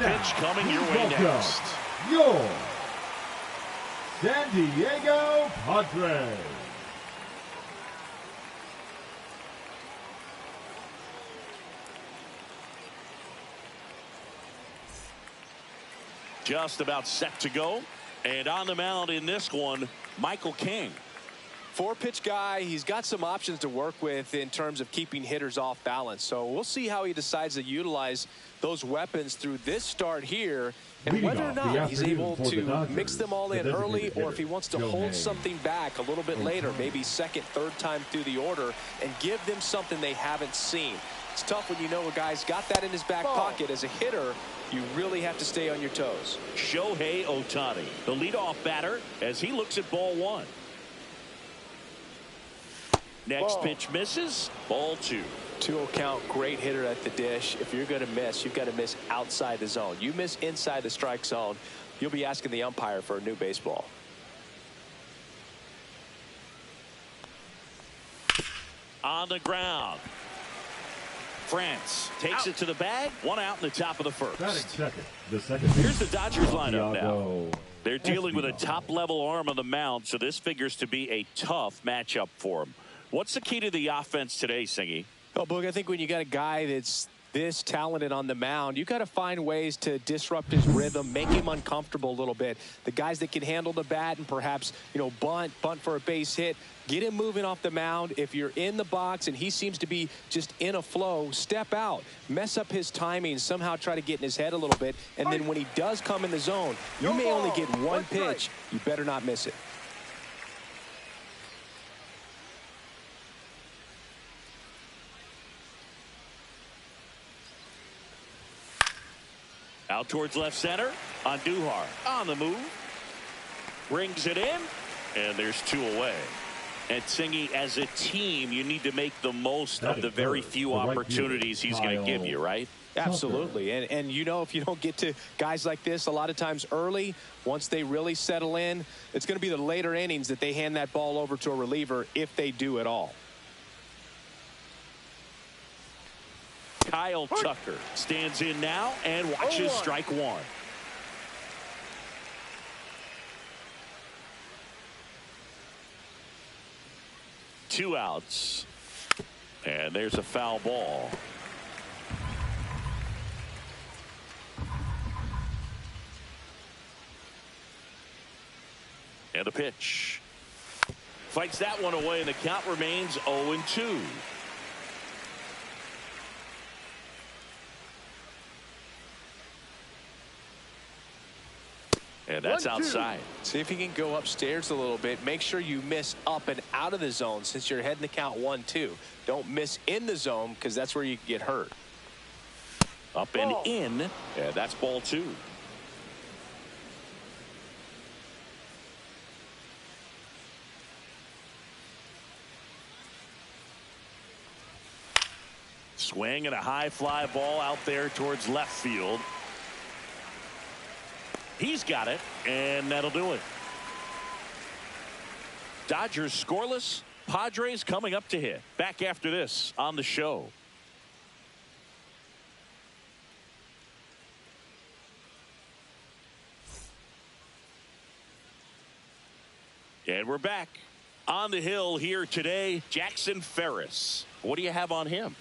pitch coming your way next. Your San Diego Padres. Just about set to go. And on the mound in this one, Michael King. Four-pitch guy. He's got some options to work with in terms of keeping hitters off balance. So we'll see how he decides to utilize those weapons through this start here, and whether or not he's able to mix them all in early, or if he wants to hold something back a little bit later, maybe second, third time through the order, and give them something they haven't seen. It's tough when you know a guy's got that in his back pocket. As a hitter, you really have to stay on your toes. Shohei Ohtani, the leadoff batter, as he looks at ball one. Next pitch misses. Ball two. 2-0 count. Great hitter at the dish. If you're going to miss, you've got to miss outside the zone. You miss inside the strike zone, you'll be asking the umpire for a new baseball. On the ground. France takes it to the bag. One out in the top of the first. Here's the Dodgers lineup now. They're dealing with a top-level arm on the mound, so this figures to be a tough matchup for them. What's the key to the offense today, Singy? Oh, Boog, I think when you got a guy that's this talented on the mound, you got to find ways to disrupt his rhythm, make him uncomfortable a little bit. The guys that can handle the bat and perhaps, bunt for a base hit, get him moving off the mound. If you're in the box and he seems to be just in a flow, step out, mess up his timing, somehow try to get in his head a little bit. And then when he does come in the zone, you may only get one pitch. You better not miss it. Out towards left center. Andujar on the move. Brings it in. And there's two away. And Singy, as a team, you need to make the most of the very few opportunities he's going to give you, right? Absolutely. And if you don't get to guys like this a lot of times early, once they really settle in, it's going to be the later innings that they hand that ball over to a reliever, if they do at all. Kyle Tucker stands in now and watches strike one. Two outs. And there's a foul ball. And a pitch. Fights that one away, and the count remains 0-2. And that's outside. See if you can go upstairs a little bit. Make sure you miss up and out of the zone since you're heading the count 1-2. Don't miss in the zone, because that's where you get hurt. Up and in. And that's ball two. Swing and a high fly ball out there towards left field. He's got it, and that'll do it. Dodgers scoreless. Padres coming up to hit. Back after this on the show. And we're back. On the hill here today, Jackson Ferris. What do you have on him?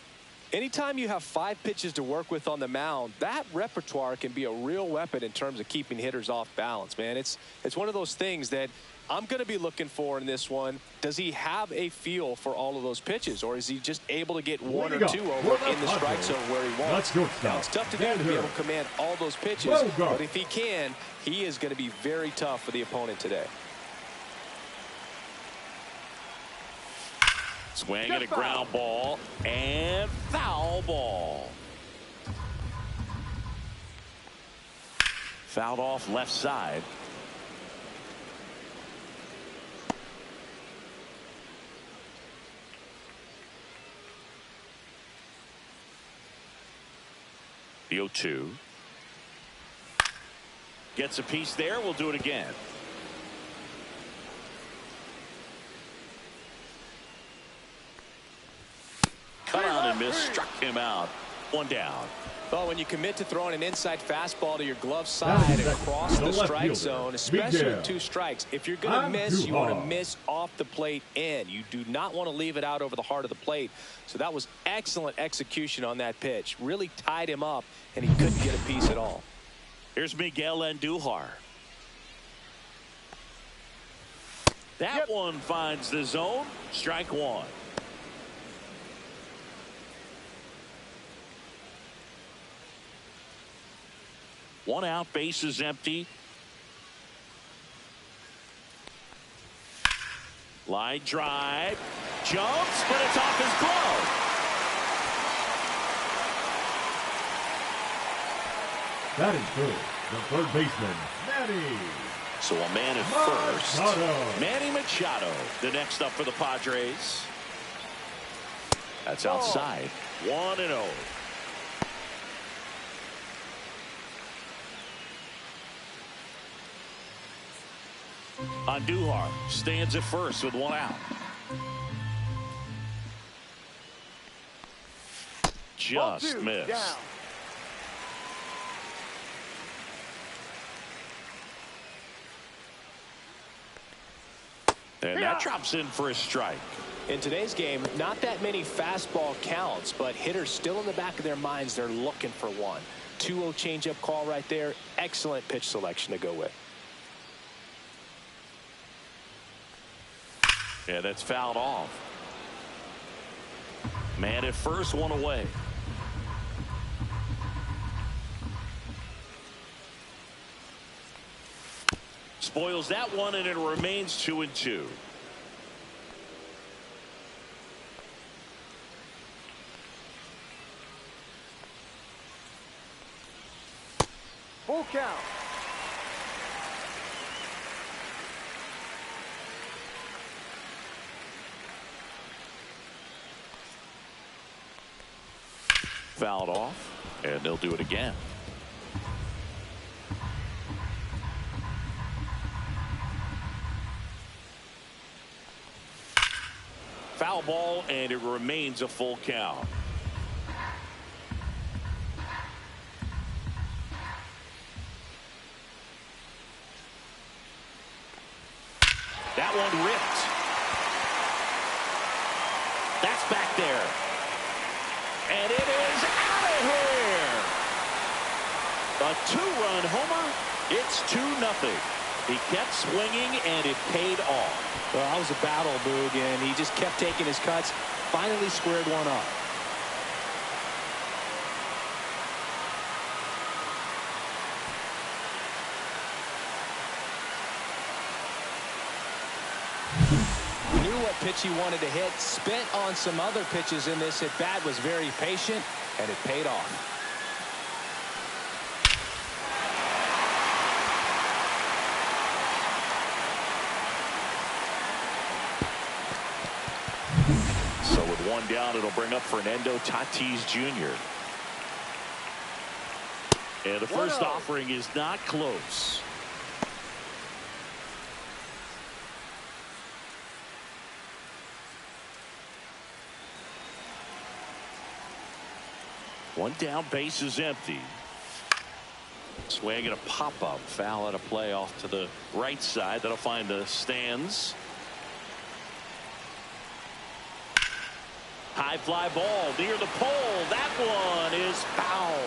Anytime you have 5 pitches to work with on the mound, that repertoire can be a real weapon in terms of keeping hitters off balance, man. It's one of those things that I'm going to be looking for in this one. Does he have a feel for all of those pitches, or is he just able to get one or two over in the strike zone where he wants? Now, it's tough to do to be able to command all those pitches, but if he can, he is going to be very tough for the opponent today. Swing and a ground ball, and foul ball. Fouled off left side. The 0-2. Gets a piece there. We'll do it again. Cut out and miss, struck him out. One down. Well, when you commit to throwing an inside fastball to your glove side across the strike zone, especially with 2 strikes, if you're going to miss, you want to miss off the plate in. You do not want to leave it out over the heart of the plate. So that was excellent execution on that pitch. Really tied him up, and he couldn't get a piece at all. Here's Miguel Andujar. That one finds the zone. Strike 1. One out, base is empty. Line drive. Jumps, but it's off his glove. That is good. The third baseman, Manny. So a man at first. Manny Machado, the next up for the Padres. That's outside. 1-0. Andujar stands at first with 1 out. Just missed. Down. And that drops in for a strike. In today's game, not that many fastball counts, but hitters still in the back of their minds, they're looking for one. 2-0 changeup call right there. Excellent pitch selection to go with. Yeah, that's fouled off. Man at first, 1 away. Spoils that one, and it remains 2-2. Full count. Fouled off, and they'll do it again. Foul ball, and it remains a full count. That one ripped. That's back there. And it is out of here. A 2-run homer. It's 2-0. He kept swinging, and it paid off. Well, that was a battle, Boog, and he just kept taking his cuts. Finally squared one up. Knew what pitch he wanted to hit. Spent on some other pitches in this at bat. Was very patient, and it paid off. So with 1 down, it'll bring up Fernando Tatis Jr. And the first offering is not close. One down, base is empty. Swing and a pop-up. Foul at a play off to the right side. That'll find the stands. High fly ball near the pole. That one is foul.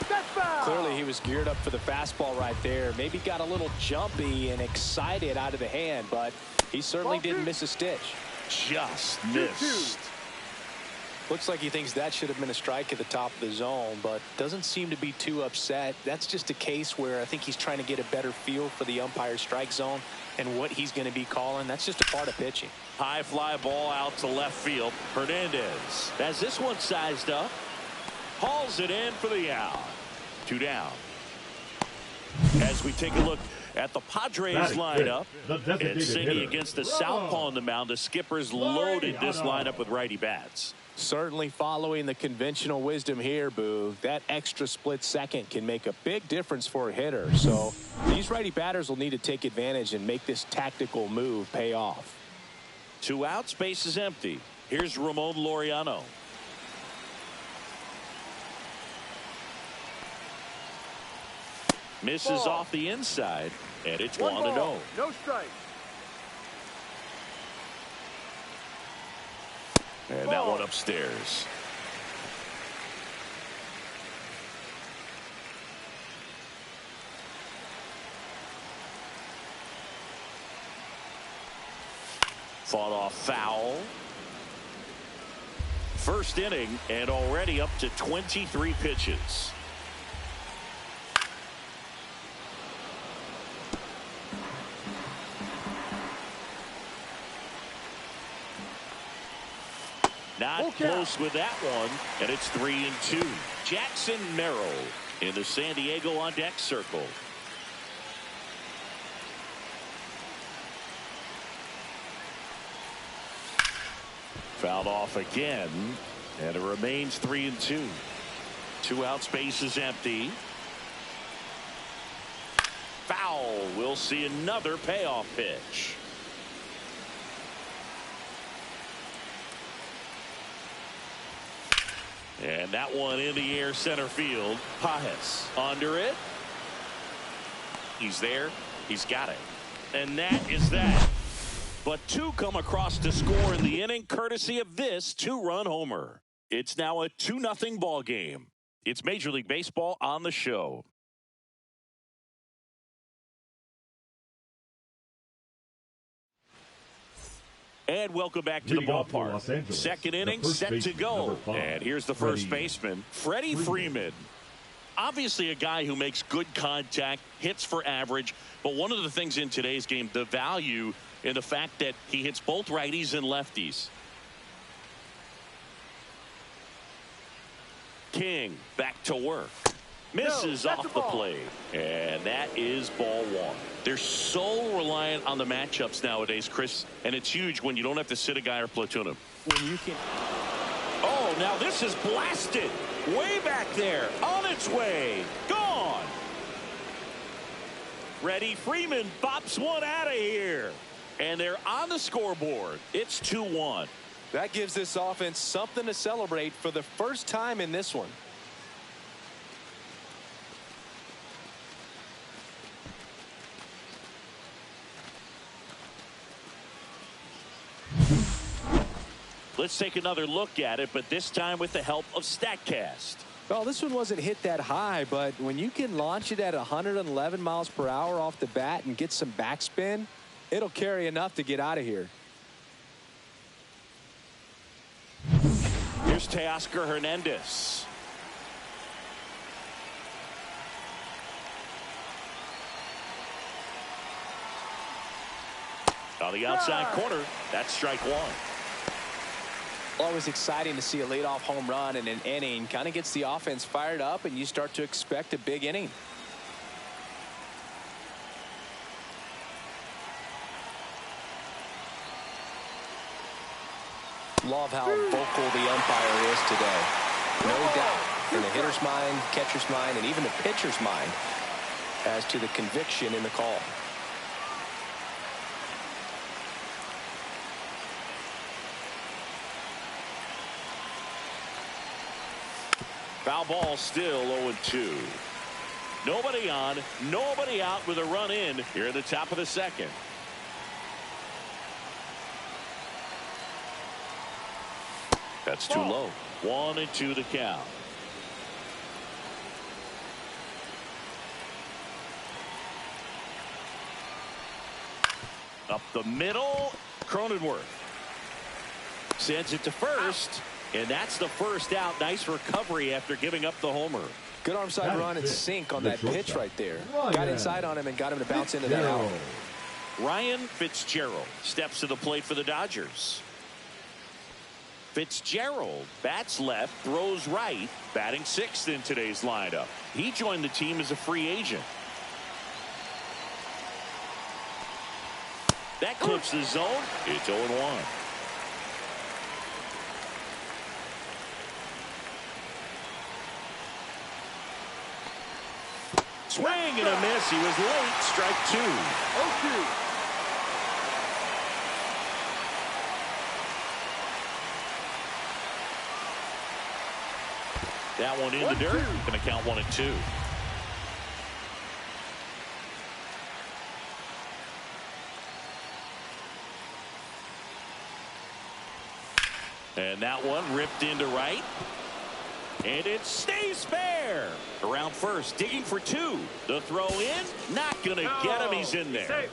That's foul. Clearly he was geared up for the fastball right there. Maybe got a little jumpy and excited out of the hand, but he certainly didn't miss a stitch. Just missed. Looks like he thinks that should have been a strike at the top of the zone, but doesn't seem to be too upset. That's just a case where I think he's trying to get a better feel for the umpire's strike zone and what he's going to be calling. That's just a part of pitching. High fly ball out to left field. Hernandez has this one sized up. Hauls it in for the out. 2 down. As we take a look at the Padres lineup, it's City against the southpaw on the mound. The Skippers loaded this lineup with righty bats. Certainly following the conventional wisdom here, Boo. That extra split second can make a big difference for a hitter. So these righty batters will need to take advantage and make this tactical move pay off. 2 outs, base is empty. Here's Ramon Laureano. Misses Ball. off the inside, and it's 1 1-0. ball, no strike. And that one upstairs. Fought off foul. First inning and already up to 23 pitches. Not close with that one, and it's 3-2. Jackson Merrill in the San Diego on deck circle. Fouled off again, and it remains 3-2. 2 outs, base is empty. Foul. We'll see another payoff pitch. And that one in the air center field. Pajes under it. He's there. He's got it. And that is that. But 2 come across to score in the inning, courtesy of this 2-run homer. It's now a 2-0 ball game. It's Major League Baseball on the show. And welcome back to the ballpark. Second inning set to go. And here's the first baseman, Freddie Freeman. Obviously a guy who makes good contact, hits for average. But one of the things in today's game, the value in the fact that he hits both righties and lefties. King back to work. Misses off the plate. And that is ball 1. They're so reliant on the matchups nowadays, Chris, and it's huge when you don't have to sit a guy or platoon him. When you can. Oh, now this is blasted. Way back there. On its way. Gone. Freddie Freeman bops one out of here. And they're on the scoreboard. It's 2-1. That gives this offense something to celebrate for the first time in this one. Let's take another look at it, but this time with the help of StatCast. Well, this one wasn't hit that high, but when you can launch it at 111 miles per hour off the bat and get some backspin, it'll carry enough to get out of here. Here's Teoscar Hernandez. On the outside corner, that's strike 1. Always exciting to see a leadoff home run in an inning. Kind of gets the offense fired up, and you start to expect a big inning. Love how vocal the umpire is today. No doubt in the hitter's mind, catcher's mind, and even the pitcher's mind as to the conviction in the call. Foul ball, still 0-2. Nobody on, nobody out with a run in here at the top of the second. That's too low. 1-2 the count. Up the middle, Cronenworth sends it to first. And that's the first out. Nice recovery after giving up the homer. Good arm side run and sink on that pitch right there. Got inside on him and got him to bounce into that out. Ryan Fitzgerald steps to the plate for the Dodgers. Fitzgerald bats left, throws right, batting 6th in today's lineup. He joined the team as a free agent. That clips the zone. It's 0-1. Swing and a miss. He was late. Strike 2. 0-2. That one in the dirt. Going to count 1-2. And that one ripped into right. And it stays fair. Around first, digging for two. The throw in, not going to get him. He's in there.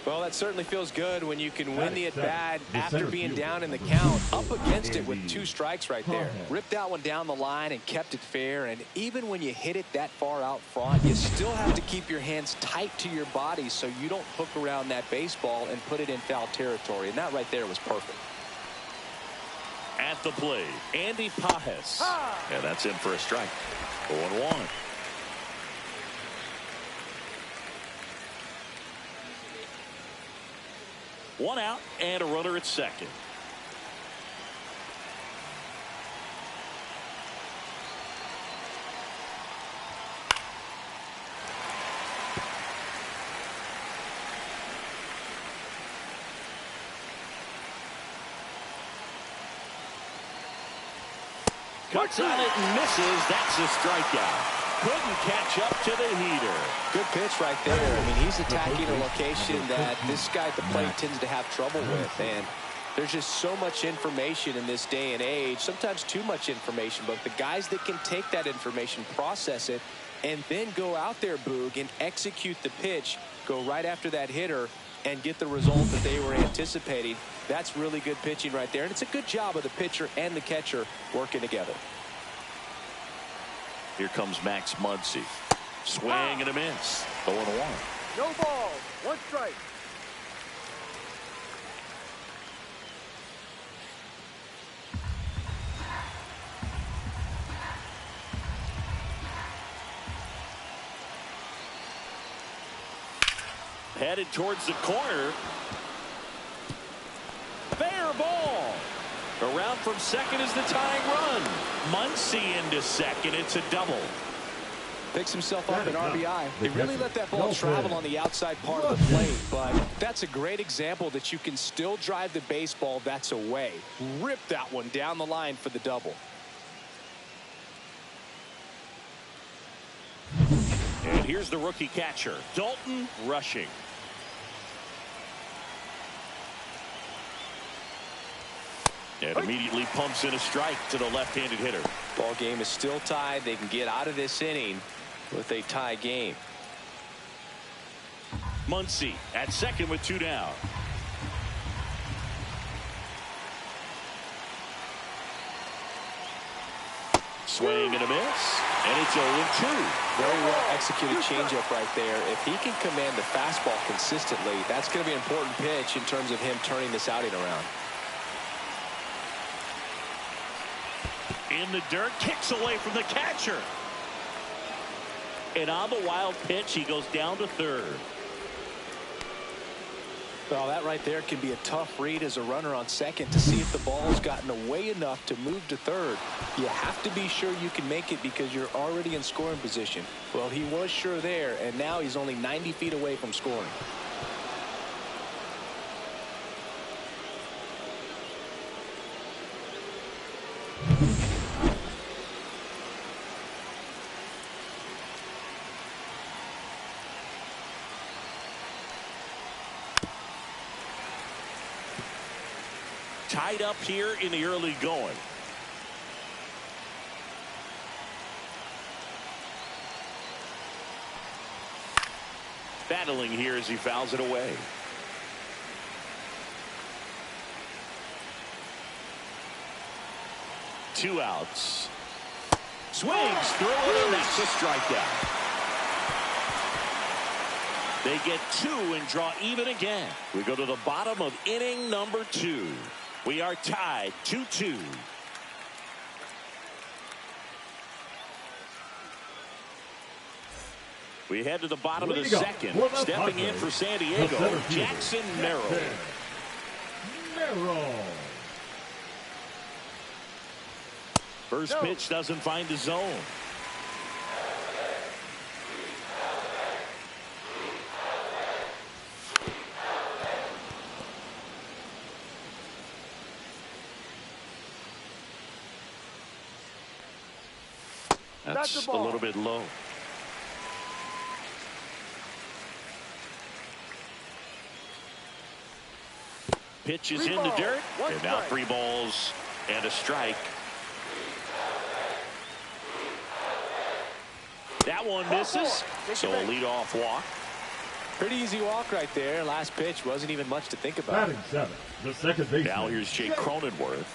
Well, that certainly feels good when you can win the at-bat after being down in the count, up against it with 2 strikes right there. Ripped that one down the line and kept it fair. And even when you hit it that far out front, you still have to keep your hands tight to your body so you don't hook around that baseball and put it in foul territory. And that right there was perfect. At the plate, Andy Pajes. Yeah, that's in for a strike. 0-1. One out and a runner at second. Cuts on it and misses. That's a strikeout. Couldn't catch up to the heater. Good pitch right there. I mean, he's attacking a location that this guy at the plate tends to have trouble with. And there's just so much information in this day and age, sometimes too much information. But the guys that can take that information, process it, and then go out there, Boog, and execute the pitch, go right after that hitter, and get the result that they were anticipating. That's really good pitching right there. And it's a good job of the pitcher and the catcher working together. Here comes Max Muncy. Swing and a miss. 0-1. No ball. 1 strike. Headed towards the corner. Fair ball. Around from second is the tying run. Muncy into second. It's a double. Picks himself up an RBI. He really let that ball travel on the outside part of the plate, but that's a great example that you can still drive the baseball that's away. Rip that one down the line for the double. And here's the rookie catcher, Dalton Rushing. And immediately pumps in a strike to the left-handed hitter. Ball game is still tied. They can get out of this inning with a tie game. Muncy at second with 2 down. Swing and a miss. And it's 0-2. Very well executed changeup right there. If he can command the fastball consistently, that's going to be an important pitch in terms of him turning this outing around. In the dirt, kicks away from the catcher. And on the wild pitch, he goes down to third. Well, that right there can be a tough read as a runner on second to see if the ball's gotten away enough to move to third. You have to be sure you can make it because you're already in scoring position. Well, he was sure there, and now he's only 90 feet away from scoring. Tied up here in the early going. Battling here as he fouls it away. Two outs. Swings through it, and that's a strikeout. They get 2 and draw even again. We go to the bottom of inning number 2. We are tied 2-2. We head to the bottom of the second. Stepping in for San Diego, Jackson Merrill. First pitch doesn't find the zone. That's a little bit low. Pitch is in the dirt. And now 3 balls And a strike. That one misses. So a leadoff walk. Pretty easy walk right there. Last pitch wasn't even much to think about. Batting seven, the second baseman. Now here's Jake Cronenworth.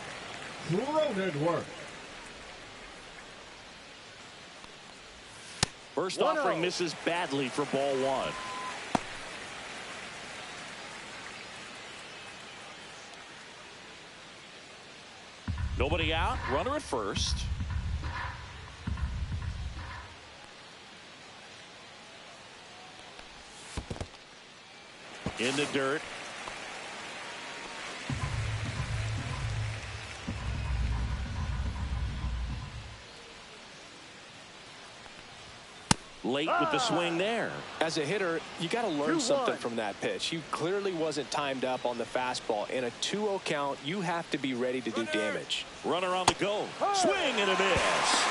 First offering misses badly for ball one. Nobody out. Runner at first. In the dirt. Late with the swing there. As a hitter, you got to learn something from that pitch. He clearly wasn't timed up on the fastball. In a 2-0 count, you have to be ready to do damage. Runner on the go. Swing and a miss.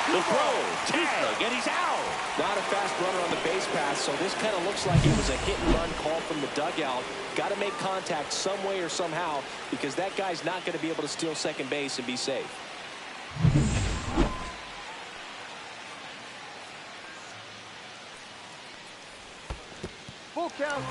The throw, tag, and he's out. Not a fast runner on the base pass, so this kind of looks like it was a hit and run call from the dugout. Got to make contact some way or somehow, because that guy's not going to be able to steal second base and be safe. Full count.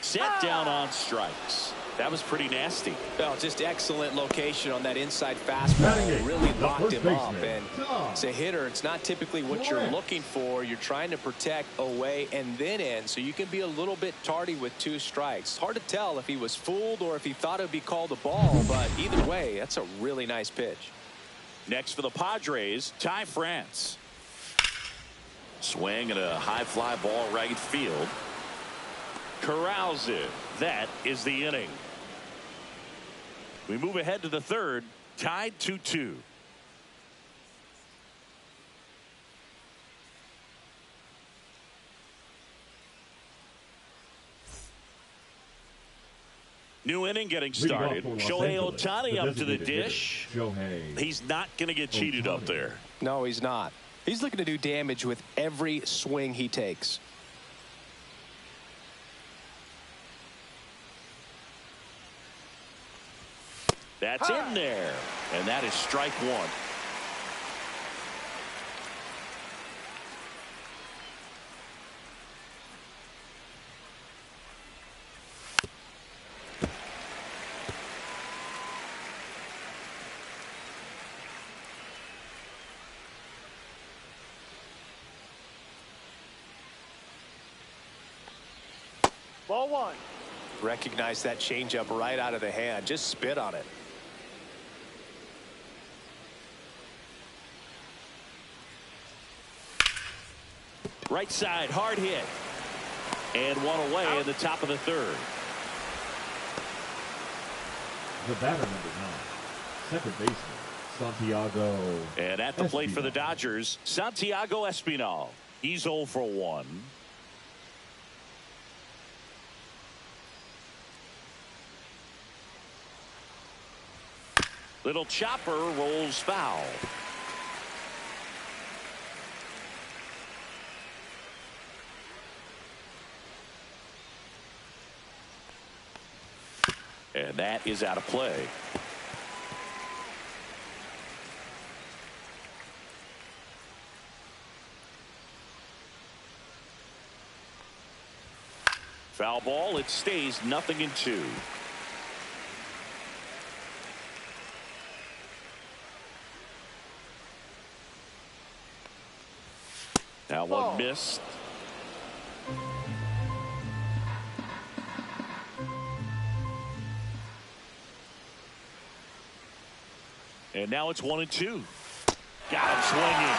Set down on strikes. That was pretty nasty. Well, just excellent location on that inside fastball. Really locked him up. And as a hitter, it's not typically what you're looking for. You're trying to protect away and then in, so you can be a little bit tardy with 2 strikes. Hard to tell if he was fooled or if he thought it would be called a ball, but either way, that's a really nice pitch. Next for the Padres, Ty France. Swing and a high fly ball right field. Corrals it. That is the inning. We move ahead to the third, tied 2-2. New inning getting started. Shohei Ohtani up to the dish. He's not going to get cheated up there. No, he's not. He's looking to do damage with every swing he takes. That's in there. And that is strike one. Ball one. Recognize that changeup right out of the hand. Just spit on it. Right side, hard hit. And one away in the top of the third. The batter number 9, second baseman, Santiago. And at the plate for the Dodgers, Santiago Espinal. He's 0 for 1. Little chopper rolls foul. And that is out of play. Foul ball. It stays 0-2. Now one missed. And now it's 1-2. Got him swinging.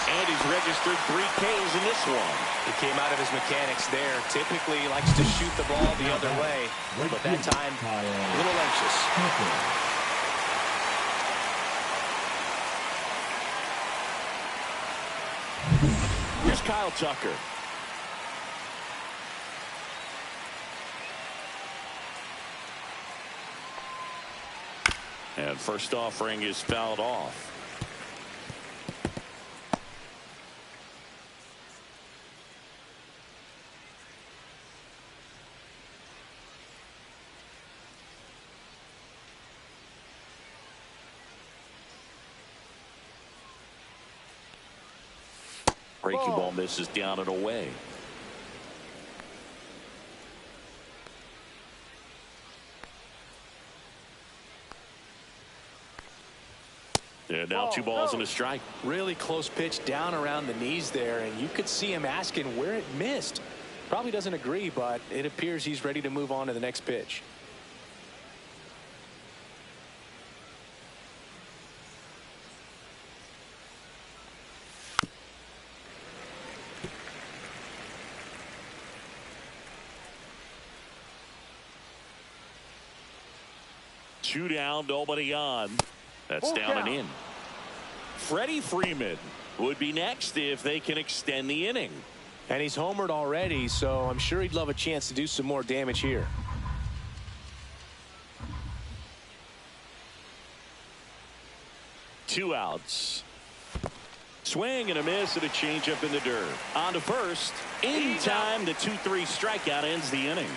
And he's registered 3 Ks in this one. He came out of his mechanics there. Typically he likes to shoot the ball the other way. But that time, a little anxious. Here's Kyle Tucker. And first offering is fouled off. Breaking ball misses down and away. And now 2 balls and a strike. Really close pitch down around the knees there, and you could see him asking where it missed. Probably doesn't agree, but it appears he's ready to move on to the next pitch. Two down, nobody on. That's down and in. Freddie Freeman would be next if they can extend the inning. And he's homered already, so I'm sure he'd love a chance to do some more damage here. Two outs. Swing and a miss and a changeup in the dirt. On to first. In time, the 2-3 strikeout ends the inning.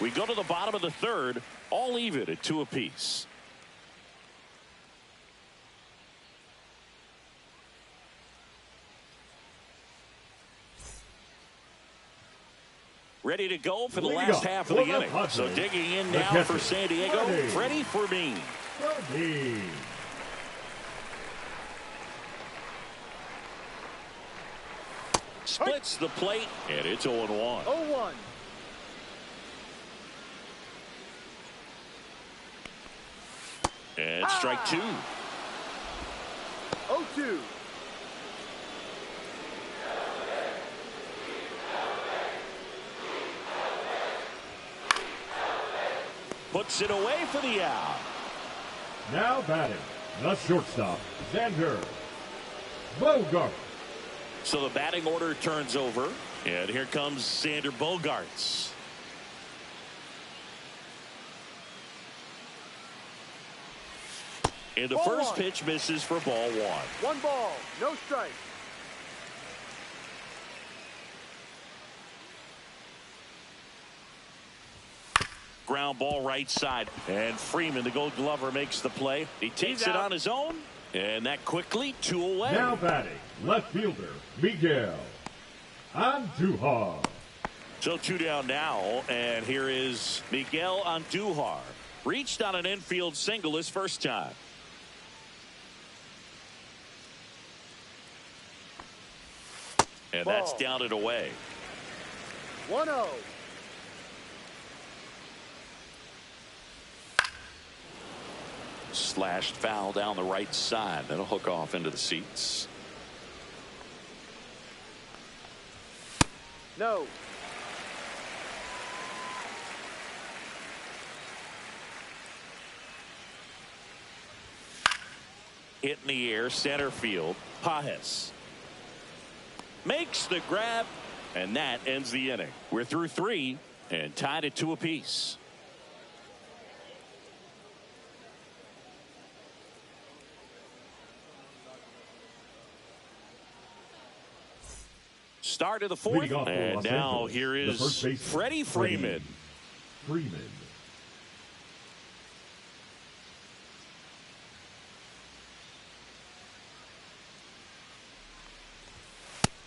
We go to the bottom of the third, all even at 2 apiece. Ready to go for the last half of the inning. So digging in now for San Diego, Freddie Freeman. Splits the plate, and it's 0-1. 0-1. And strike 2. 0-2. Puts it away for the out. Now batting, the shortstop, Xander Bogaerts. So the batting order turns over, and here comes Xander Bogaerts. And the first pitch misses for ball 1. 1 ball, no strike. Ground ball right side, and Freeman, the Gold Glover, makes the play. He takes it on his own, and that quickly 2 away. Now batting, left fielder Miguel Andujar. So 2 down now, and here is Miguel Andujar. Reached on an infield single his first time. And that's down and away. 1-0. Slashed foul down the right side. That'll hook off into the seats. No. Hit in the air, center field. Pajes makes the grab, and that ends the inning. We're through 3 and tied at 2 apiece. Start of the 4th, and now here is Freddie Freeman.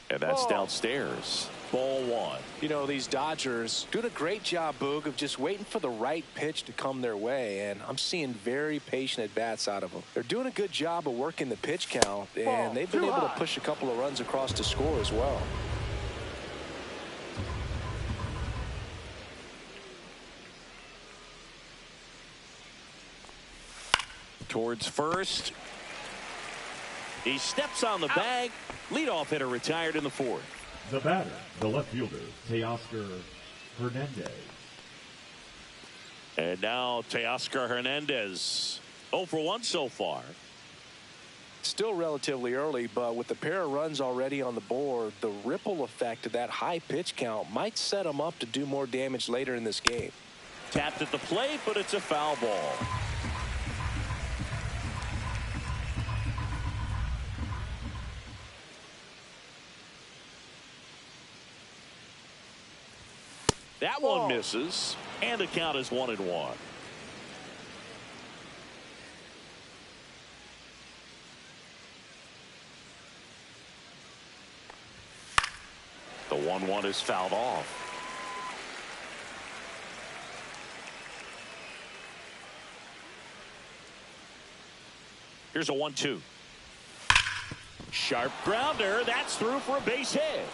And that's downstairs. Ball 1. You know, these Dodgers doing a great job, Boog, of just waiting for the right pitch to come their way, and I'm seeing very patient at-bats out of them. They're doing a good job of working the pitch count, and they've been able to push a couple of runs across to score as well. Towards first. He steps on the bag. Leadoff hitter retired in the 4th. The batter, the left fielder, Teoscar Hernandez. And now Teoscar Hernandez. 0 for 1 so far. Still relatively early, but with the pair of runs already on the board, the ripple effect of that high pitch count might set him up to do more damage later in this game. Tapped at the plate, but it's a foul ball. That one misses, and the count is 1-1. The 1-1 is fouled off. Here's a 1-2. Sharp grounder. That's through for a base hit.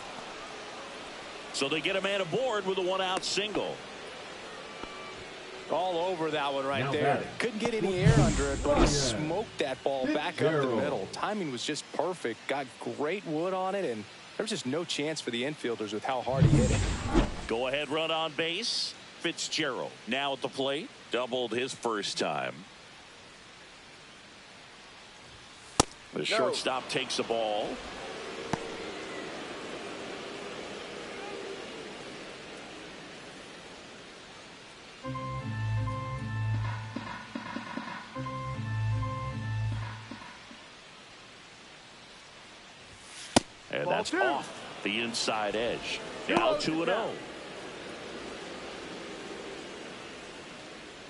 So they get a man aboard with a 1-out single. All over that one right Now there. batting. Couldn't get any air under it, but he smoked that ball back up the middle. Timing was just perfect. Got great wood on it, and there's just no chance for the infielders with how hard he hit it. Go ahead run on base. Fitzgerald now at the plate. Doubled his first time. The shortstop takes the ball. And that's off the inside edge. Now 2-0.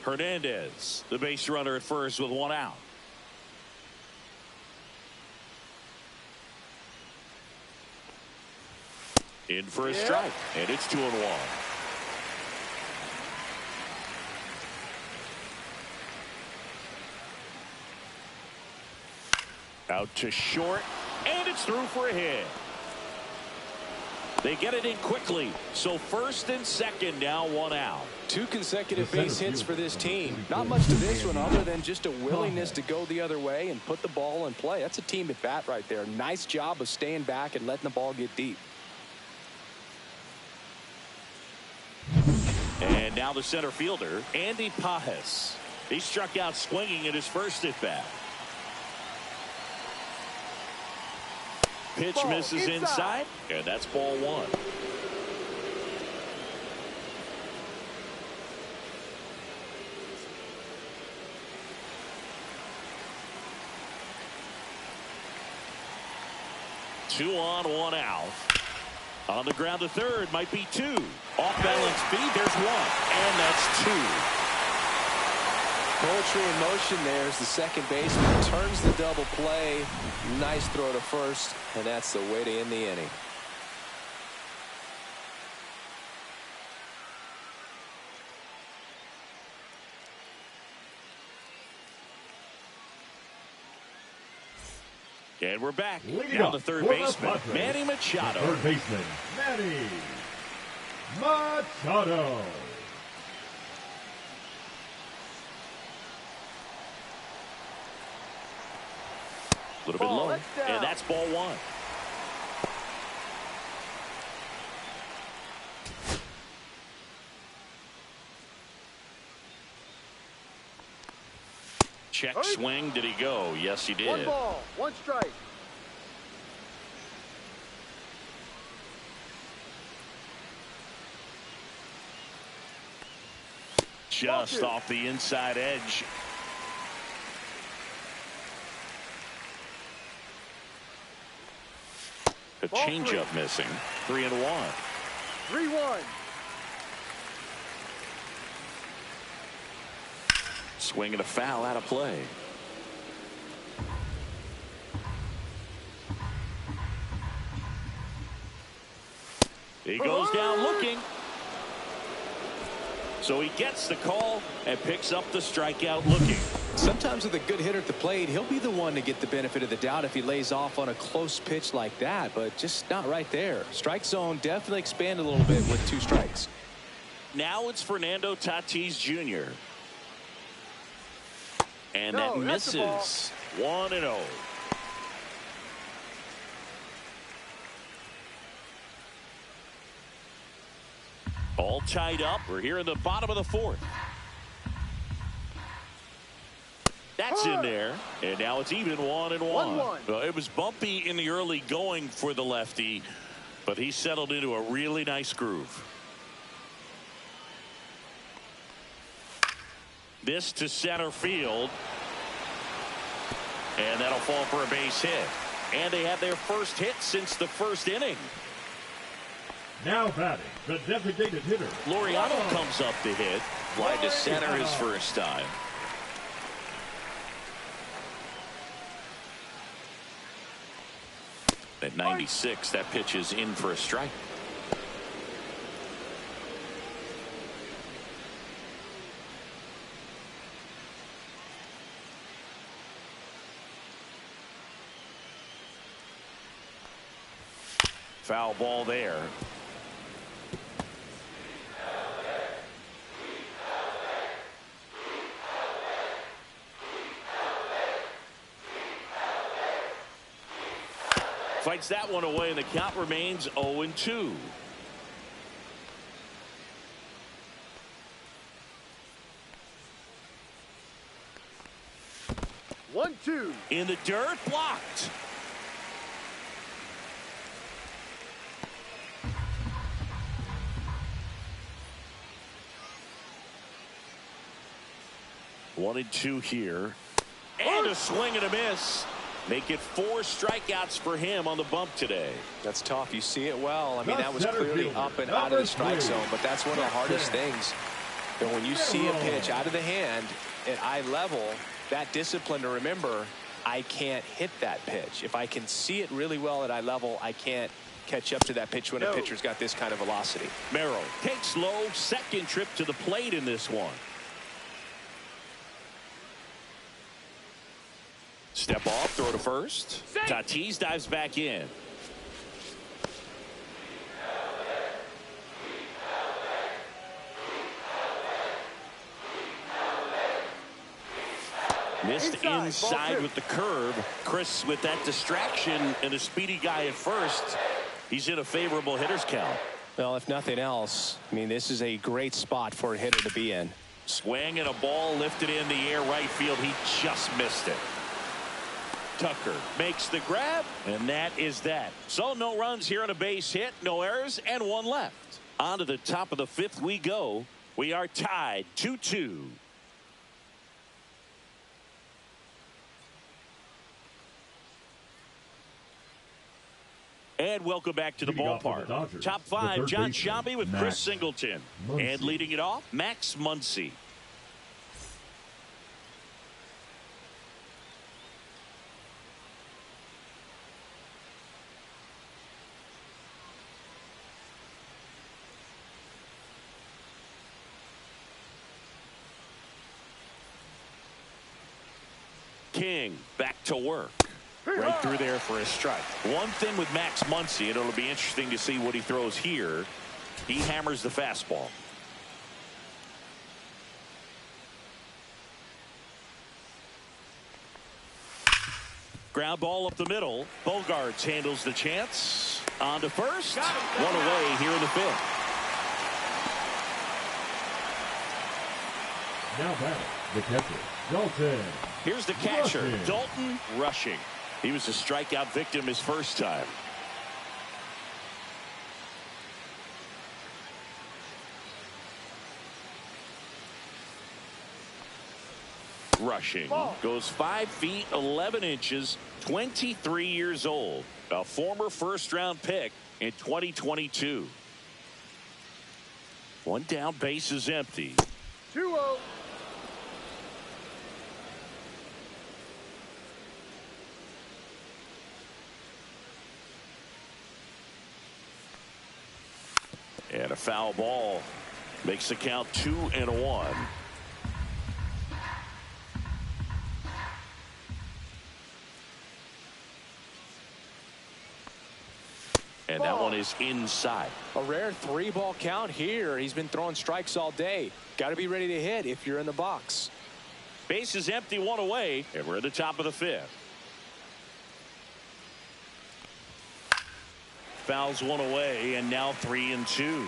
Hernandez, the base runner at first with 1 out. In for a strike, and it's 2-1. Out to short, and it's through for a hit. They get it in quickly, so first and second, now 1 out. 2 consecutive base hits for this team. Not much to this one other than just a willingness to go the other way and put the ball in play. That's a team at bat right there. Nice job of staying back and letting the ball get deep. And now the center fielder, Andy Pajes. He struck out swinging in his first at bat. Pitch misses inside, and that's ball 1. Two on, 1 out. On the ground to third, might be 2. Off balance speed, there's 1, and that's 2. Poetry in motion there as the second baseman turns the double play. Nice throw to first, and that's the way to end the inning. And we're back. Now the third baseman, Manny Machado. Third baseman, Manny Machado. A little bit low, and that's ball 1. Check swing. Did he go? Yes, he did. 1 ball, 1 strike. Just off the inside edge. A changeup missing. 3-1. 3-1. Swing and a foul out of play. He goes down looking. So he gets the call and picks up the strikeout looking. Sometimes with a good hitter at the plate, he'll be the one to get the benefit of the doubt if he lays off on a close pitch like that, but just not right there. Strike zone definitely expanded a little bit with 2 strikes. Now it's Fernando Tatis Jr. And that misses. 1-0. All tied up. We're here in the bottom of the 4th. That's in there, and now it's even 1-1. 1-1. It was bumpy in the early going for the lefty, but he settled into a really nice groove. This to center field, and that'll fall for a base hit. And they had their first hit since the first inning. Now batting, the designated hitter. Laureano comes up to hit. Fly to center his first time. At 96, that pitch is in for a strike. Foul ball there. Fights that one away, and the count remains 0-2. One, two. In the dirt, blocked. One and two here. And a swing and a miss. Make it 4 strikeouts for him on the bump today. That's tough. You see it well. I mean, that was clearly up and out of the strike zone, but that's one of the hardest things. And when you see a pitch out of the hand at eye level, that discipline to remember, I can't hit that pitch. If I can see it really well at eye level, I can't catch up to that pitch when a pitcher's got this kind of velocity. Merrill takes low, second trip to the plate in this one. Step off, throw to first. Tatis dives back in. Missed inside with the curve. Chris with that distraction and a speedy guy at first. He's in a favorable hitter's count. Well, if nothing else, I mean, this is a great spot for a hitter to be in. Swing and a ball lifted in the air right field. He just missed it. Tucker makes the grab, and that is that. So no runs here on a base hit, no errors, and 1 left. On to the top of the 5th we go. We are tied 2-2. And welcome back to the ballpark. Top 5, John Sciambi with Chris Singleton. And leading it off, Max Muncy. King back to work. Right through there for a strike. One thing with Max Muncy, and it'll be interesting to see what he throws here. He hammers the fastball. Ground ball up the middle. Bogarts handles the chance. On to first. One away here in the 5th. Now batting, the catcher, Dalton. Here's the catcher, Dalton Rushing. He was a strikeout victim his first time. Rushing goes 5 feet 11 inches, 23 years old, a former first-round pick in 2022. One down, base is empty. 2-0. And a foul ball makes the count 2-1. And that one is inside. A rare 3-ball count here. He's been throwing strikes all day. Got to be ready to hit if you're in the box. Base is empty, one away, and we're at the top of the 5th. Fouls one away, and now 3-2.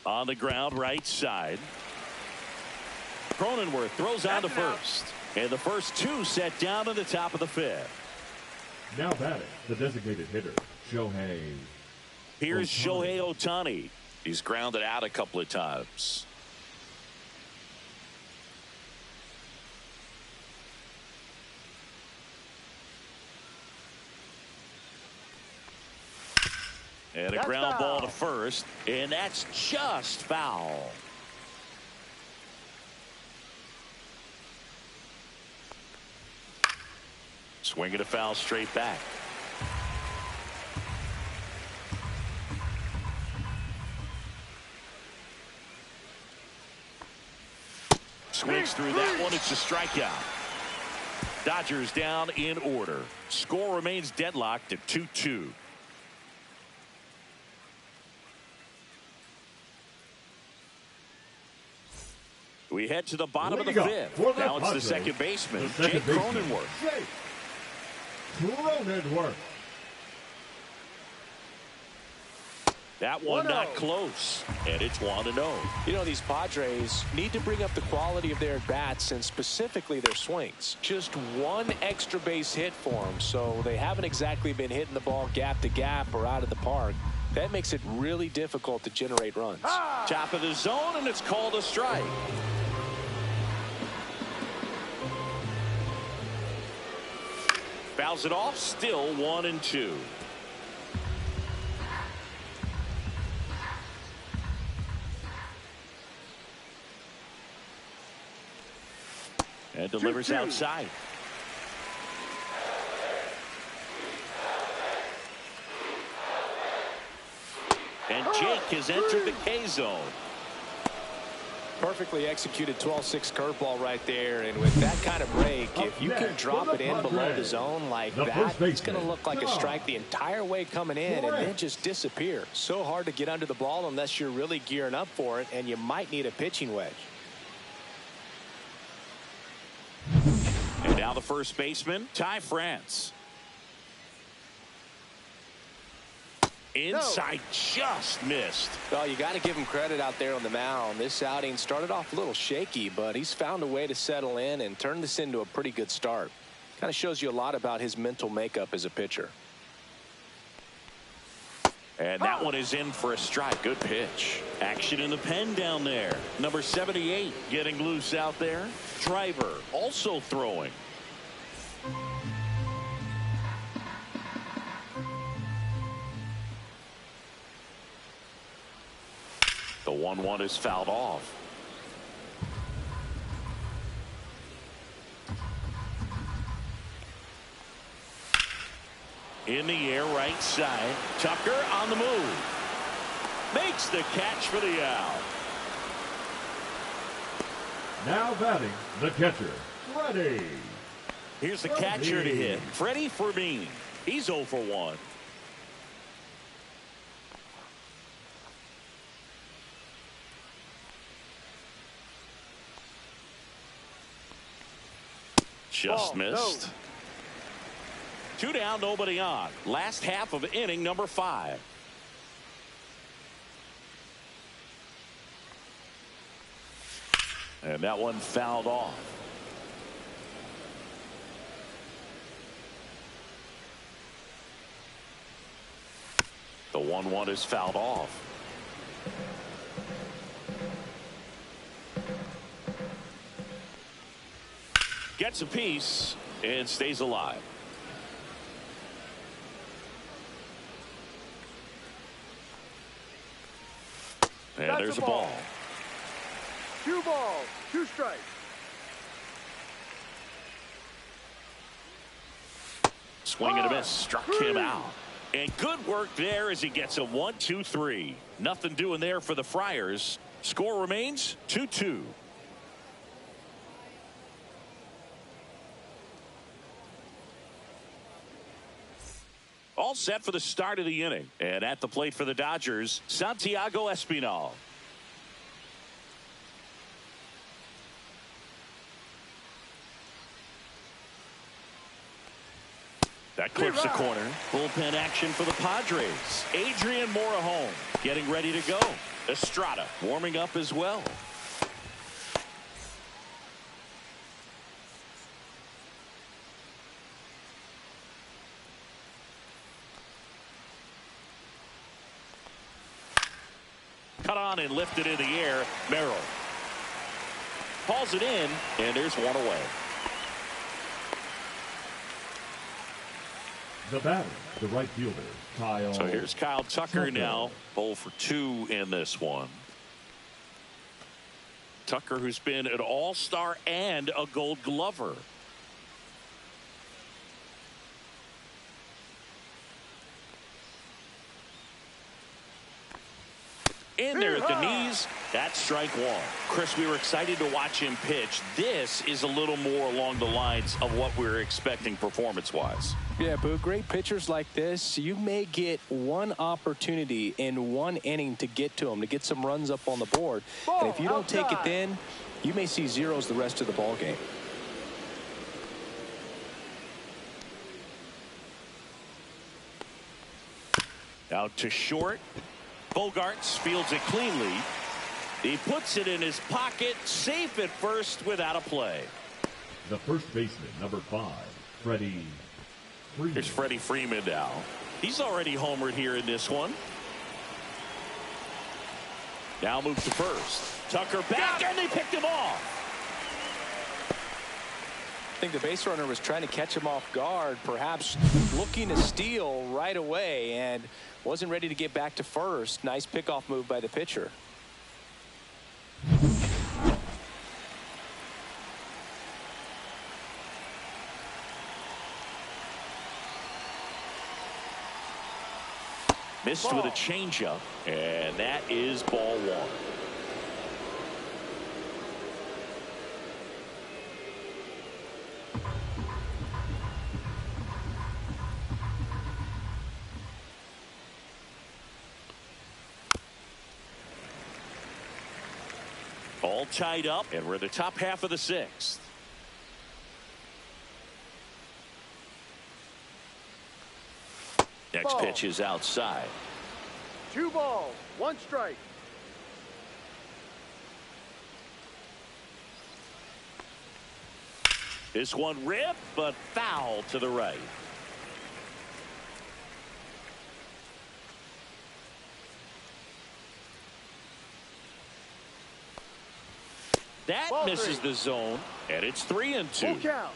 On the ground, right side. Cronenworth throws on to first. And the first 2 set down to the top of the 5th. Now batting, the designated hitter, Shohei. Here's Shohei Ohtani. He's grounded out a couple of times. And a ground ball to first, and that's just foul. Swing and a foul straight back. Swings through that one. It's a strikeout. Dodgers down in order. Score remains deadlocked at 2-2. We head to the bottom of the fifth. Now it's the second baseman, Jake Cronenworth. That one not close, and it's 1-0. You know, these Padres need to bring up the quality of their bats and specifically their swings. Just one extra base hit for them, so they haven't exactly been hitting the ball gap to gap or out of the park. That makes it really difficult to generate runs. Top of the zone, and it's called a strike. Fouls it off, still 1-2. And delivers outside. And Jake has entered the K zone. Perfectly executed 12-6 curveball right there, and with that kind of break, if you can drop it in below the zone like that, it's going to look like a strike the entire way coming in and then just disappear. So hard to get under the ball unless you're really gearing up for it, and you might need a pitching wedge. And now the first baseman, Ty France. Inside, just missed. Well, you got to give him credit out there on the mound. This outing started off a little shaky, but he's found a way to settle in and turn this into a pretty good start. Kind of shows you a lot about his mental makeup as a pitcher. And that one is in for a strike. Good pitch. Action in the pen down there. Number 78 getting loose out there. Driver also throwing. The 1-1 is fouled off. In the air, right side. Tucker on the move. Makes the catch for the out. Now batting, the catcher, Freddie. Here's the catcher to hit. Freddie Fermin. He's 0 for 1. Just missed. 2 down, nobody on. Last half of inning number 5. And that one fouled off. The 1-1 is fouled off. Gets a piece and stays alive. And That's there's a a ball. 2 balls, 2 strikes. Swing and a miss. Struck him out. And good work there as he gets a 1-2-3. Nothing doing there for the Friars. Score remains 2-2. All set for the start of the inning. And at the plate for the Dodgers, Santiago Espinal. That clips the corner. Bullpen action for the Padres. Adrian Morejon getting ready to go. Estrada warming up as well. Cut on and lifted in the air. Merrill hauls it in, and there's one away. The batter, the right fielder, Kyle. So here's Kyle Tucker now, 0 for 2 in this one. Tucker, who's been an all-star and a Gold Glover. in there at the knees. That's strike one. Chris, we were excited to watch him pitch. This is a little more along the lines of what we were expecting performance-wise. Yeah, but great pitchers like this, you may get one opportunity in one inning to get to them, to get some runs up on the board. And if you don't take it then, you may see zeros the rest of the ball game. Out to short. Bogarts fields it cleanly. He puts it in his pocket, safe at first without a play. The first baseman, number 5, Freddie Freeman. Here's Freddie Freeman now. He's already homered here in this one. Now moves to first. Tucker back, and they picked him off. I think the base runner was trying to catch him off guard, perhaps looking to steal right away, and wasn't ready to get back to first. Nice pickoff move by the pitcher. Missed with a changeup, and that is ball one. All tied up, and we're in the top half of the sixth. Next pitch is outside. 2 balls, 1 strike. This one ripped, but foul to the right. That Ball misses 3. the zone, and it's 3-2. Full count.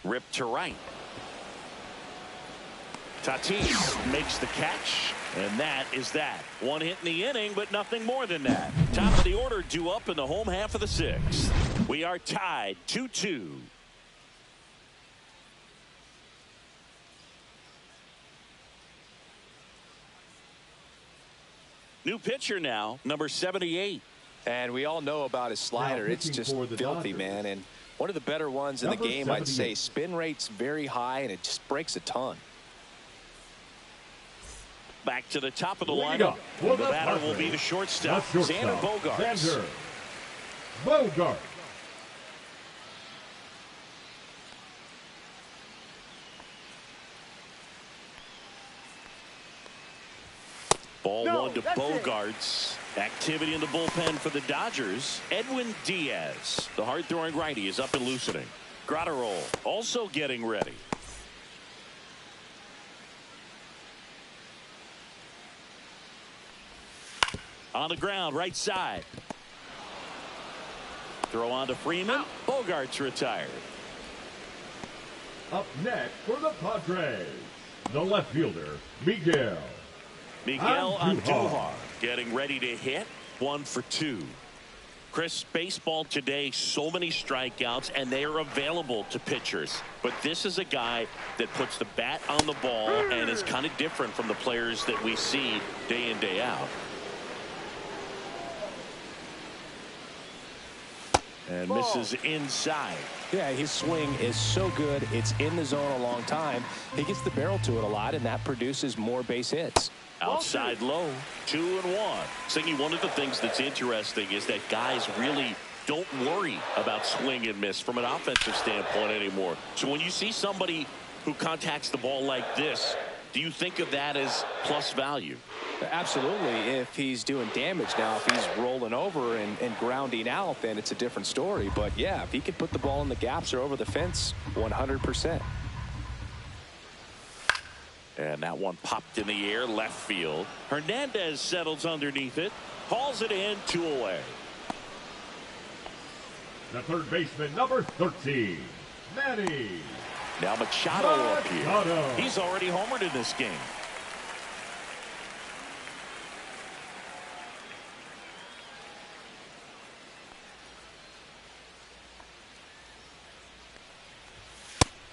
Ripped to right. Tatis makes the catch, and that is that. One hit in the inning, but nothing more than that. Top of the order due up in the home half of the sixth. We are tied 2-2. New pitcher now, number 78. And we all know about his slider. It's just filthy, man. And one of the better ones in the game, I'd say. Spin rate's very high, and it just breaks a ton. Back to the top of the lineup. The batter will be the shortstop, Xander Bogaerts. Xander Bogaerts. Ball one to Bogaerts. Activity in the bullpen for the Dodgers. Edwin Diaz, the hard-throwing righty, is up and loosening. Gratterol also getting ready. On the ground, right side. Throw on to Freeman. Bogaerts retired. Up next for the Padres, the left fielder, Miguel Andujar, getting ready to hit. 1 for 2. Chris, baseball today, so many strikeouts, and they are available to pitchers. But this is a guy that puts the bat on the ball and is kind of different from the players that we see day in, day out. And misses inside. Yeah, his swing is so good. It's in the zone a long time. He gets the barrel to it a lot, and that produces more base hits. Outside low, 2-1. Singy, one of the things that's interesting is that guys really don't worry about swing and miss from an offensive standpoint anymore. So when you see somebody who contacts the ball like this, do you think of that as plus value? Absolutely. If he's doing damage now, if he's rolling over and grounding out, then it's a different story. But yeah, if he can put the ball in the gaps or over the fence, 100%. And that one popped in the air, left field. Hernandez settles underneath it, hauls it in, 2 away. The third baseman, number 13, Manny. Now Machado up here. He's already homered in this game.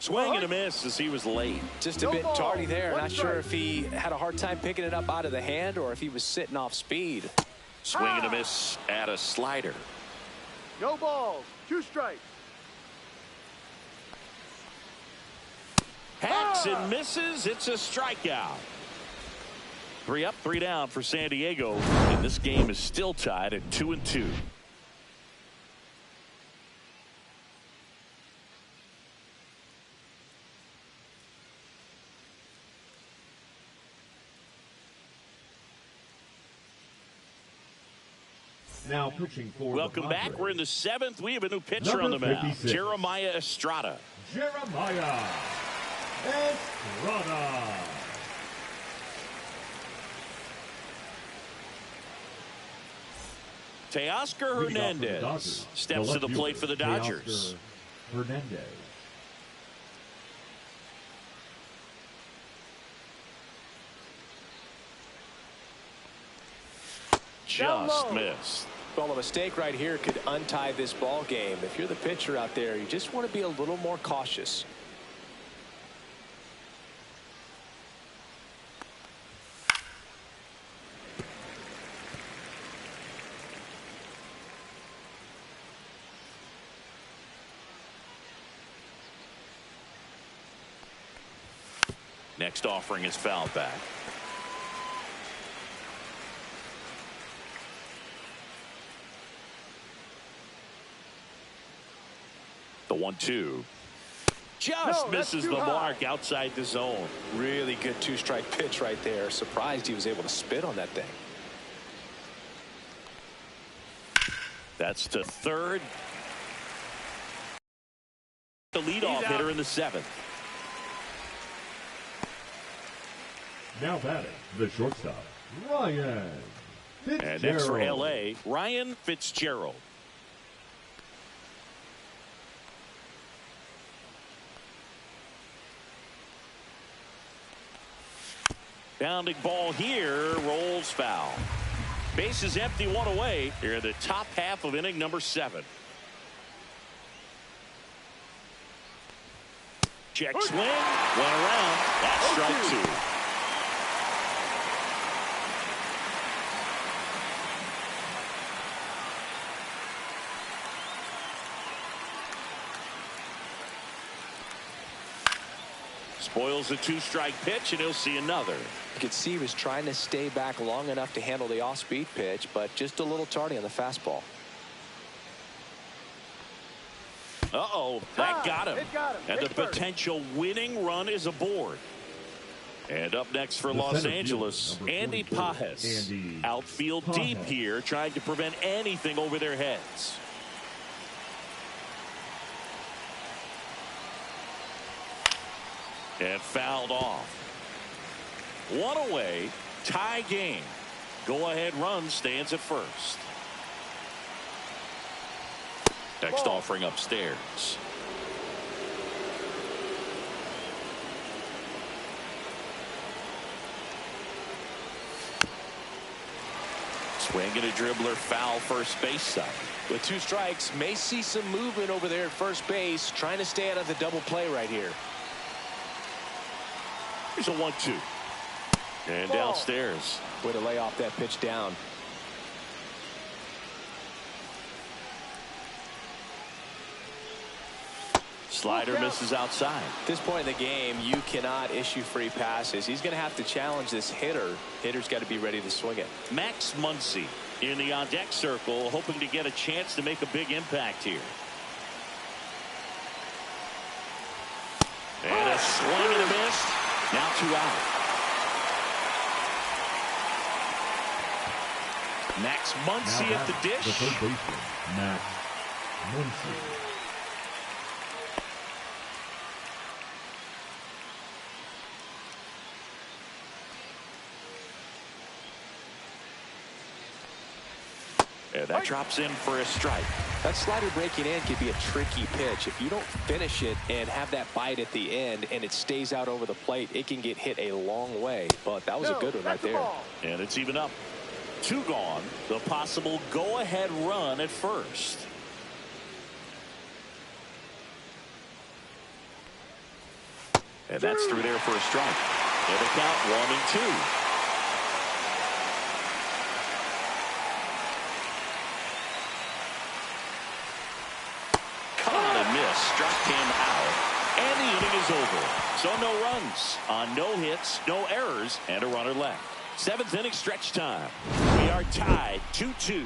Swing and a miss as he was late. Just a bit tardy there. Not sure if he had a hard time picking it up out of the hand or if he was sitting off speed. Swing and a miss at a slider. No balls. 2 strikes. Hacks and misses. It's a strikeout. 3 up, 3 down for San Diego. And this game is still tied at 2-2. Now pitching for Welcome back. We're in the 7th. We have a new pitcher on the mound. Jeremiah Estrada. Jeremiah Estrada. Teoscar Hernandez steps to the plate for the Dodgers. Hernandez. Just missed. Well, a mistake right here could untie this ball game. If you're the pitcher out there, you just want to be a little more cautious. Next offering is fouled back. The 1-2. Just misses the mark outside the zone. Really good 2-strike pitch right there. Surprised he was able to spit on that thing. That's to third. The leadoff hitter in the 7th. Now batting, the shortstop, Ryan Fitzgerald. And next for L.A., Ryan Fitzgerald. Bounding ball here, rolls foul. Base is empty, 1 away. Here in the top half of inning number 7. Check swing, went around. That's strike 2. Spoils a 2-strike pitch, and he'll see another. You could see he was trying to stay back long enough to handle the off-speed pitch, but just a little tardy on the fastball. Uh-oh, that got him. And the potential winning run is aboard. And up next for Los Angeles, Andy Pages. Outfield deep here, trying to prevent anything over their heads. And fouled off. 1 away, tie game. Go-ahead run stands at first. Next offering upstairs. Swing and a dribbler, foul first base side. With 2 strikes, may see some movement over there at first base, trying to stay out of the double play right here. Here's a 1-2. And downstairs. Way to lay off that pitch down. Slider misses outside. At this point in the game, you cannot issue free passes. He's going to have to challenge this hitter. Hitter's got to be ready to swing it. Max Muncy in the on-deck circle, hoping to get a chance to make a big impact here. And a swing and a miss. Now 2 out. Max Muncy at the dish. The third baseman, Max Muncy. And that drops in for a strike. That slider breaking in can be a tricky pitch. If you don't finish it and have that bite at the end and it stays out over the plate, it can get hit a long way. But that was a good one right there. And it's even up. 2 gone. The possible go-ahead run at first. And that's through there for a strike. And the count 1-2. Struck him out, and the inning is over. So no runs on no hits, no errors, and a runner left. 7th inning stretch time. We are tied 2-2.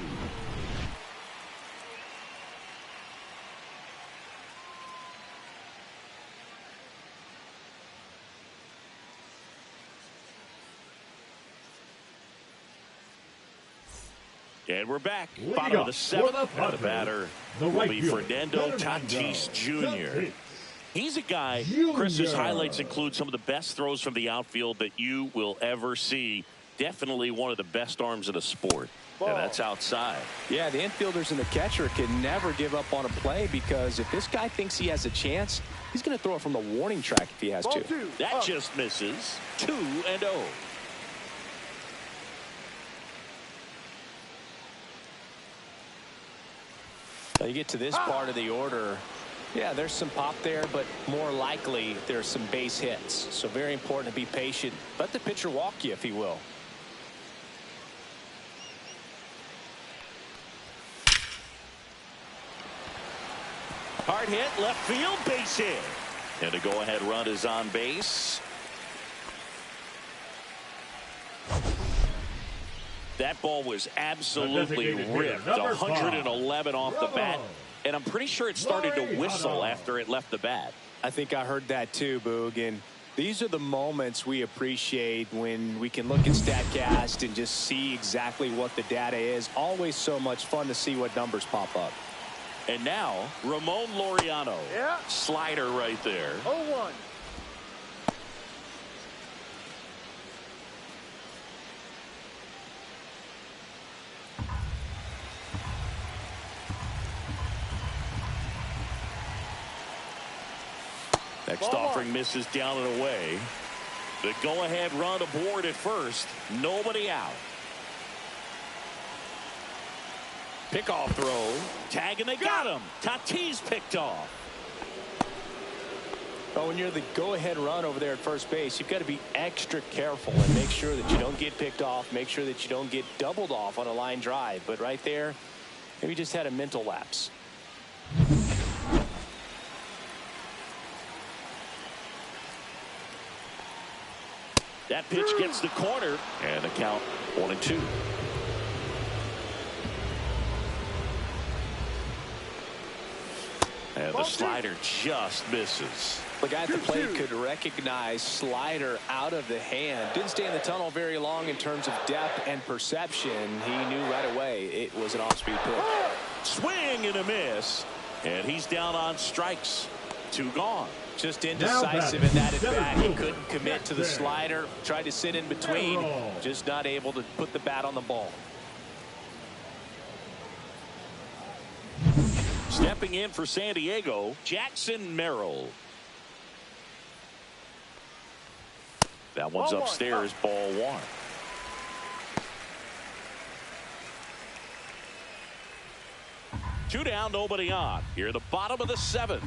And we're back. Bottom of the 7th. And the batter will be Fernando Tatis Jr. He's a guy, Chris's highlights include some of the best throws from the outfield that you will ever see. Definitely one of the best arms in the sport. And that's outside. Yeah, the infielders and the catcher can never give up on a play, because if this guy thinks he has a chance, he's going to throw it from the warning track if he has to. That just misses. 2-0. Now you get to this part of the order. Yeah, there's some pop there, but more likely there's some base hits. So very important to be patient. Let the pitcher walk you, if he will. Hard hit, left field, base hit. And a go-ahead run is on base. That ball was absolutely ripped. 111 off the bat. And I'm pretty sure it started to whistle after it left the bat. I think I heard that too, Boog. And these are the moments we appreciate when we can look at StatCast and just see exactly what the data is. Always so much fun to see what numbers pop up. And now, Ramon Laureano. Yeah. Slider right there. 0-1. Next offering misses down and away. The go-ahead run aboard at first. Nobody out. Pickoff throw. Tag, and they got him. Tatis picked off. But when you're the go-ahead run over there at first base, you've got to be extra careful and make sure that you don't get picked off. Make sure that you don't get doubled off on a line drive. But right there, maybe just had a mental lapse. That pitch gets the corner, and the count 1-2. And the slider just misses. The guy at the plate could recognize slider out of the hand. Didn't stay in the tunnel very long in terms of depth and perception. He knew right away it was an off-speed pitch. Swing and a miss. And he's down on strikes. 2 gone. Just indecisive in that at bat. He couldn't commit to the slider. Tried to sit in between. Just not able to put the bat on the ball. Stepping in for San Diego, Jackson Merrill. That one's upstairs, ball 1. Two down, nobody on. Here, the bottom of the 7th.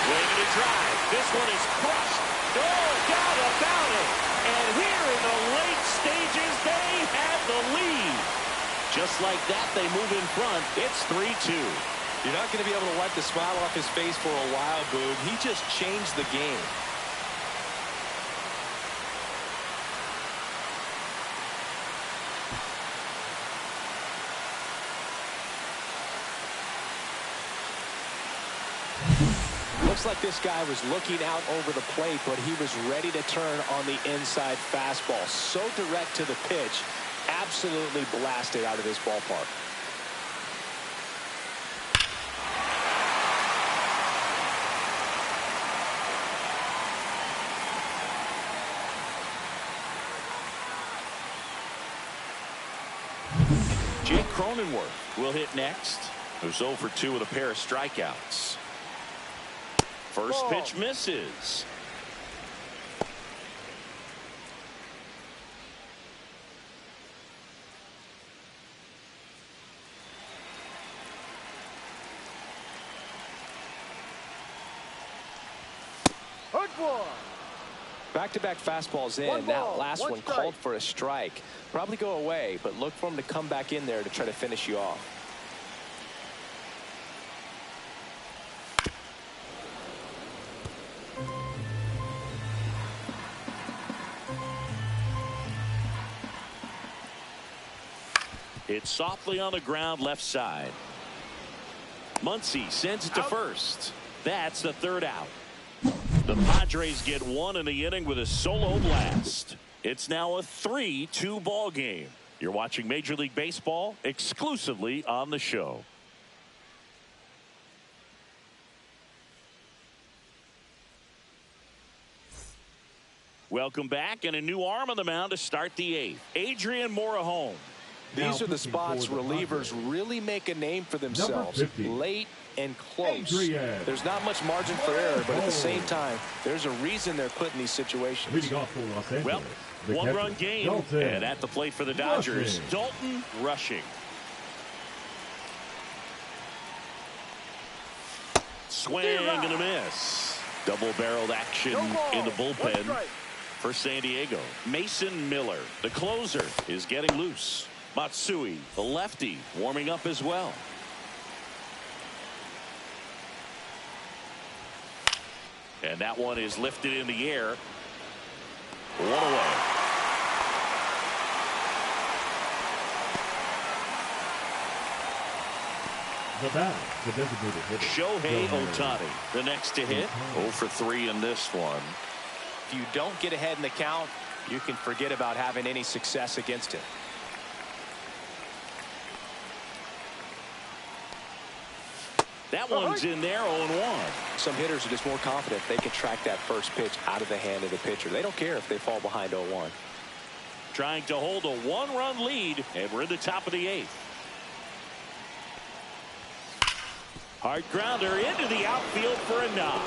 Swing and a drive. This one is crushed. No doubt about it. And here in the late stages, they have the lead. Just like that, they move in front. It's 3-2. You're not going to be able to wipe the smile off his face for a while, Boog. He just changed the game. Looks like this guy was looking out over the plate, but he was ready to turn on the inside fastball. So direct to the pitch. Absolutely blasted out of this ballpark. Jake Cronenworth will hit next. Who's 0 for 2 with a pair of strikeouts. First pitch misses. Back-to-back fastballs in. That last one called for a strike. Probably go away, but look for him to come back in there to try to finish you off. It's softly on the ground left side. Muncy sends it to first. That's the third out. The Padres get one in the inning with a solo blast. It's now a 3-2 ball game. You're watching Major League Baseball exclusively on the show. Welcome back, and a new arm on the mound to start the 8th. Adrian Morejon. These are the spots relievers really make a name for themselves. Late and close. There's not much margin for error, but at the same time, there's a reason they're put in these situations. Well, one-run game, and at the plate for the Dodgers, Dalton rushing. Swing and a miss. Double-barreled action in the bullpen for San Diego. Mason Miller, the closer, is getting loose. Matsui, the lefty, warming up as well. And that one is lifted in the air. One away. The batter, the designated hitter. Shohei Ohtani, the next to hit. 0 for 3 in this one. If you don't get ahead in the count, you can forget about having any success against him. That one's in there, 0-1. Some hitters are just more confident they can track that first pitch out of the hand of the pitcher. They don't care if they fall behind 0-1. Trying to hold a one-run lead, and we're in the top of the 8th. Hard grounder into the outfield for a knock.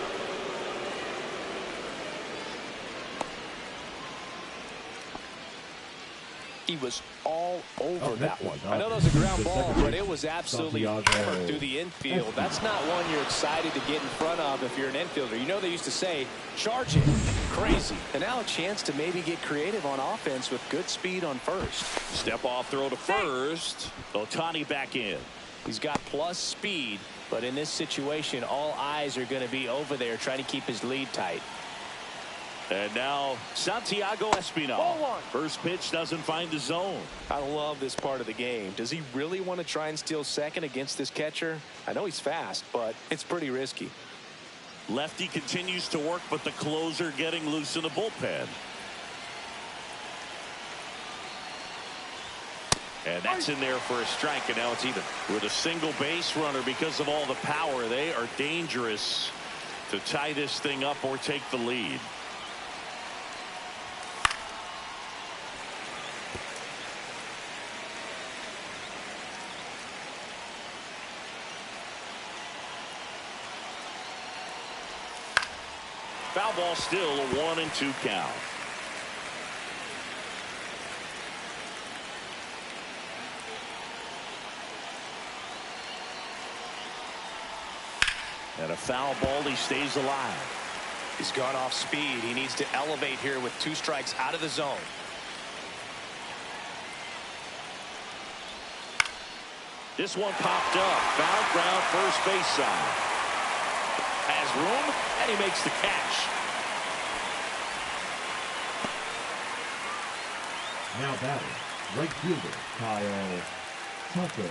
He was all over that one. I know that was a ground ball, but it was absolutely hammered through the infield. That's not one you're excited to get in front of if you're an infielder. You know they used to say, charge it. Crazy. And now a chance to maybe get creative on offense with good speed on first. Step off throw to first. Ohtani back in. He's got plus speed, but in this situation, all eyes are going to be over there trying to keep his lead tight. And now Santiago Espinal. First pitch doesn't find the zone. I love this part of the game. Does he really want to try and steal second against this catcher? I know he's fast, but it's pretty risky. Lefty continues to work, but the closer getting loose in the bullpen. And that's in there for a strike, and now it's even. With a single base runner, because of all the power, they are dangerous to tie this thing up or take the lead. Foul ball, still a 1-2 count. And a foul ball, he stays alive. He's gone off speed. He needs to elevate here with 2 strikes out of the zone. This one popped up. Foul ground, first base side. Has room, and he makes the catch. Now batting, right fielder Kyle Tucker.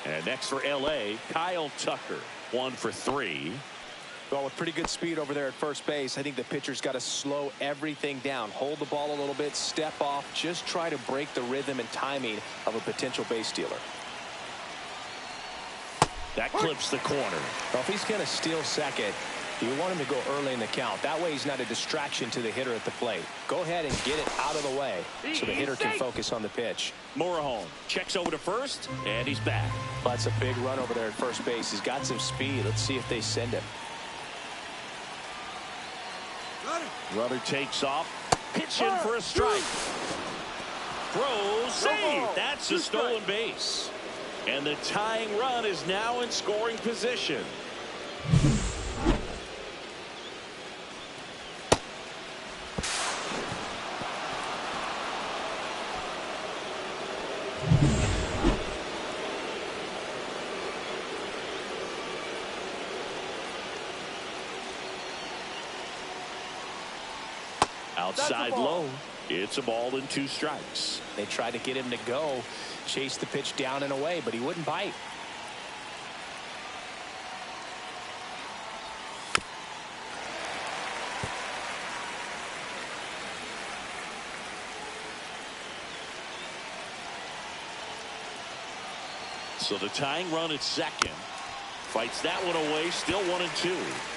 And next for LA, Kyle Tucker. 1 for 3. Well, with pretty good speed over there at first base, I think the pitcher's got to slow everything down. Hold the ball a little bit, step off, just try to break the rhythm and timing of a potential base stealer. That clips the corner. Well, if he's going to steal second, You want him to go early in the count. That way he's not a distraction to the hitter at the plate. Go ahead and get it out of the way so the hitter can focus on the pitch. Morejon checks over to first, and he's back. That's a big run over there at first base. He's got some speed. Let's see if they send him. Runner takes off. Pitch in for a strike. Throws, save. That's a stolen base. And the tying run is now in scoring position. Outside low. It's a ball and 2 strikes. They tried to get him to go, chase the pitch down and away, but he wouldn't bite. So the tying run at second. Fights that one away, still 1-2.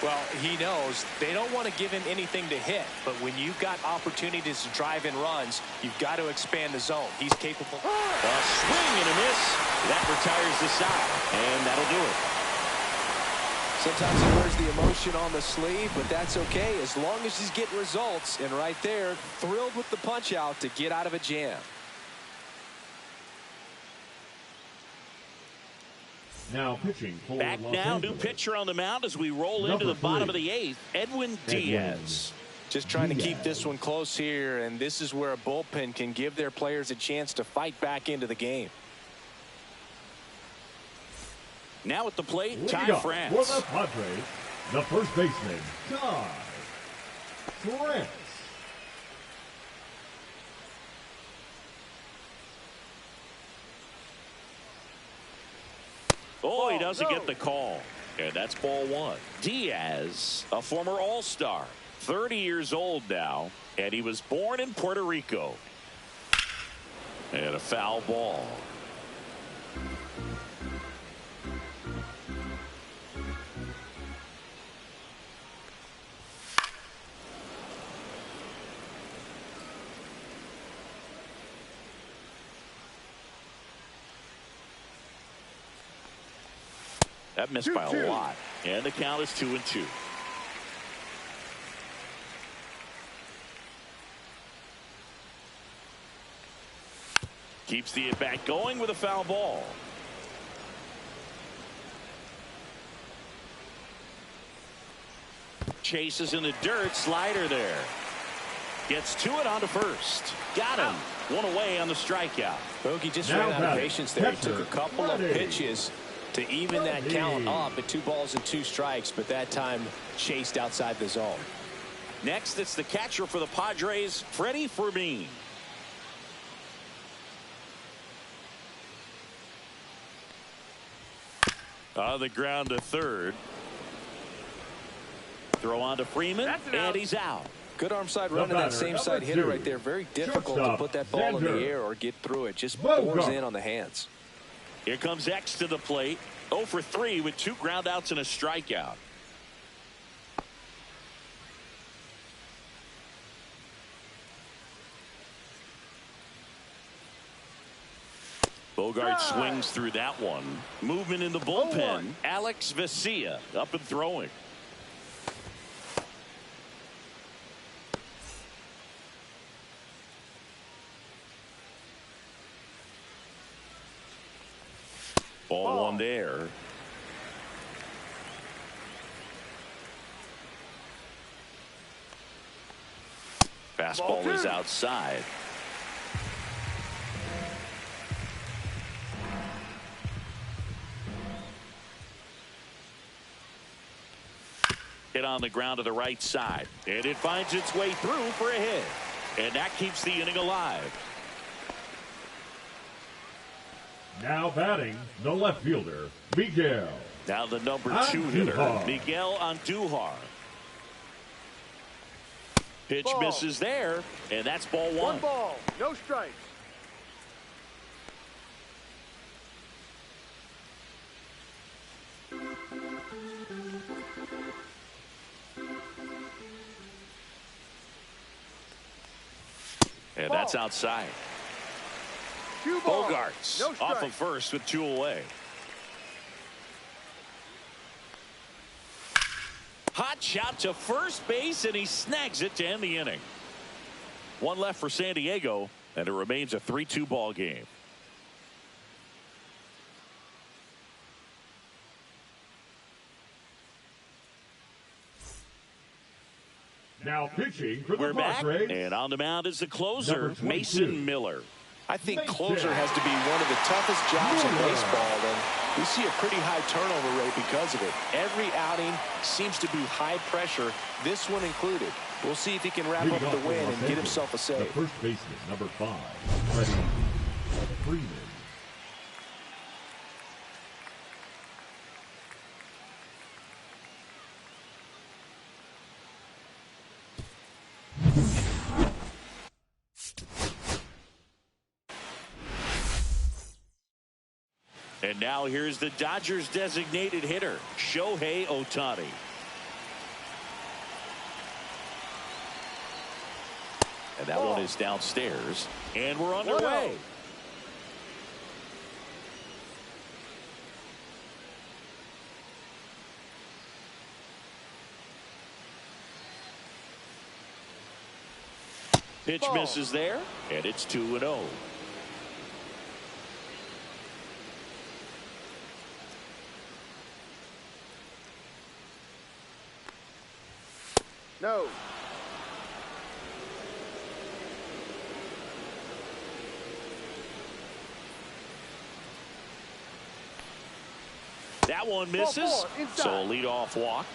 Well, he knows they don't want to give him anything to hit, but when you've got opportunities to drive in runs, you've got to expand the zone. He's capable. A swing and a miss. That retires the side, and that'll do it. Sometimes he wears the emotion on the sleeve, but that's okay as long as he's getting results. And right there, thrilled with the punch out to get out of a jam. Now pitching for back Los now, Angeles. new pitcher on the mound as we roll into the bottom of the 8th. Edwin Diaz. Just trying to keep this one close here, and this is where a bullpen can give their players a chance to fight back into the game. Now at the plate, Ty For France. the Padres, the first baseman, Ty France. Oh, he doesn't get the call. And that's ball 1. Diaz, a former All-Star, 30 years old now, and he was born in Puerto Rico. And a foul ball. That missed by a lot. And the count is 2-2. Keeps the at-bat going with a foul ball. Chases in the dirt. Slider there. Gets to it onto first. Got him. One away on the strikeout. Bogey just ran out of patience there. He took a couple of pitches to even that count up at 2 balls and 2 strikes, but that time chased outside the zone. Next, it's the catcher for the Padres, Freddie Fermin. On the ground to third. Throw on to Freeman, and he's out. Good arm side run to that same side hitter right there. Very difficult to put that ball in the air or get through it. Just pours in on the hands. Here comes X to the plate. 0 for 3 with 2 groundouts and a strikeout. Bogart swings through that one. Movement in the bullpen. Alex Vesia up and throwing. Ball 1 there. Fastball is outside. Hit on the ground to the right side. And it finds its way through for a hit. And that keeps the inning alive. Now batting, the left fielder, Miguel. Now the number 2 hitter, Miguel Andujar. Pitch misses there, and that's ball 1. 1 ball, no strikes. That's outside. Bogarts off of first with 2 away. Hot shot to first base, and he snags it to end the inning. 1 left for San Diego, and it remains a 3-2 ball game. Now pitching for the We're back, Padres. and on the mound is the closer, Mason Miller. I think closer has to be one of the toughest jobs in baseball, and we see a pretty high turnover rate because of it. Every outing seems to be high pressure, this one included. We'll see if he can wrap up the win and get himself a save. The first baseman, number 5, Freeman. And now here's the Dodgers designated hitter, Shohei Ohtani. And that one is downstairs, and we're underway. Pitch misses there, and it's 2-0. No. That one misses, so a leadoff walk.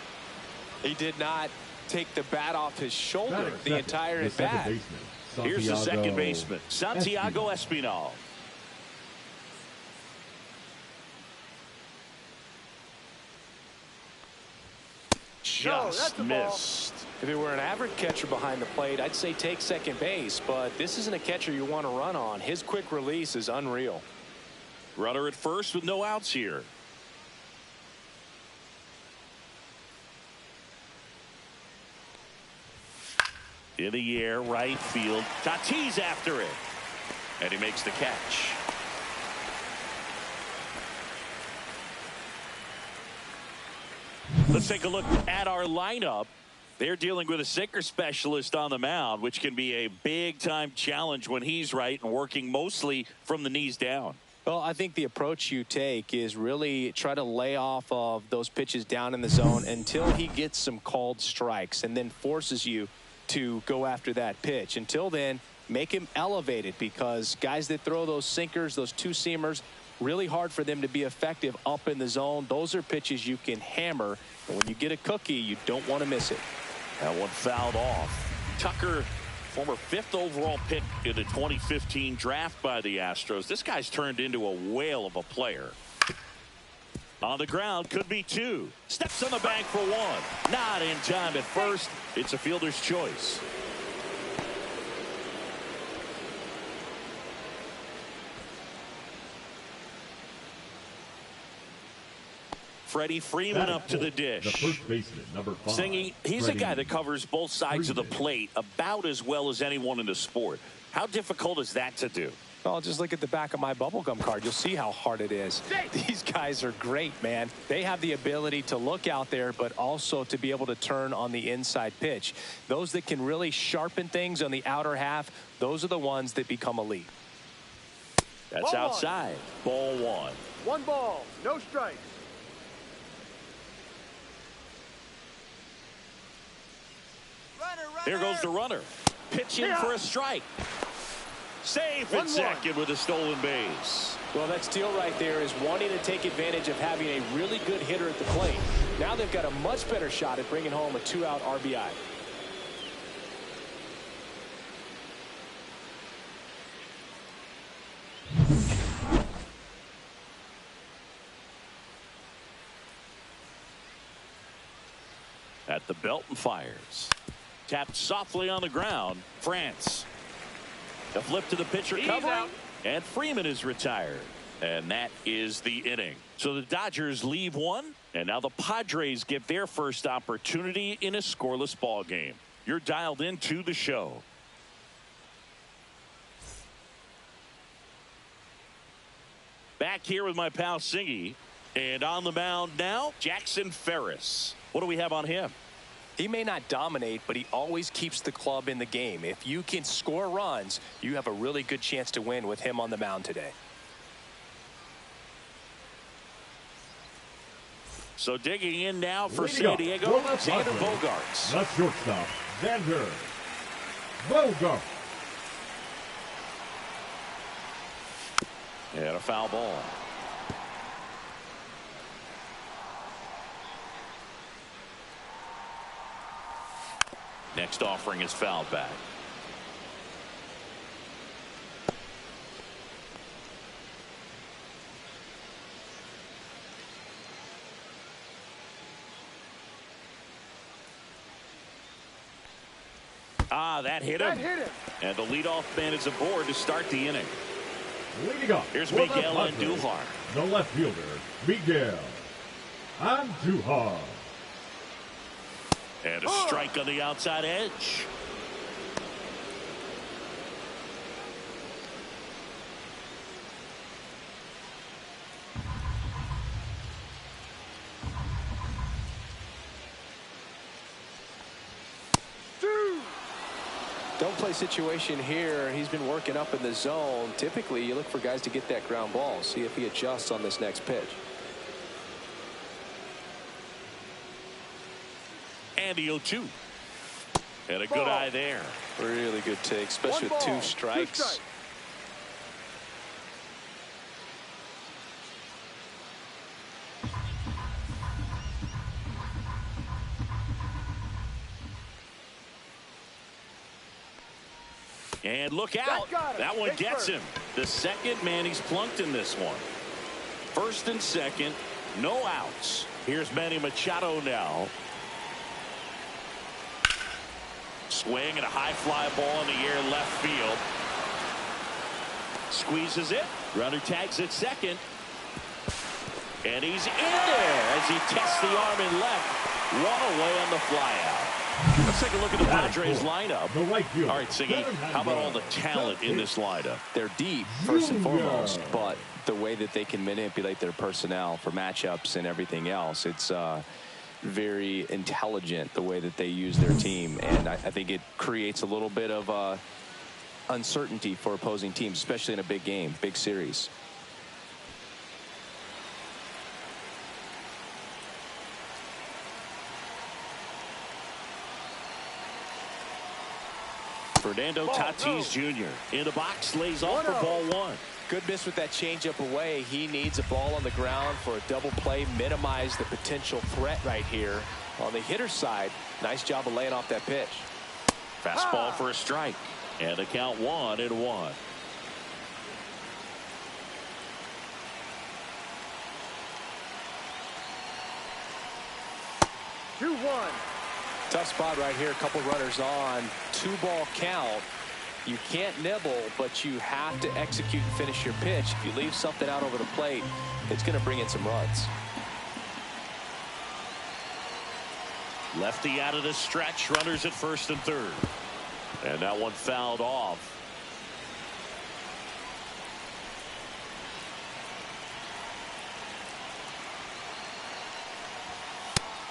He did not take the bat off his shoulder the entire at bat. Here's the second baseman, Santiago Espinal. Just missed. If it were an average catcher behind the plate, I'd say take second base, but this isn't a catcher you want to run on. His quick release is unreal. Runner at first with no outs here. In the air, right field. Tatis after it. And he makes the catch. Let's take a look at our lineup. They're dealing with a sinker specialist on the mound, which can be a big-time challenge when he's right and working mostly from the knees down. Well, I think the approach you take is really try to lay off of those pitches down in the zone until he gets some called strikes and then forces you to go after that pitch. Until then, make him elevated, because guys that throw those sinkers, those two-seamers, really hard for them to be effective up in the zone. Those are pitches you can hammer, and when you get a cookie, you don't want to miss it. That one fouled off. Tucker, former 5th overall pick in the 2015 draft by the Astros. This guy's turned into a whale of a player. On the ground, could be 2. Steps on the bank for 1. Not in time at first. It's a fielder's choice. Freddie Freeman up to the dish. The first baseman, number 5. Singing, he's a guy that covers both sides of the plate about as well as anyone in the sport. How difficult is that to do? Well, just look at the back of my bubblegum card. You'll see how hard it is. These guys are great, man. They have the ability to look out there, but also to be able to turn on the inside pitch. Those that can really sharpen things on the outer half, those are the ones that become elite. That's outside. Ball 1. 1 ball, no strikes. Here goes the runner. Pitching for a strike. Safe at second with a stolen base. Well, that steal right there is wanting to take advantage of having a really good hitter at the plate. Now they've got a much better shot at bringing home a 2-out RBI. At the belt and fires. Tapped softly on the ground. France. The flip to the pitcher covering. And Freeman is retired. And that is the inning. So the Dodgers leave 1. And now the Padres get their first opportunity in a scoreless ball game. You're dialed into the show. back here with my pal Singy. And on the mound now, Jackson Ferris. What do we have on him? He may not dominate, but he always keeps the club in the game. If you can score runs, you have a really good chance to win with him on the mound today. So digging in now for San Diego, Xander Bogaerts. The shortstop, Xander Bogaerts. And a foul ball. Next offering is fouled back. That hit him. And the leadoff man is aboard to start the inning. Leading off. Here's Miguel Andujar. The left fielder, Miguel Andujar. And a strike on the outside edge. Don't play situation here. He's been working up in the zone. Typically, you look for guys to get that ground ball. See if he adjusts on this next pitch. And the 0-2. And a good eye there. Really good take, especially with 2 strikes. And look out. That one gets him. The second man he's plunked in this one. First and second, no outs. Here's Manny Machado now. Swing and a high fly ball in the air left field. Squeezes it. Runner tags at second. And he's in there as he tests the arm in left. One away on the fly out. Let's take a look at the Padres lineup. The right field. All right, Siggy, how about all the talent in this lineup? They're deep, first and foremost, but the way that they can manipulate their personnel for matchups and everything else, it's very intelligent the way that they use their team. And I think it creates a little bit of uncertainty for opposing teams, especially in a big game, big series. Fernando Tatis Jr. in the box, lays off for ball 1. Good miss with that changeup away. He needs a ball on the ground for a double play, minimize the potential threat right here. On the hitter's side, nice job of laying off that pitch. Fastball for a strike. And the count 1-1. Tough spot right here. A couple runners on. 2-ball count. You can't nibble, but you have to execute and finish your pitch. If you leave something out over the plate, it's going to bring in some runs. Lefty out of the stretch. Runners at first and third. And that one fouled off.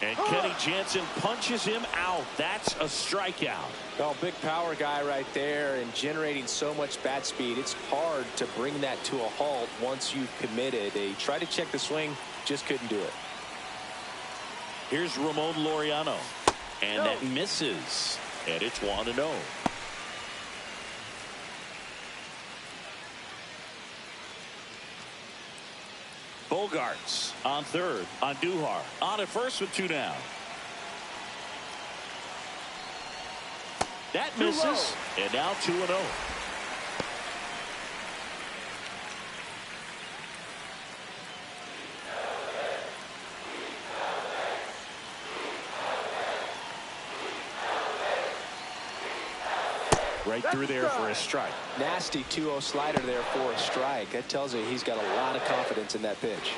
And Kenny Jansen punches him out. That's a strikeout. Oh, big power guy right there and generating so much bat speed. It's hard to bring that to a halt once you've committed. They tried to check the swing, just couldn't do it. Here's Ramon Laureano. And that misses. And it's 1-0. Bogaerts on third. Andujar on at first with 2 down. That misses. And now 2-0. Right through there for a strike. Nasty 2-0 slider there for a strike. That tells you he's got a lot of confidence in that pitch.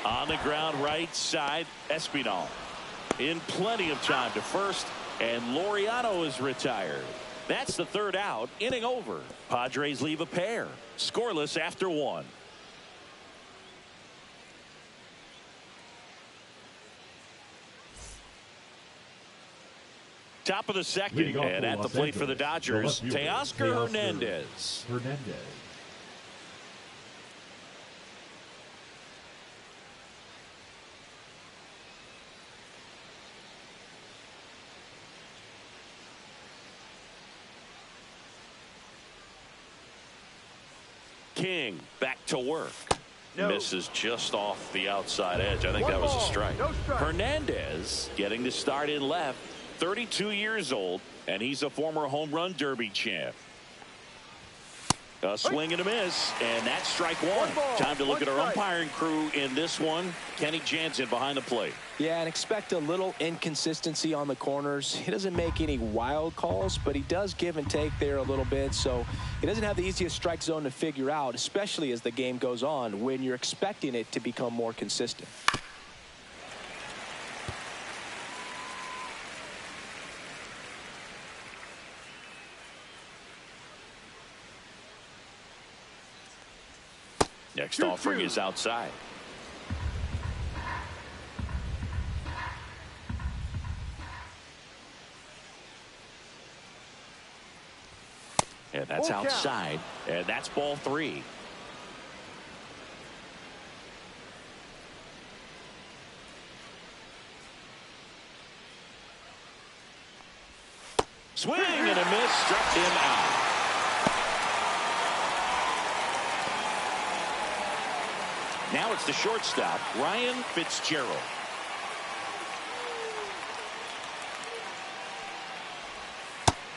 On the ground right side, Espinal in plenty of time to first, And Laureano is retired. That's the third out. Inning over. Padres leave a pair. Scoreless after one. Top of the second. And at the plate for the Dodgers, Teoscar Hernandez. King back to work. No. Misses just off the outside edge. I think that was a strike. No strike. Hernandez getting to start in left. 32 years old, and he's a former home run derby champ. A swing and a miss, and that's strike one. Time to look at our umpiring crew in this one. Kenny Jansen behind the plate. Yeah, and expect a little inconsistency on the corners. He doesn't make any wild calls, but he does give and take there a little bit. So he doesn't have the easiest strike zone to figure out, especially as the game goes on when you're expecting it to become more consistent. Next offering is outside. And that's outside. And that's ball three. Swing and a miss. Struck him out. Now it's the shortstop, Ryan Fitzgerald.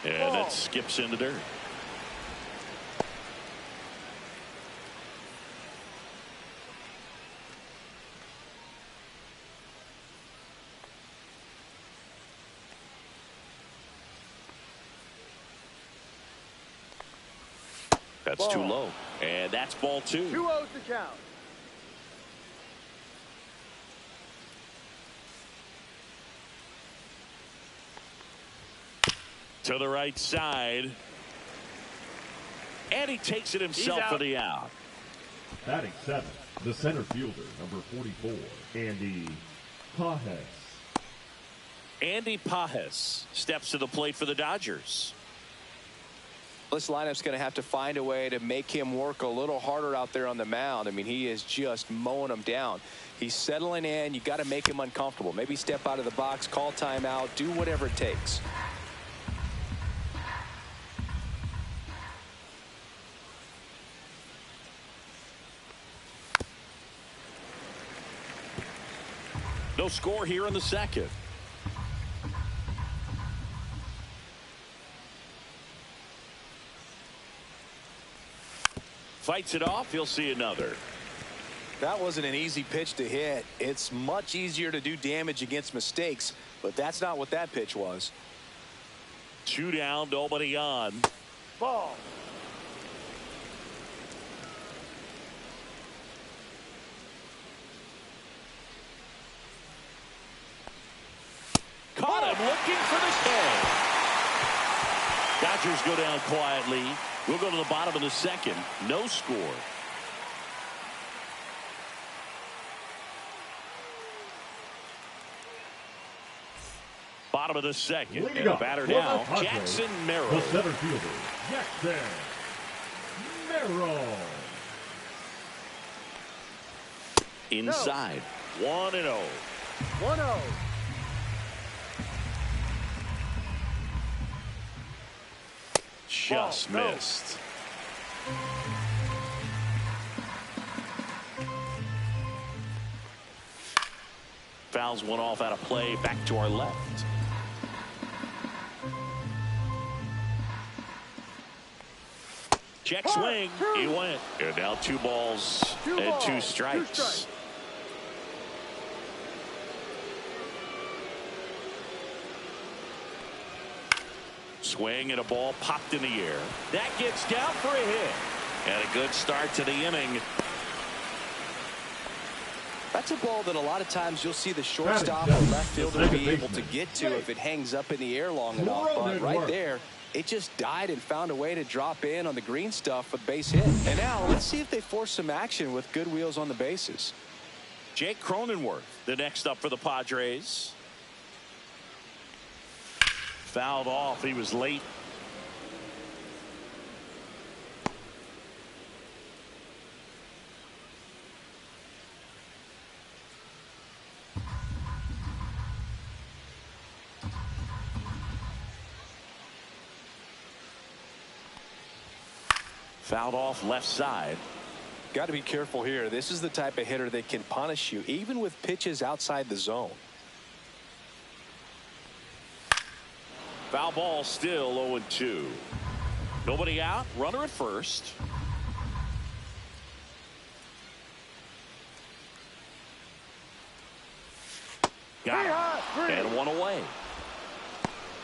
And it skips into dirt. That's too low. And that's ball two. 2-0 to count. To the right side. And he takes it himself for the out. Batting seventh, the center fielder, number 44, Andy Pajes. Andy Pajes steps to the plate for the Dodgers. This lineup's going to have to find a way to make him work a little harder out there on the mound. I mean, he is just mowing them down. He's settling in. You got to make him uncomfortable. Maybe step out of the box, call timeout, do whatever it takes. No score here in the second. Fights it off. He'll see another. That wasn't an easy pitch to hit. It's much easier to do damage against mistakes, but that's not what that pitch was. 2 down, nobody on. Ball. Caught him looking for the K. Dodgers go down quietly. We'll go to the bottom of the second. No score. Bottom of the second. And a batter now, Jackson Merrill. The center fielder, Jackson Merrill. Inside. 1-0. 1-0. Just missed. Fouls one off out of play. Back to our left. Check swing. He went. And now 2 balls and 2 strikes. Swing and a ball popped in the air. That gets down for a hit. And a good start to the inning. That's a ball that a lot of times you'll see the shortstop or left fielder be able to get to if it hangs up in the air long enough. But right there, it just died and found a way to drop in on the green stuff for the base hit. And now let's see if they force some action with good wheels on the bases. Jake Cronenworth, the next up for the Padres. Fouled off. He was late. Fouled off left side. Got to be careful here. This is the type of hitter that can punish you even with pitches outside the zone. Foul ball, still 0-2. Nobody out. Runner at first. Got it. And one away.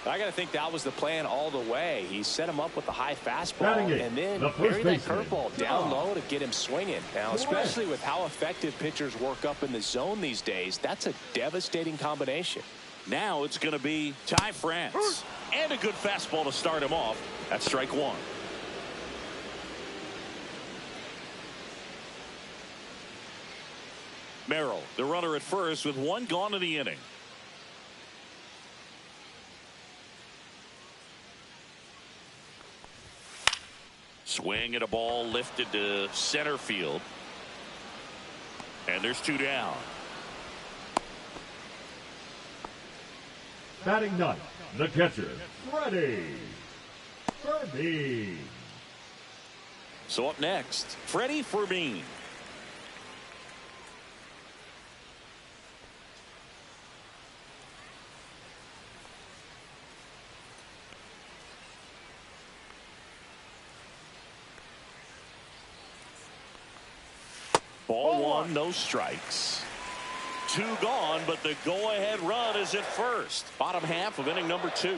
I got to think that was the plan all the way. He set him up with the high fastball and then buried that curveball down low to get him swinging. Now, especially with how effective pitchers work up in the zone these days, that's a devastating combination. Now it's going to be Ty France. And a good fastball to start him off. That's strike one. Merrill, the runner at first with one gone in the inning. Swing at a ball lifted to center field. And there's two down. Batting ninth, the catcher, Freddie. Fermin. So up next, Freddie Fermin. Ball one, no strikes. Two gone, but the go-ahead run is at first. Bottom half of inning number 2.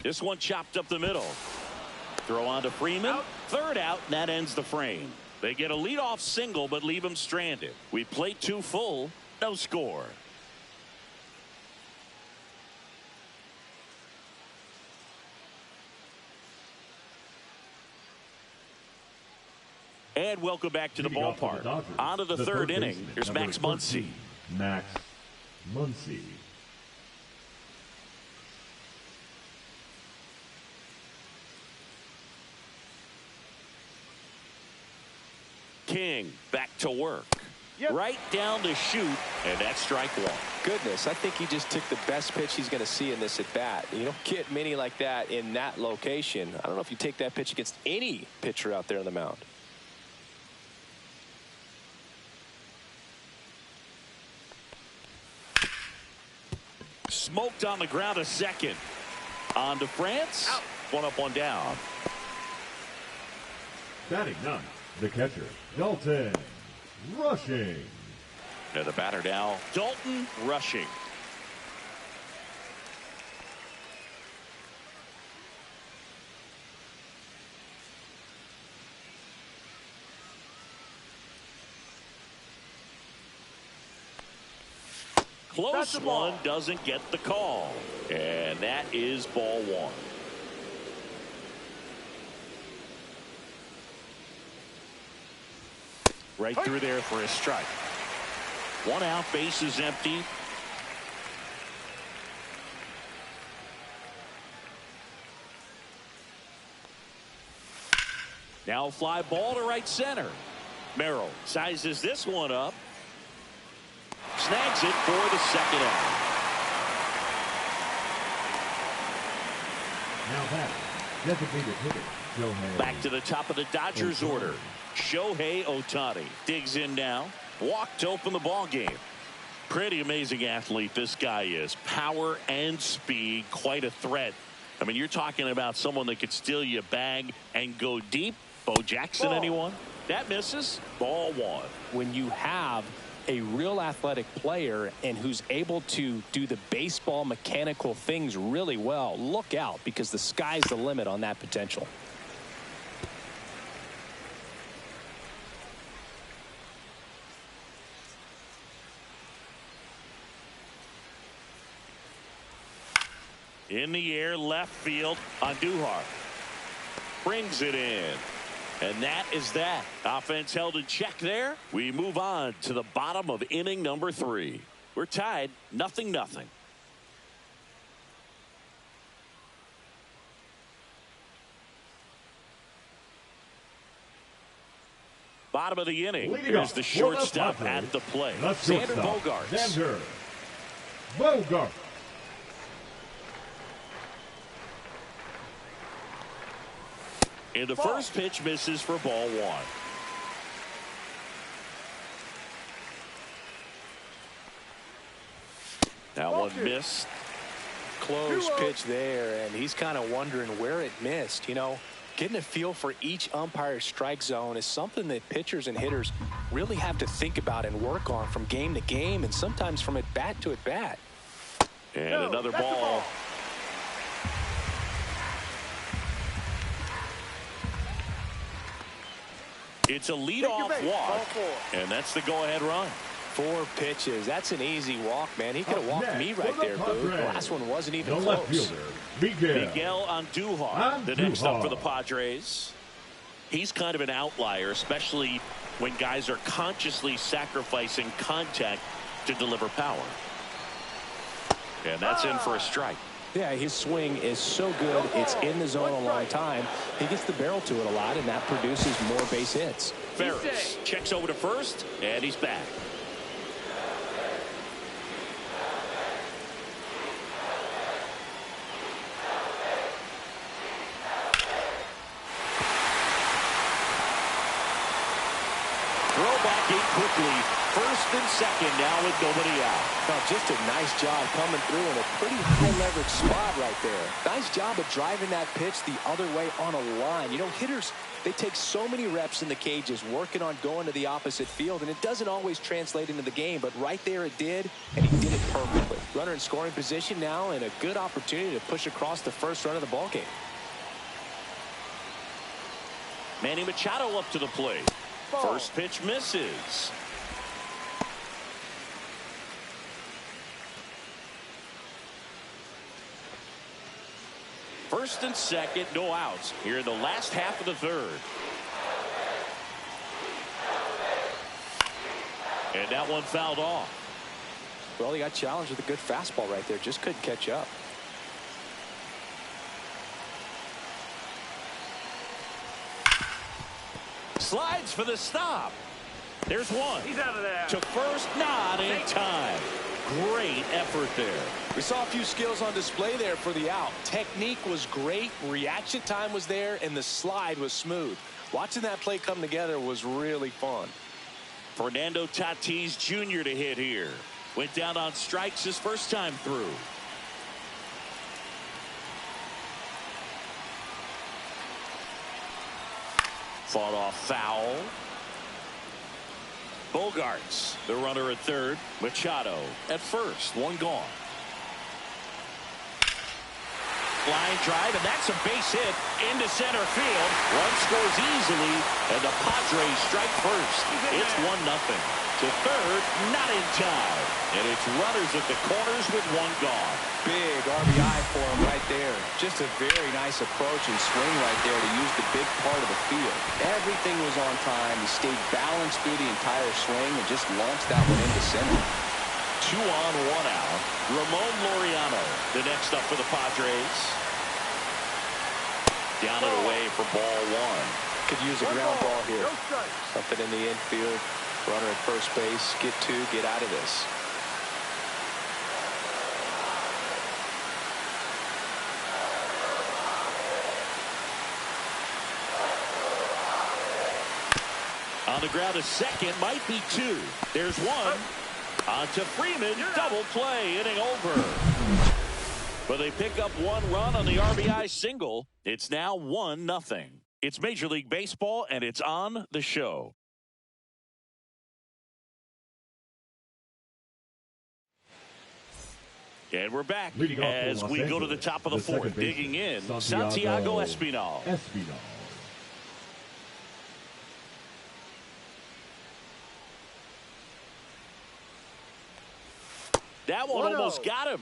This one chopped up the middle. Throw on to Freeman. Third out, and that ends the frame. They get a leadoff single, but leave him stranded. We played 2 full, no score. And welcome back to the ballpark. On to the third inning. Here's Max Muncy. Max Muncy. King back to work. Right down to shoot, and that's strike one. Goodness, I think he just took the best pitch he's going to see in this at bat. You don't get many like that in that location. I don't know if you take that pitch against any pitcher out there on the mound. Smoked on the ground a second. On to France. Out. One up, one down. Batting ninth, the catcher, Dalton Rushing. And the batter now, Dalton Rushing. Close one, doesn't get the call. And that is ball one. Right through there for a strike. One out, base is empty. Now fly ball to right center. Merrill sizes this one up. Snags it for the second out. Now back, designated hitter, Shohei. Back to the top of the Dodgers order. Shohei Ohtani digs in now. Walked to open the ball game. Pretty amazing athlete this guy is. Power and speed, quite a threat. I mean, you're talking about someone that could steal you a bag and go deep. Bo Jackson, anyone? That misses. Ball one. When you have a real athletic player and who's able to do the baseball mechanical things really well, look out, because the sky's the limit on that potential. In the air, left field on Duhar. Brings it in. And that is that. Offense held in check there. We move on to the bottom of inning number 3. We're tied 0-0. Bottom of the inning. Here's the shortstop at the plate. Xander Bogaerts. Xander Bogaerts. And the first pitch misses for ball 1. That one missed. Close pitch there, and he's kind of wondering where it missed. You know, getting a feel for each umpire's strike zone is something that pitchers and hitters really have to think about and work on from game to game, and sometimes from at bat to at bat. And another ball. It's a leadoff walk, and that's the go-ahead run. 4 pitches. That's an easy walk, man. He could have walked me right there, Boo. The last one wasn't even close. Miguel Andujar, the next up for the Padres. He's kind of an outlier, especially when guys are consciously sacrificing contact to deliver power. And that's in for a strike. Yeah, his swing is so good, it's in the zone a long time. He gets the barrel to it a lot, and that produces more base hits. Ferris checks over to first, and he's back. Throw back in quickly. First and second now with nobody out. Oh, just a nice job coming through in a pretty high leverage spot right there. Nice job of driving that pitch the other way on a line. You know, hitters, they take so many reps in the cages working on going to the opposite field, and it doesn't always translate into the game, but right there it did, and he did it perfectly. Runner in scoring position now, and a good opportunity to push across the first run of the ballgame. Manny Machado up to the plate. First pitch misses. First and second, no outs here in the last half of the third. And that one fouled off. Well, he got challenged with a good fastball right there. Just couldn't catch up. Slides for the stop. There's one. He's out of there. To first, not in time. Great effort there. We saw a few skills on display there for the out. Technique was great, reaction time was there, and the slide was smooth. Watching that play come together was really fun. Fernando Tatis Jr. to hit here. Went down on strikes his first time through. Fought off foul. Bogaerts, the runner at third. Machado at first. One gone. Line drive, and that's a base hit into center field. Run scores easily, and the Padres strike first. It's 1-0. To third, not in time. And it's runners at the corners with one gone. Big RBI for him right there. Just a very nice approach and swing right there to use the big part of the field. Everything was on time. He stayed balanced through the entire swing and just launched that one into center. 2 on, 1 out. Ramon Laureano, the next up for the Padres. Down and away for ball 1. Could use a ground ball here. Something in the infield. Runner at first base. Get 2, get out of this. On the ground, a second, might be 2. There's 1. On to Freeman, double play, inning over. But they pick up 1 run on the RBI single. It's now 1-0. It's Major League Baseball, and it's on the show. And we're back as we go to the top of the fourth. Digging in, Santiago Espinal. That one almost got him.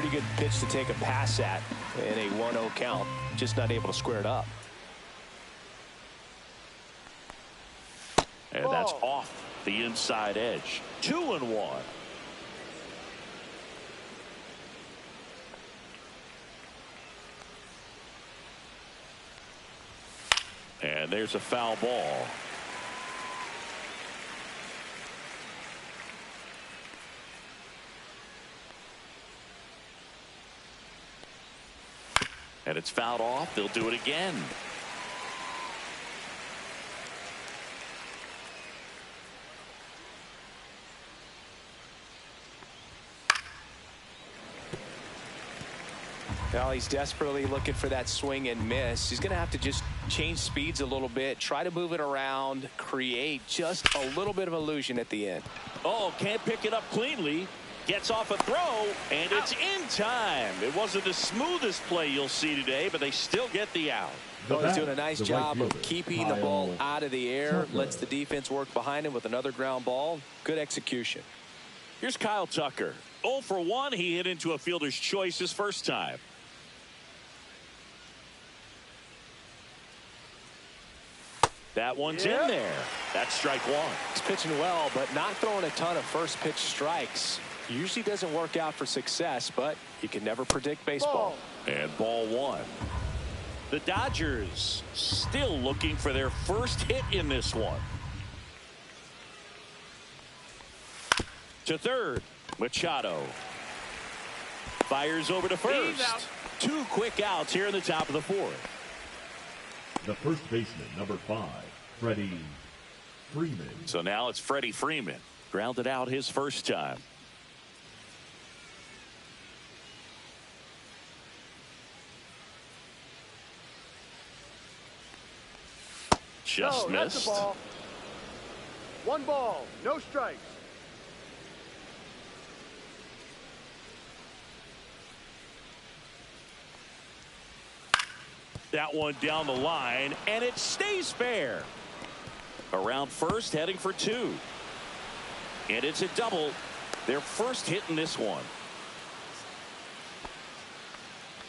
pretty good pitch to take a pass at in a 1-0 count. Just not able to square it up. And that's off the inside edge. 2-1. And there's a foul ball. And it's fouled off. They'll do it again. Well, he's desperately looking for that swing and miss. He's going to have to just change speeds a little bit, try to move it around, create just a little bit of illusion at the end. Oh, can't pick it up cleanly. Gets off a throw, and it's in time. It wasn't the smoothest play you'll see today, but they still get the out. Well, he's doing a nice job of keeping the ball out of the air, lets the defense work behind him with another ground ball. Good execution. Here's Kyle Tucker. 0 for 1. He hit into a fielder's choice his first time. That one's in there. That's strike one. He's pitching well, but not throwing a ton of first pitch strikes. Usually doesn't work out for success, but you can never predict baseball. And ball one. The Dodgers still looking for their first hit in this one. To third, Machado. Fires over to first. 2 quick outs here in the top of the 4th. The first baseman, number 5, Freddie Freeman. So now it's Freddie Freeman. Grounded out his first time. Just That's missed. the ball. 1 ball, no strikes. That one down the line, and it stays fair. Around first, heading for 2. And it's a double. Their first hit in this one.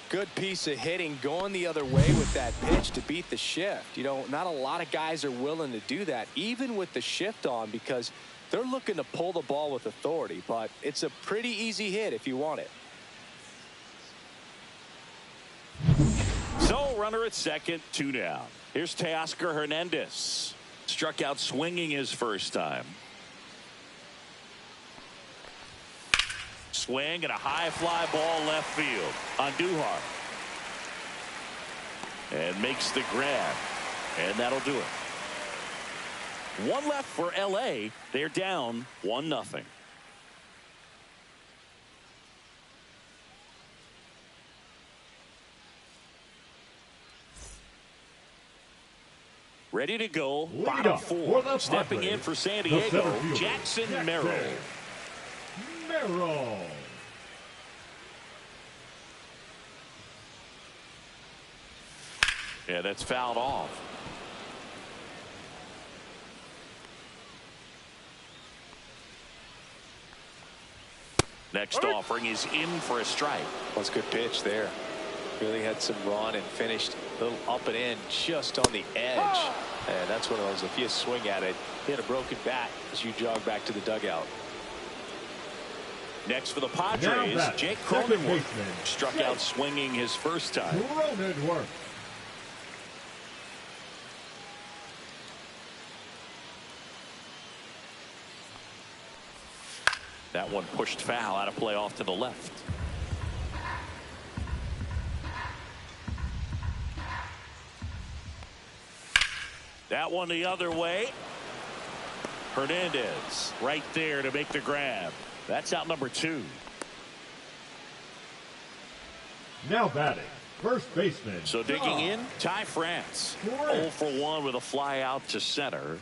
Good piece of hitting, going the other way with that pitch to beat the shift. You know, not a lot of guys are willing to do that, even with the shift on, because they're looking to pull the ball with authority. But it's a pretty easy hit if you want it. So, runner at second, 2 down. Here's Teoscar Hernandez. Struck out swinging his first time. Swing and a high fly ball left field. Andujar. And makes the grab. And that'll do it. 1 left for L.A. They're down 1-0. Ready to go. Bottom 4. Stepping in for San Diego, Jackson Merrill. Yeah, that's fouled off. Next offering is in for a strike. That's a good pitch there. Really had some run and finished a little up and in just on the edge. And that's one of those, if you swing at it, hit a broken bat as you jog back to the dugout. Next for the Padres, Jake Cronenworth. Struck out swinging his first time. That one pushed foul, out of play off to the left. That one the other way. Hernandez right there to make the grab. That's out number 2. Now batting, first baseman. So digging in, Ty France. 0 for 1 with a fly out to center.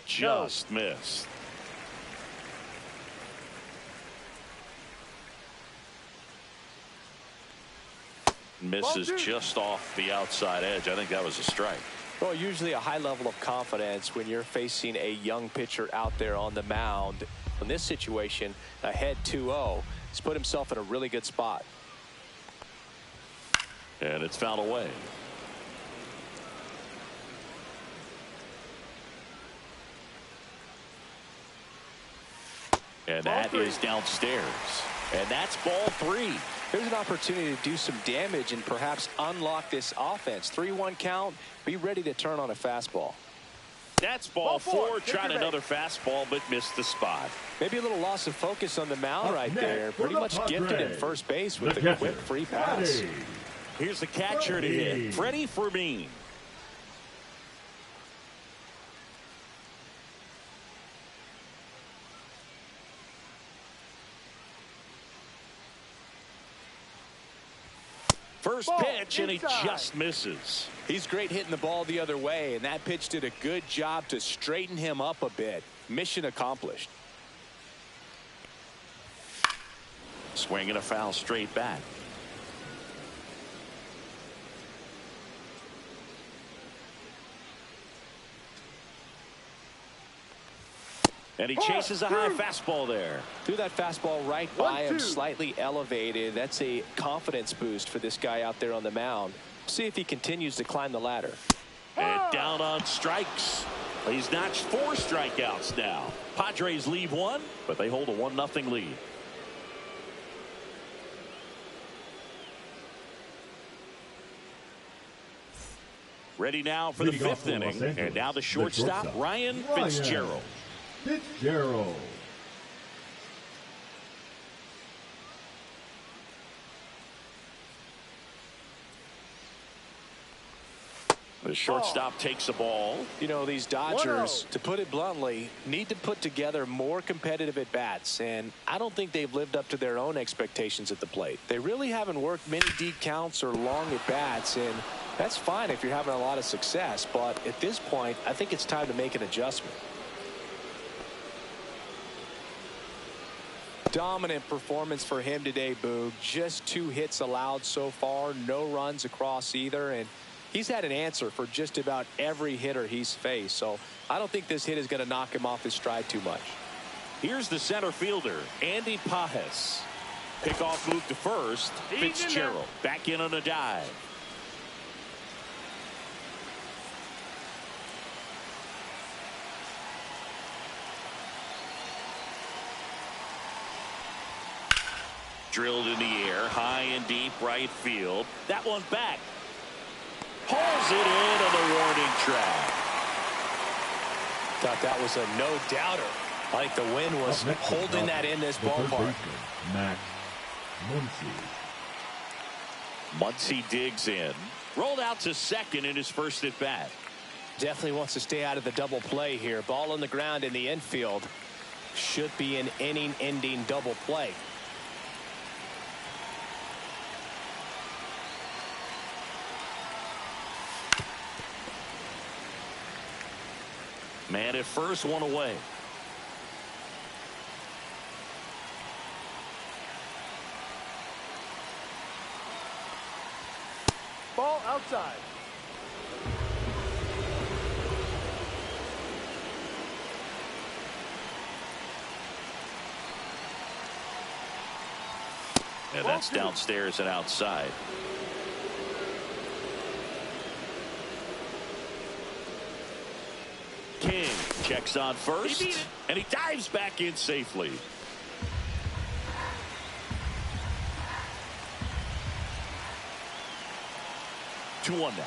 Just missed. Misses just off the outside edge. I think that was a strike. Well, usually a high level of confidence when you're facing a young pitcher out there on the mound. In this situation, ahead 2-0, he's put himself in a really good spot. And it's fouled away. And that is downstairs. And that's ball 3. Here's an opportunity to do some damage and perhaps unlock this offense. 3-1 count. Be ready to turn on a fastball. That's ball 4. Tried another fastball, but missed the spot. Maybe a little loss of focus on the mound right there. Pretty much gifted in first base with a quick free pass. Here's the catcher to hit, Freddie Fermin. First pitch, and he just misses. He's great hitting the ball the other way, and that pitch did a good job to straighten him up a bit. Mission accomplished. Swing and a foul straight back. And he chases a high fastball there. Threw that fastball right by him, slightly elevated. That's a confidence boost for this guy out there on the mound. See if he continues to climb the ladder. And down on strikes. He's notched 4 strikeouts now. Padres lead 1, but they hold a 1-0 lead. Ready now for the 5th inning. And now the shortstop, Ryan Fitzgerald. Fitzgerald. The shortstop takes the ball. You know, these Dodgers, to put it bluntly, need to put together more competitive at-bats, and I don't think they've lived up to their own expectations at the plate. They really haven't worked many deep counts or long at-bats, and that's fine if you're having a lot of success, but at this point, I think it's time to make an adjustment. Dominant performance for him today, Boog. Just 2 hits allowed so far, no runs across either, and he's had an answer for just about every hitter he's faced, so I don't think this hit is going to knock him off his stride too much. Here's the center fielder, Andy Pajes. Pickoff move to first. Fitzgerald back in on a dive. Drilled in the air, high and deep right field. That one back. Pulls it in on the warning track. Thought that was a no-doubter. I think the wind was holding that in this ballpark. Max Muncy digs in. Rolled out to second in his first at bat. Definitely wants to stay out of the double play here. Ball on the ground in the infield. Should be an inning-ending double play. Man at first, 1 away. Ball outside. And that's downstairs and outside. King checks on first, and he dives back in safely. Two one now.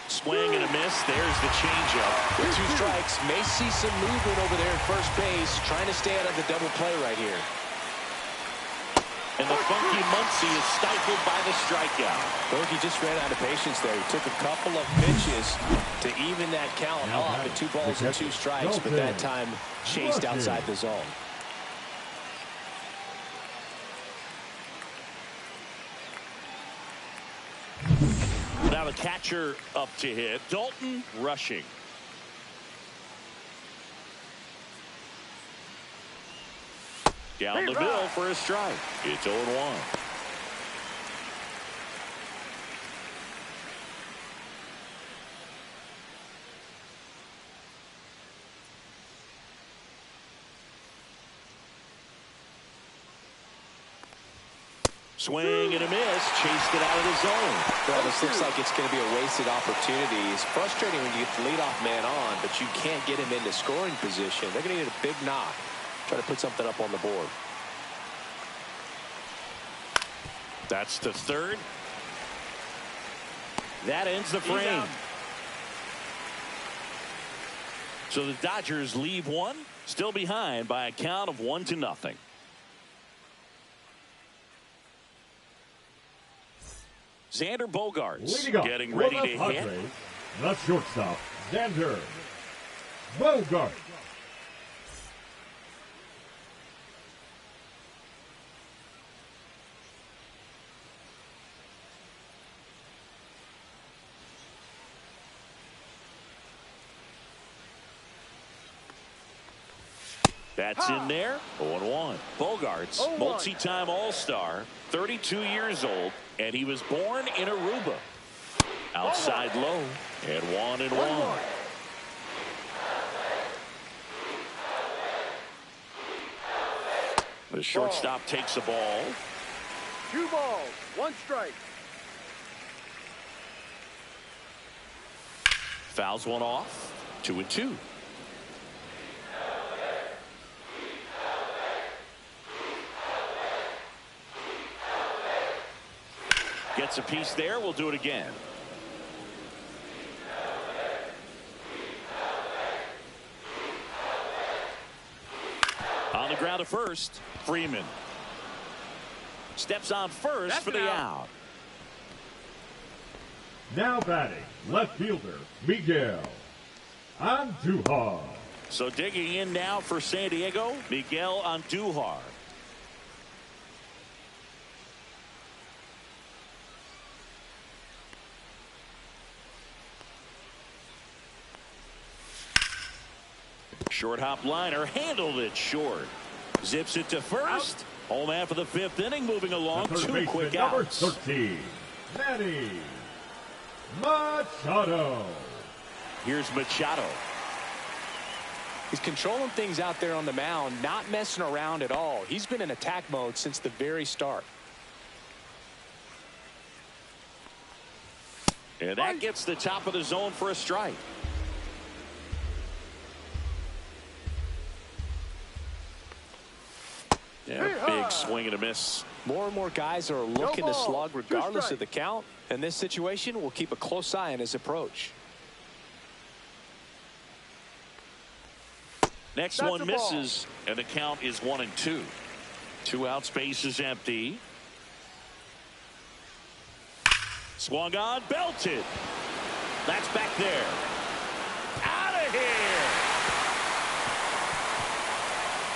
Swing and a miss. There's the changeup. With 2 strikes, may see some movement over there at first base, trying to stay out of the double play right here. And the funky Muncy is stifled by the strikeout. Bogey just ran out of patience there. He took a couple of pitches to even that count off at 2 balls and 2 strikes, but that time chased outside the zone. Now the catcher up to hit. Dalton rushing. Down the middle for a strike. It's 0-1. swing and a miss. Chased it out of the zone. Well, this looks like it's going to be a wasted opportunity. It's frustrating when you get the leadoff man on, but you can't get him into scoring position. They're going to need a big knock. Try to put something up on the board. That's the third. That ends the frame. So the Dodgers leave one, still behind by a count of 1-0. Xander Bogaerts getting ready to hit. The shortstop, Xander Bogaerts. That's in there. 0-1. Bogaerts, multi-time All-Star, 32 years old, and he was born in Aruba. Outside low, and 1-1. The shortstop takes a ball. 2 balls, 1 strike. Fouls one off. 2-2. Gets a piece there. We'll do it again. On the ground to first. Freeman steps on first for the out. Now batting, left fielder Miguel Andujar. So digging in now for San Diego, Miguel Andujar. Short hop liner, handled it short. Zips it to first. Home half of the 5th inning, moving along. 2 quick outs. Number 13, Manny Machado. Here's Machado. He's controlling things out there on the mound, not messing around at all. He's been in attack mode since the very start. And that gets the top of the zone for a strike. Yeah, big swing and a miss. More and more guys are looking to slug regardless of the count. In this situation, we'll keep a close eye on his approach. Next one misses, and the count is 1-2. 2 outs, base is empty. Swung on, belted. That's back there. Out of here.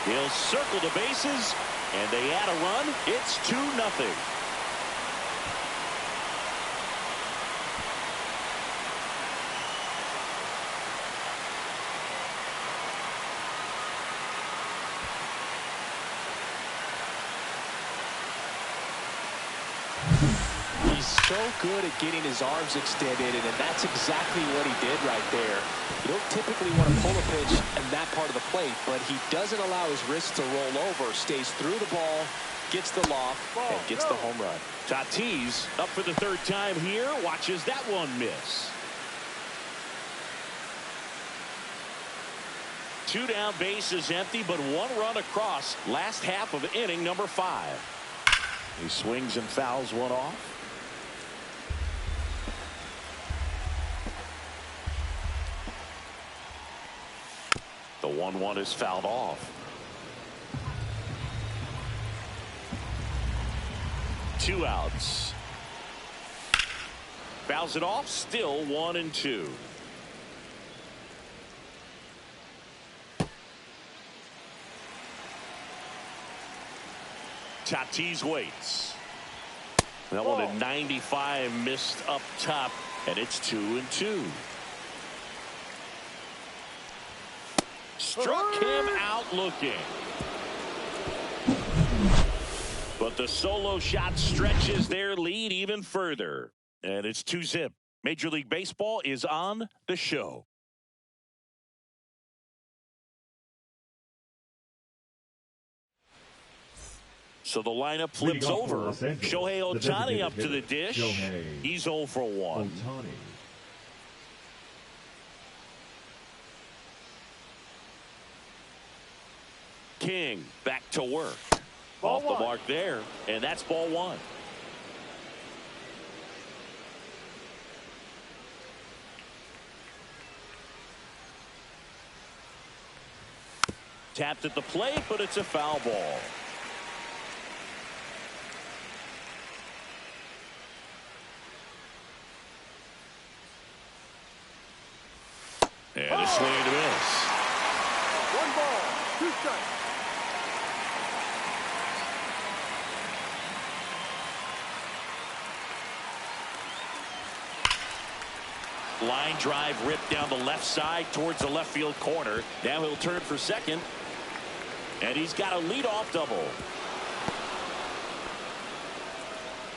He'll circle the bases, and they add a run. It's 2-0. He's so good at getting his arms extended, and that's exactly what he did right there. You don't typically want to pull a pitch in that part of the plate, but he doesn't allow his wrist to roll over, stays through the ball, gets the loft, and gets the home run. Tatis up for the 3rd time here, watches that one miss. 2 down, base is empty, but 1 run across. Last half of inning number 5. He swings and fouls one off. The 1-1 is fouled off. 2 outs. Fouls it off. Still 1-2. Tatis waits. That one at 95, missed up top, and it's 2-2. Struck him out looking. But the solo shot stretches their lead even further. And it's 2-0. Major League Baseball is on the show. So the lineup flips over. Shohei Ohtani up to the dish. He's 0 for 1. King back to work. Off the mark there, and that's ball 1. Tapped at the plate, but it's a foul ball. And a swing and a miss. 1 ball, 2 strikes. Line drive ripped down the left side towards the left field corner. Now he'll turn for second. And he's got a leadoff double.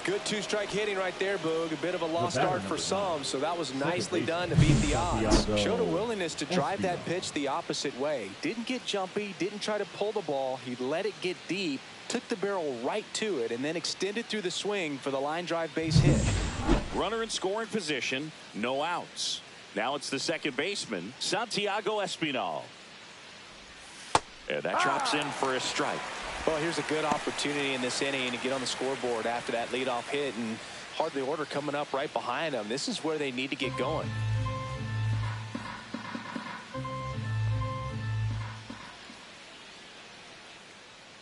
Good 2-strike hitting right there, Boog. A bit of a lost start for some, so that was nicely done to beat the odds. Showed a willingness to drive that pitch the opposite way. Didn't get jumpy, didn't try to pull the ball. He let it get deep, took the barrel right to it, and then extended through the swing for the line drive base hit. Runner in scoring position, no outs. Now it's the second baseman, Santiago Espinal. And that drops in for a strike. Well, here's a good opportunity in this inning to get on the scoreboard after that leadoff hit, and hardly order coming up right behind them. This is where they need to get going.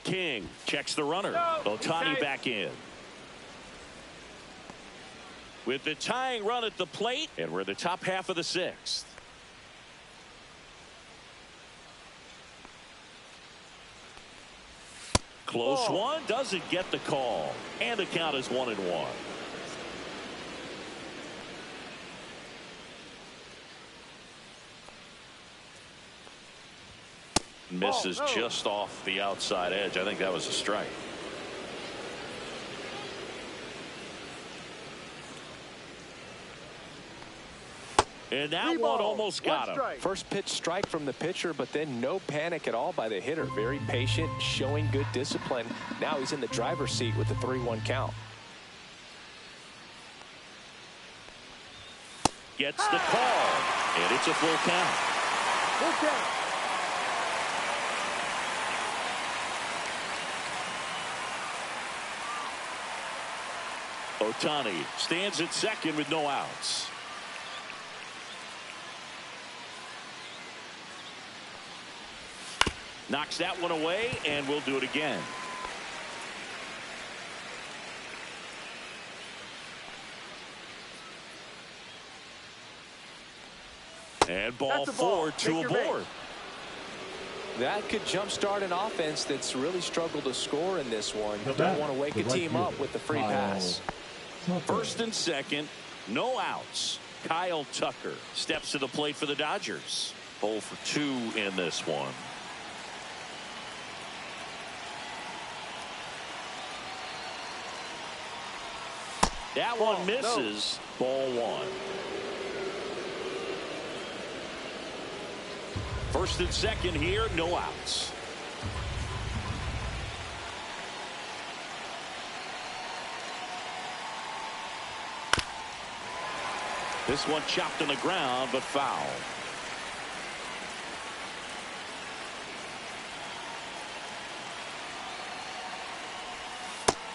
King checks the runner. Ohtani back in. With the tying run at the plate, and we're in the top half of the 6th. Close one, doesn't get the call, and the count is 1-1. Misses just off the outside edge. I think that was a strike. And that one almost got him. First pitch strike from the pitcher, but then no panic at all by the hitter. Very patient, showing good discipline. Now he's in the driver's seat with the 3-1 count. Gets the call, and it's a full count. Ohtani stands at second with no outs. Knocks that one away, and we'll do it again. And ball 4 to a board. That could jumpstart an offense that's really struggled to score in this one. You don't want to wake a team up with the free pass. First and second, no outs. Kyle Tucker steps to the plate for the Dodgers. 0 for 2 in this one. That one misses. Ball 1. First and second here, no outs. This one chopped on the ground, but foul.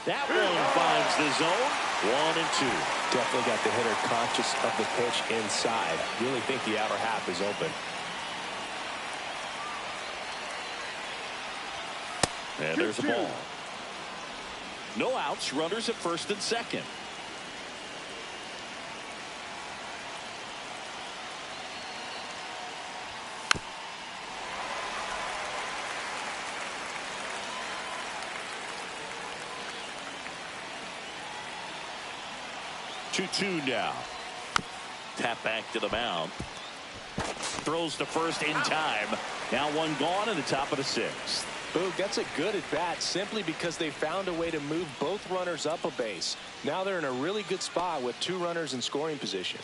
That one finds the zone. 1-2. Definitely got the hitter conscious of the pitch inside. Really think the outer half is open. And there's the ball. No outs. Runners at first and second. Two now. Tap back to the mound. Throws to first in time. Now one gone in the top of the 6th. Boog, that's a good at bat simply because they found a way to move both runners up a base. Now they're in a really good spot with 2 runners in scoring position.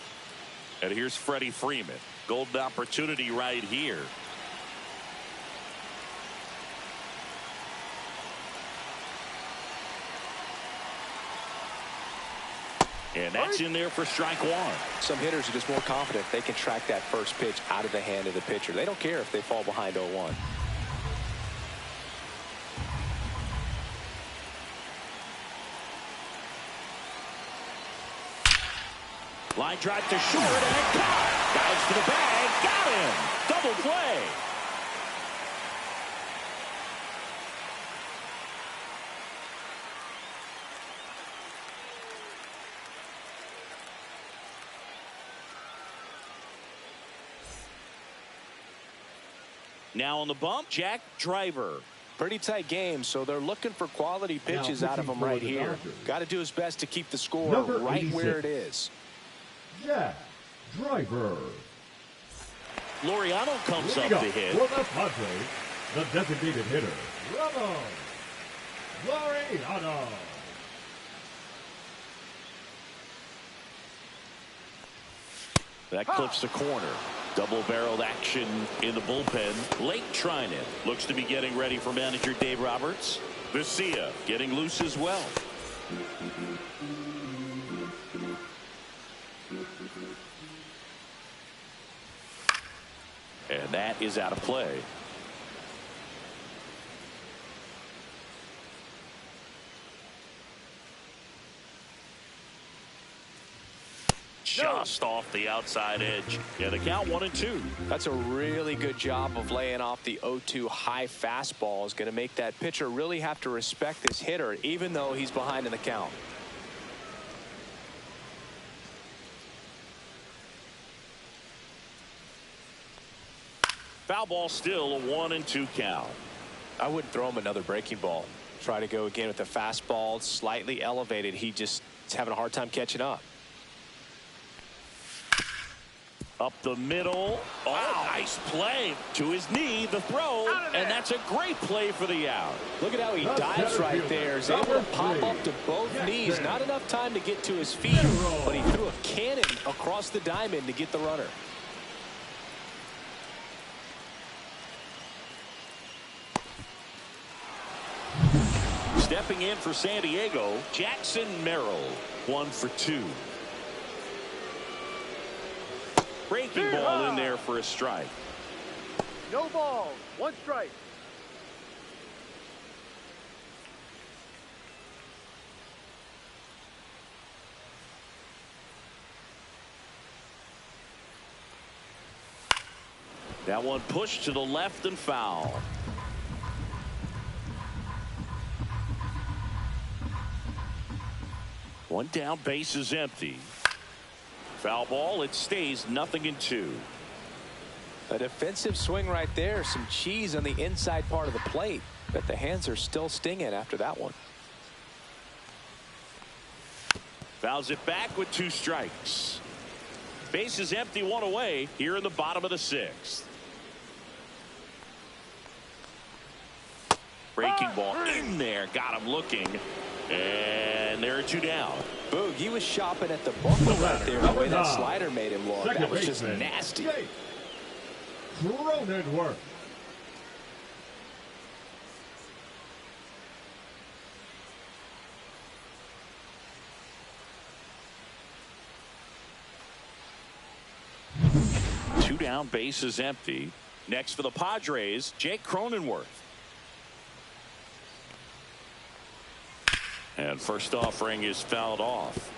And here's Freddie Freeman. Golden opportunity right here. And that's in there for strike one. Some hitters are just more confident they can track that first pitch out of the hand of the pitcher. They don't care if they fall behind 0-1. Line drive to short and caught. Dives to the bag. Got him. Double play. Now on the bump, Jack Driver. Pretty tight game, so they're looking for quality pitches out of him right here. Got to do his best to keep the score Number right 86. where it is. Jack Driver. Laureano comes up to hit. For the Padres, the designated hitter, Laureano. That clips the corner. Double-barreled action in the bullpen. Lake Trinan looks to be getting ready for manager Dave Roberts. Vesia getting loose as well. And that is out of play. Just off the outside edge. Yeah, the count 1-2. That's a really good job of laying off the 0-2 high fastball. Is going to make that pitcher really have to respect this hitter, even though he's behind in the count. Foul ball, still a 1-2 count. I wouldn't throw him another breaking ball. Try to go again with the fastball, slightly elevated. He just is having a hard time catching up. Up the middle. Oh, nice play. To his knee, the throw. And that's a great play for the out. Look at how he dives right there. Is able to pop up to both knees. Not enough time to get to his feet, but he threw a cannon across the diamond to get the runner. Stepping in for San Diego, Jackson Merrill. 1 for 2. Breaking ball in there for a strike. No ball. 1 strike. That one pushed to the left and foul. One down, base is empty. Foul ball, it stays 0-2. A defensive swing right there. Some cheese on the inside part of the plate. But the hands are still stinging after that one. Fouls it back with 2 strikes. Base is empty, 1 away here in the bottom of the 6th. Breaking ball in there, got him looking. And there are 2 down. Boog, he was shopping at the buckle right there. The way that slider made him look. That was just nasty. Cronenworth. Two down, base is empty. Next for the Padres, Jake Cronenworth. And first offering is fouled off.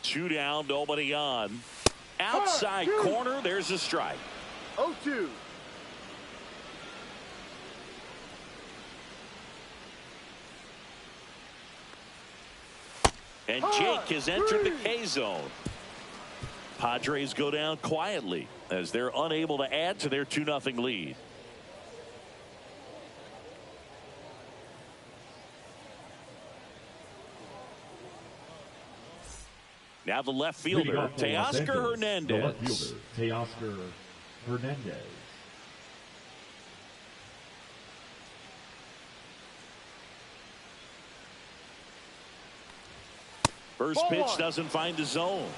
Two down, nobody on. Outside corner, there's a strike. 0-2. And Jake has entered the K zone. Padres go down quietly as they're unable to add to their 2-0 lead. Now the left fielder, Teoscar Hernandez. The left fielder, Teoscar Hernandez. First pitch doesn't find the zone.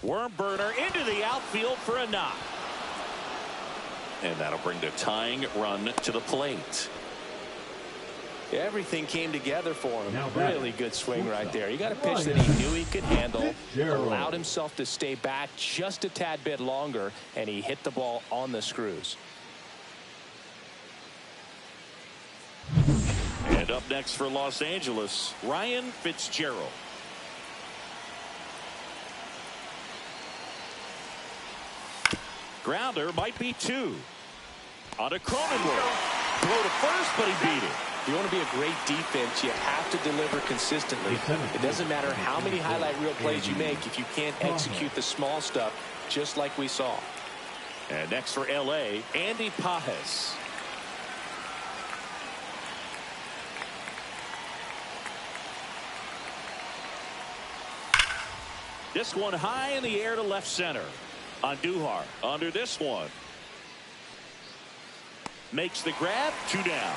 Worm burner into the outfield for a knock. And that'll bring the tying run to the plate. Everything came together for him. Really good swing right there. He got a pitch that he knew he could handle, allowed himself to stay back just a tad bit longer, and he hit the ball on the screws. And up next for Los Angeles, Ryan Fitzgerald. Grounder might be 2. On a Cronenworth. Throw to first, but he beat it. If you want to be a great defense, you have to deliver consistently. It doesn't matter how many highlight reel plays you make if you can't execute the small stuff, just like we saw. And next for L.A., Andy Pajes. This one high in the air to left center. Andujar under this one. Makes the grab, 2 down.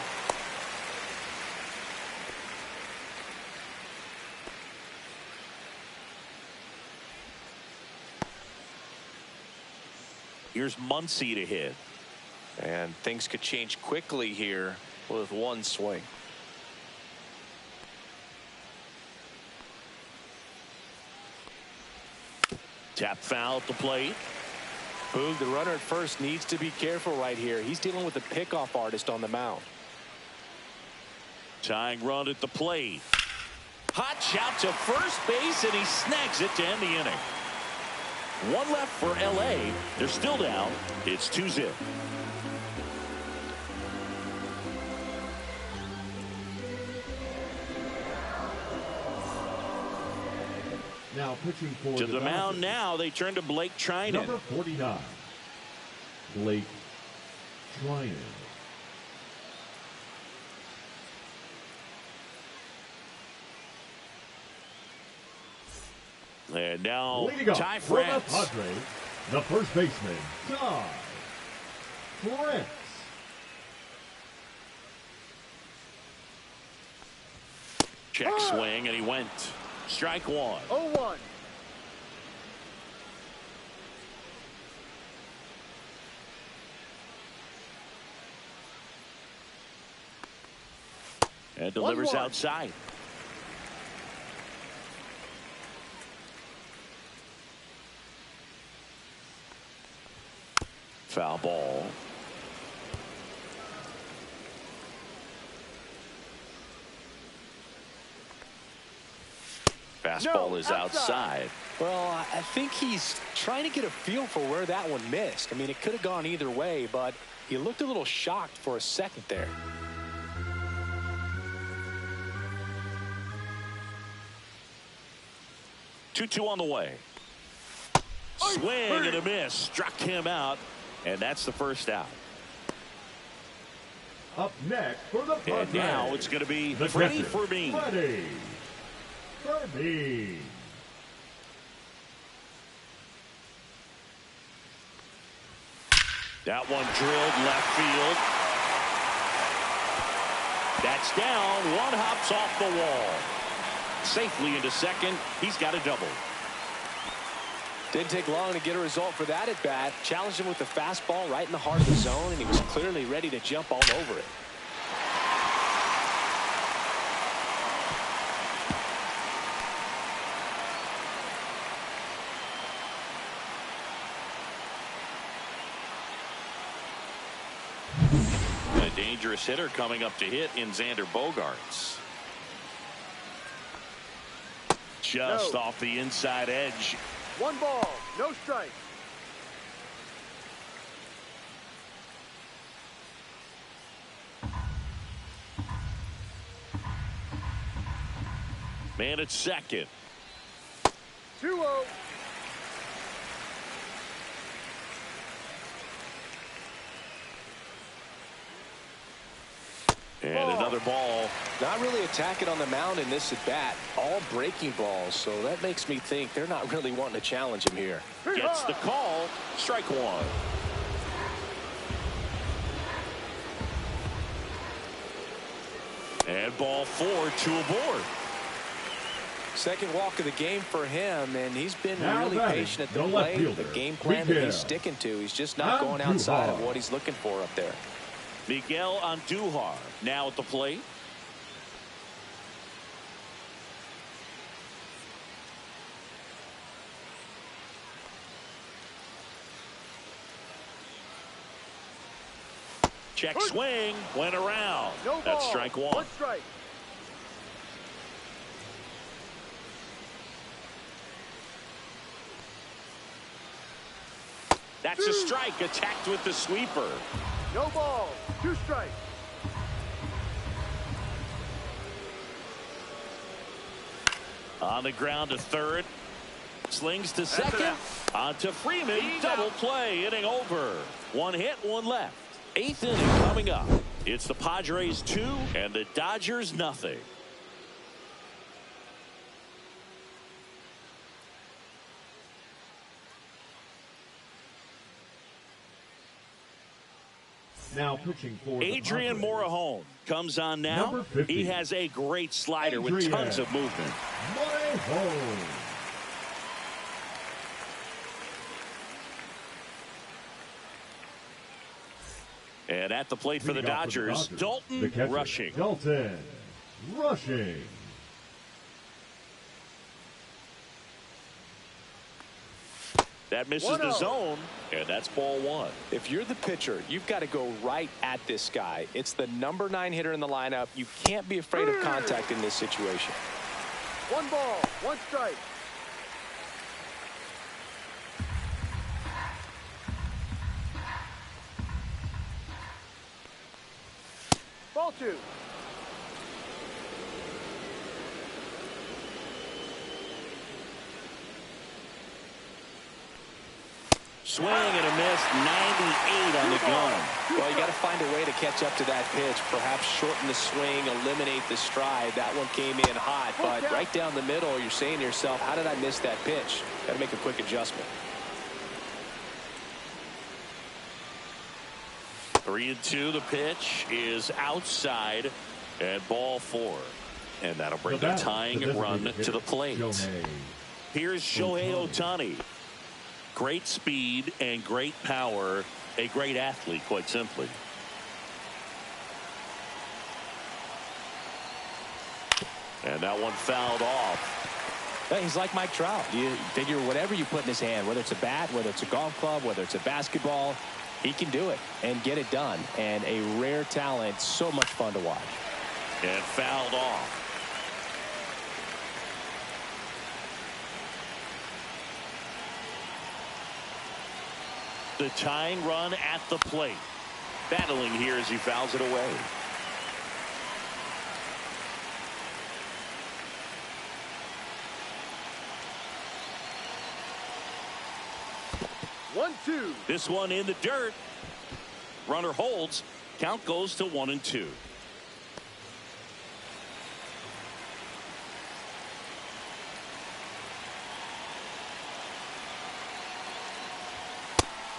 Here's Muncy to hit. And things could change quickly here with one swing. Tap foul at the plate. Boog, the runner at first needs to be careful right here. He's dealing with a pickoff artist on the mound. Tying run at the plate. Hot shot to first base, and he snags it to end the inning. 1 left for L.A. They're still down. It's 2-0. Now pitching for to the mound now, they turn to Blake Trinan. Number 49, Blake Trinan. And now Ty for the France. Padres, the first baseman, Ty France. Check swing, and he went. Strike 1. 0-1. And delivers outside. Foul ball. Fastball is outside. Well, I think he's trying to get a feel for where that one missed. I mean, it could have gone either way, but he looked a little shocked for a second there. Two on the way. Swing and a miss. Struck him out, and that's the first out. Up next for the Padres. And now it's going to be Freddie Fermin. Freddie Fermin. That one drilled left field. That's down. One hops off the wall. Safely into second. He's got a double. Didn't take long to get a result for that at bat. Challenged him with the fastball right in the heart of the zone, and he was clearly ready to jump all over it. A dangerous hitter coming up to hit in Xander Bogaerts. Just off the inside edge. 1 ball, no strike. Man at second. 2-0. And another ball. Not really attacking on the mound in this at bat. All breaking balls, so that makes me think they're not really wanting to challenge him here. Gets the call. Strike 1. And ball 4, 2 aboard. Second walk of the game for him, and he's been Now really batting, patient at the the left plate. fielder, The game plan that Miguel he's sticking to. He's just not going outside of what he's looking for up there. Miguel Andujar now at the plate. Check swing, went around. No ball. That's strike one. One strike. That's a strike, attacked with the sweeper. No ball. Two strikes. On the ground to third. Slings to second. On to Freeman. Double play. Inning over. One hit, one left. Eighth inning coming up. It's the Padres 2 and the Dodgers nothing. Now pitching for Adrian Morejon comes on now. Number 50. He has a great slider with tons of movement. Morejon. And at the plate for the Dodgers, Dalton Rushing. Dalton Rushing. That misses the zone, and that's ball one. If you're the pitcher, you've got to go right at this guy. It's the number 9 hitter in the lineup. You can't be afraid of contact in this situation. One ball. One strike. Ball two. Swing and a miss, 98 on the gun. Well, you got to find a way to catch up to that pitch. Perhaps shorten the swing, eliminate the stride. That one came in hot, but right down the middle, you're saying to yourself, how did I miss that pitch? Got to make a quick adjustment. 3-2. The pitch is outside, and ball 4. And that'll bring the tying run to the plate. Here's Shohei Ohtani. Great speed and great power. A great athlete, quite simply. And that one fouled off. Hey, he's like Mike Trout. You figure whatever you put in his hand, whether it's a bat, whether it's a golf club, whether it's a basketball, he can do it and get it done. And a rare talent, so much fun to watch. And fouled off. The tying run at the plate. Battling here as he fouls it away. One, two. This one in the dirt. Runner holds. Count goes to 1-2.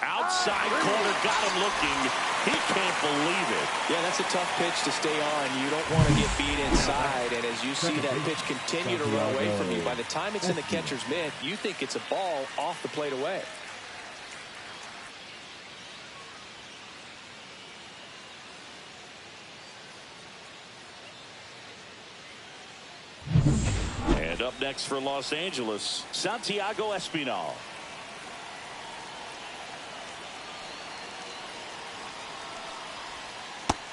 Outside corner, got him looking. He can't believe it. Yeah, that's a tough pitch to stay on. You don't want to get beat inside. And as you see that pitch continue to run away from you, by the time it's in the catcher's mitt, you think it's a ball off the plate away. And up next for Los Angeles, Santiago Espinal.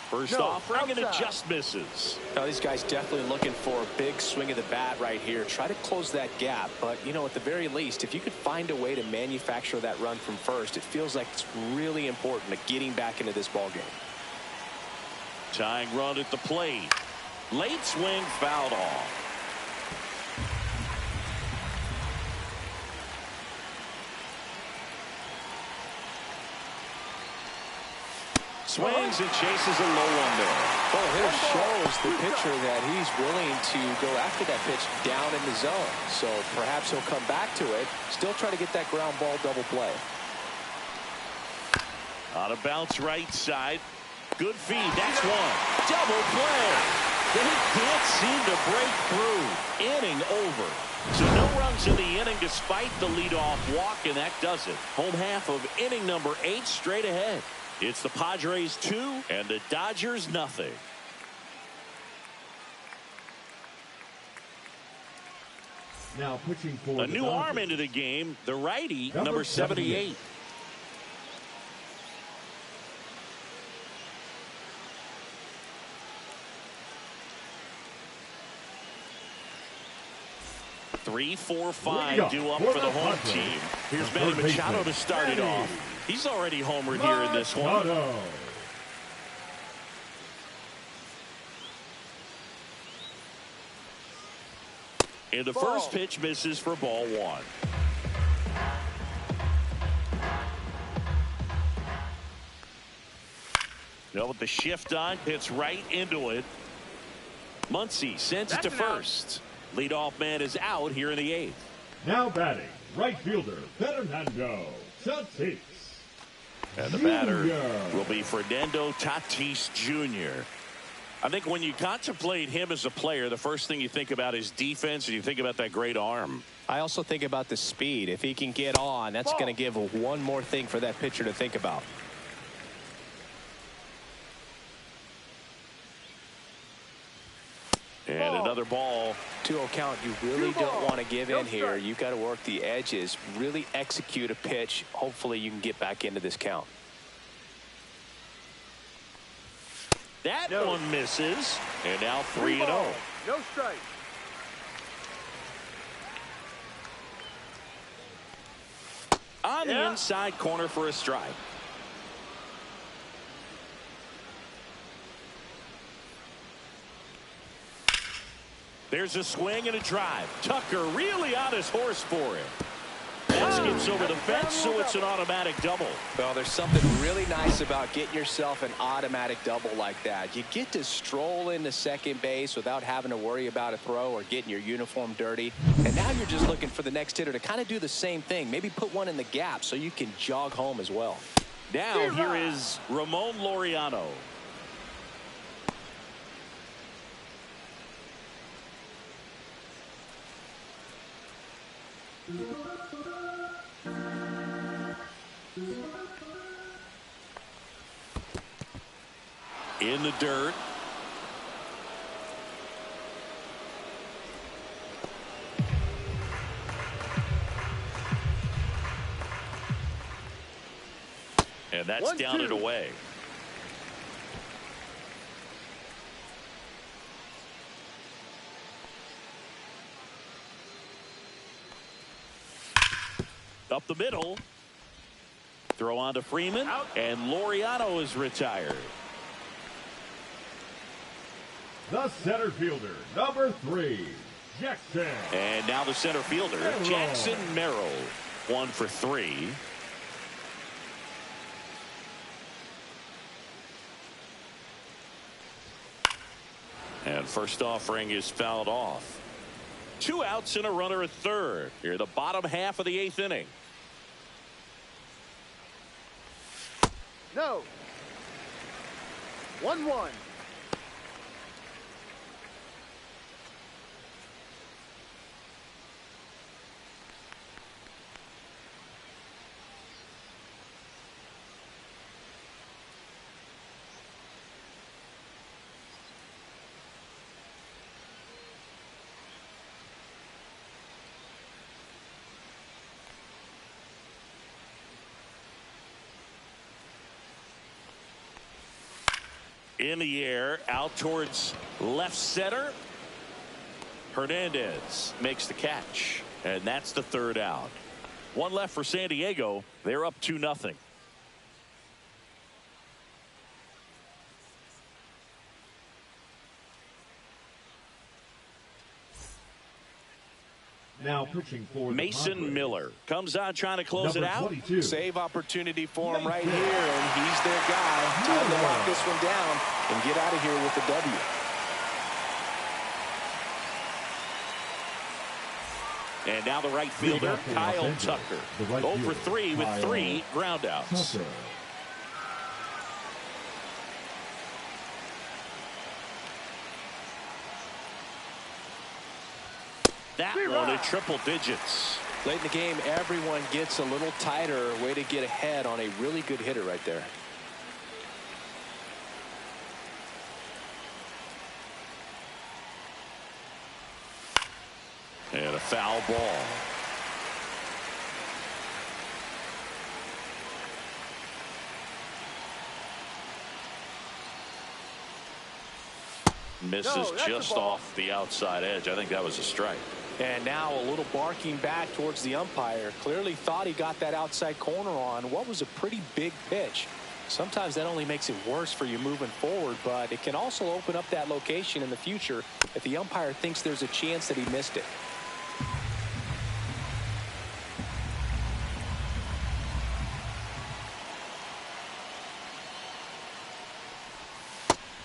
First offering, and it just misses. Now, these guys definitely looking for a big swing of the bat right here. Try to close that gap. But, you know, at the very least, if you could find a way to manufacture that run from first, it feels like it's really important to getting back into this ball game. Tying run at the plate. Late swing, fouled off. Swings and chases a low one there. Well, here shows the pitcher that he's willing to go after that pitch down in the zone. So perhaps he'll come back to it. Still try to get that ground ball double play. On a bounce right side. Good feed. That's one. Double play. They can't seem to break through. Inning over. So no runs in the inning despite the leadoff walk, and that does it. Home half of inning number 8 straight ahead. It's the Padres 2 and the Dodgers nothing. Now pitching for a new arm into the game, the righty, number 78. Three, 4, 5 due up for the home team. Here's Manny Machado to start it off. He's already homered here in this one. And the first pitch misses for ball 1. Now with the shift on, hits right into it. Muncy sends it to first. Leadoff man is out here in the 8th. Now batting, right fielder Fernando Tatis. And the batter will be Fernando Tatis Jr. I think when you contemplate him as a player, the first thing you think about is defense, and you think about that great arm. I also think about the speed. If he can get on, that's going to give one more thing for that pitcher to think about. And another ball. 2-0 count. You really don't want to give in here. You've got to work the edges, really execute a pitch. Hopefully you can get back into this count. That one misses. And now 3-0. No strike. On the inside corner for a strike. There's a swing and a drive. Tucker really on his horse for it. That skips over the fence, so it's an automatic double. Well, there's something really nice about getting yourself an automatic double like that. You get to stroll into second base without having to worry about a throw or getting your uniform dirty. And now you're just looking for the next hitter to kind of do the same thing. Maybe put one in the gap so you can jog home as well. Now here is Ramon Laureano. In the dirt. And that's down and away. Up the middle. Throw on to Freeman. And Laureano is retired. The center fielder, number 3, Jackson. And now the center fielder, Jackson Merrill. 1 for 3. And first offering is fouled off. 2 outs and a runner at third. Here the bottom half of the 8th inning. No. 1-1. In the air, out towards left center. Hernandez makes the catch, and that's the 3rd out. 1 left for San Diego. They're up 2-0. Now pitching for Mason Miller comes on trying to close it out. 22. Save opportunity for him right here, and he's their guy. Time to lock this one down and get out of here with the W. And now the right fielder, Kyle Tucker. 0 for 3 with 3 groundouts. that one at triple digits. Late in the game, everyone gets a little tighter. Way to get ahead on a really good hitter right there. And a foul ball. Misses just off the outside edge. I think that was a strike. And now a little barking back towards the umpire. Clearly thought he got that outside corner on what was a pretty big pitch. Sometimes that only makes it worse for you moving forward, but it can also open up that location in the future if the umpire thinks there's a chance that he missed it.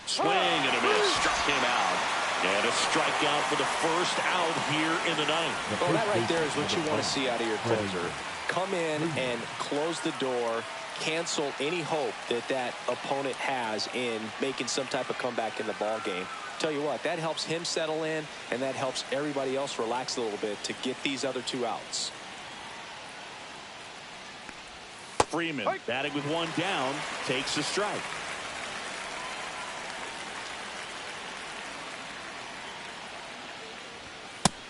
Swing and a miss. Struck him out. And a strikeout for the first out here in the ninth. Well, that right there is what you want to see out of your closer. Come in and close the door, cancel any hope that that opponent has in making some type of comeback in the ball game. Tell you what, that helps him settle in, and that helps everybody else relax a little bit to get these other two outs. Freeman batting with one down, takes a strike.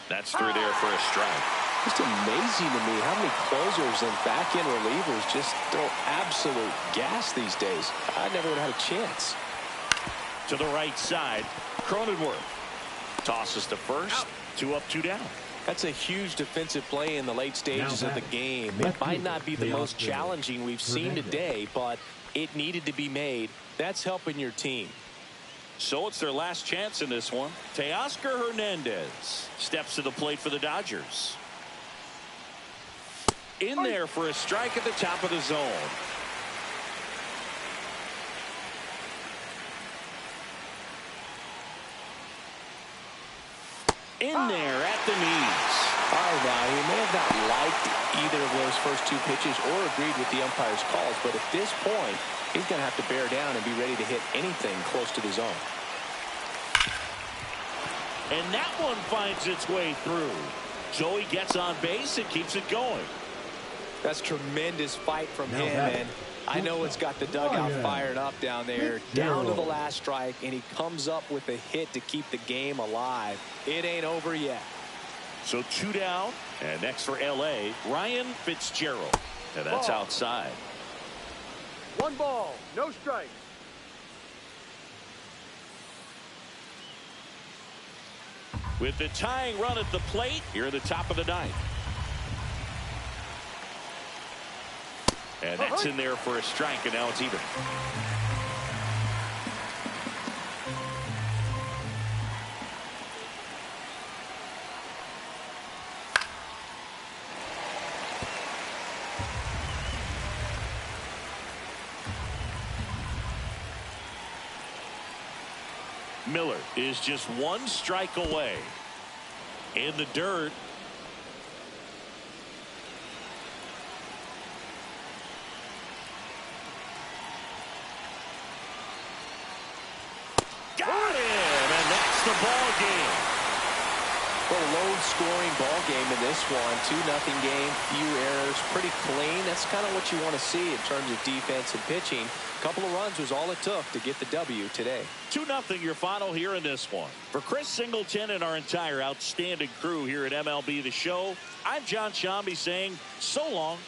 That's through there for a strike. Just amazing to me how many closers and back-end relievers just throw absolute gas these days. I never would have had a chance. To the right side, Cronenworth tosses to first. 2 up, 2 down. That's a huge defensive play in the late stages of the game. It might not be the most challenging we've seen today, but it needed to be made. That's helping your team. So it's their last chance in this one. Teoscar Hernandez steps to the plate for the Dodgers. In there for a strike at the top of the zone. In there at the knees. All right, now, he may have not liked either of those first two pitches or agreed with the umpire's calls, but at this point, he's going to have to bear down and be ready to hit anything close to the zone. And that one finds its way through. So he gets on base and keeps it going. That's tremendous fight from him, and I know it's got the dugout fired up down there. Down to the last strike, and he comes up with a hit to keep the game alive. It ain't over yet. So 2 down, and next for L.A., Ryan Fitzgerald. And that's outside. 1 ball, no strikes. With the tying run at the plate, here at the top of the ninth. And that's in there for a strike, and now it's even. Miller is just 1 strike away. In the dirt. Got him, and that's the ball game. Well, a low-scoring ball game in this one. 2-0 game, few errors, pretty clean. That's kind of what you want to see in terms of defense and pitching. A couple of runs was all it took to get the W today. 2-0 your final here in this one. For Chris Singleton and our entire outstanding crew here at MLB The Show, I'm John Shambi saying so long.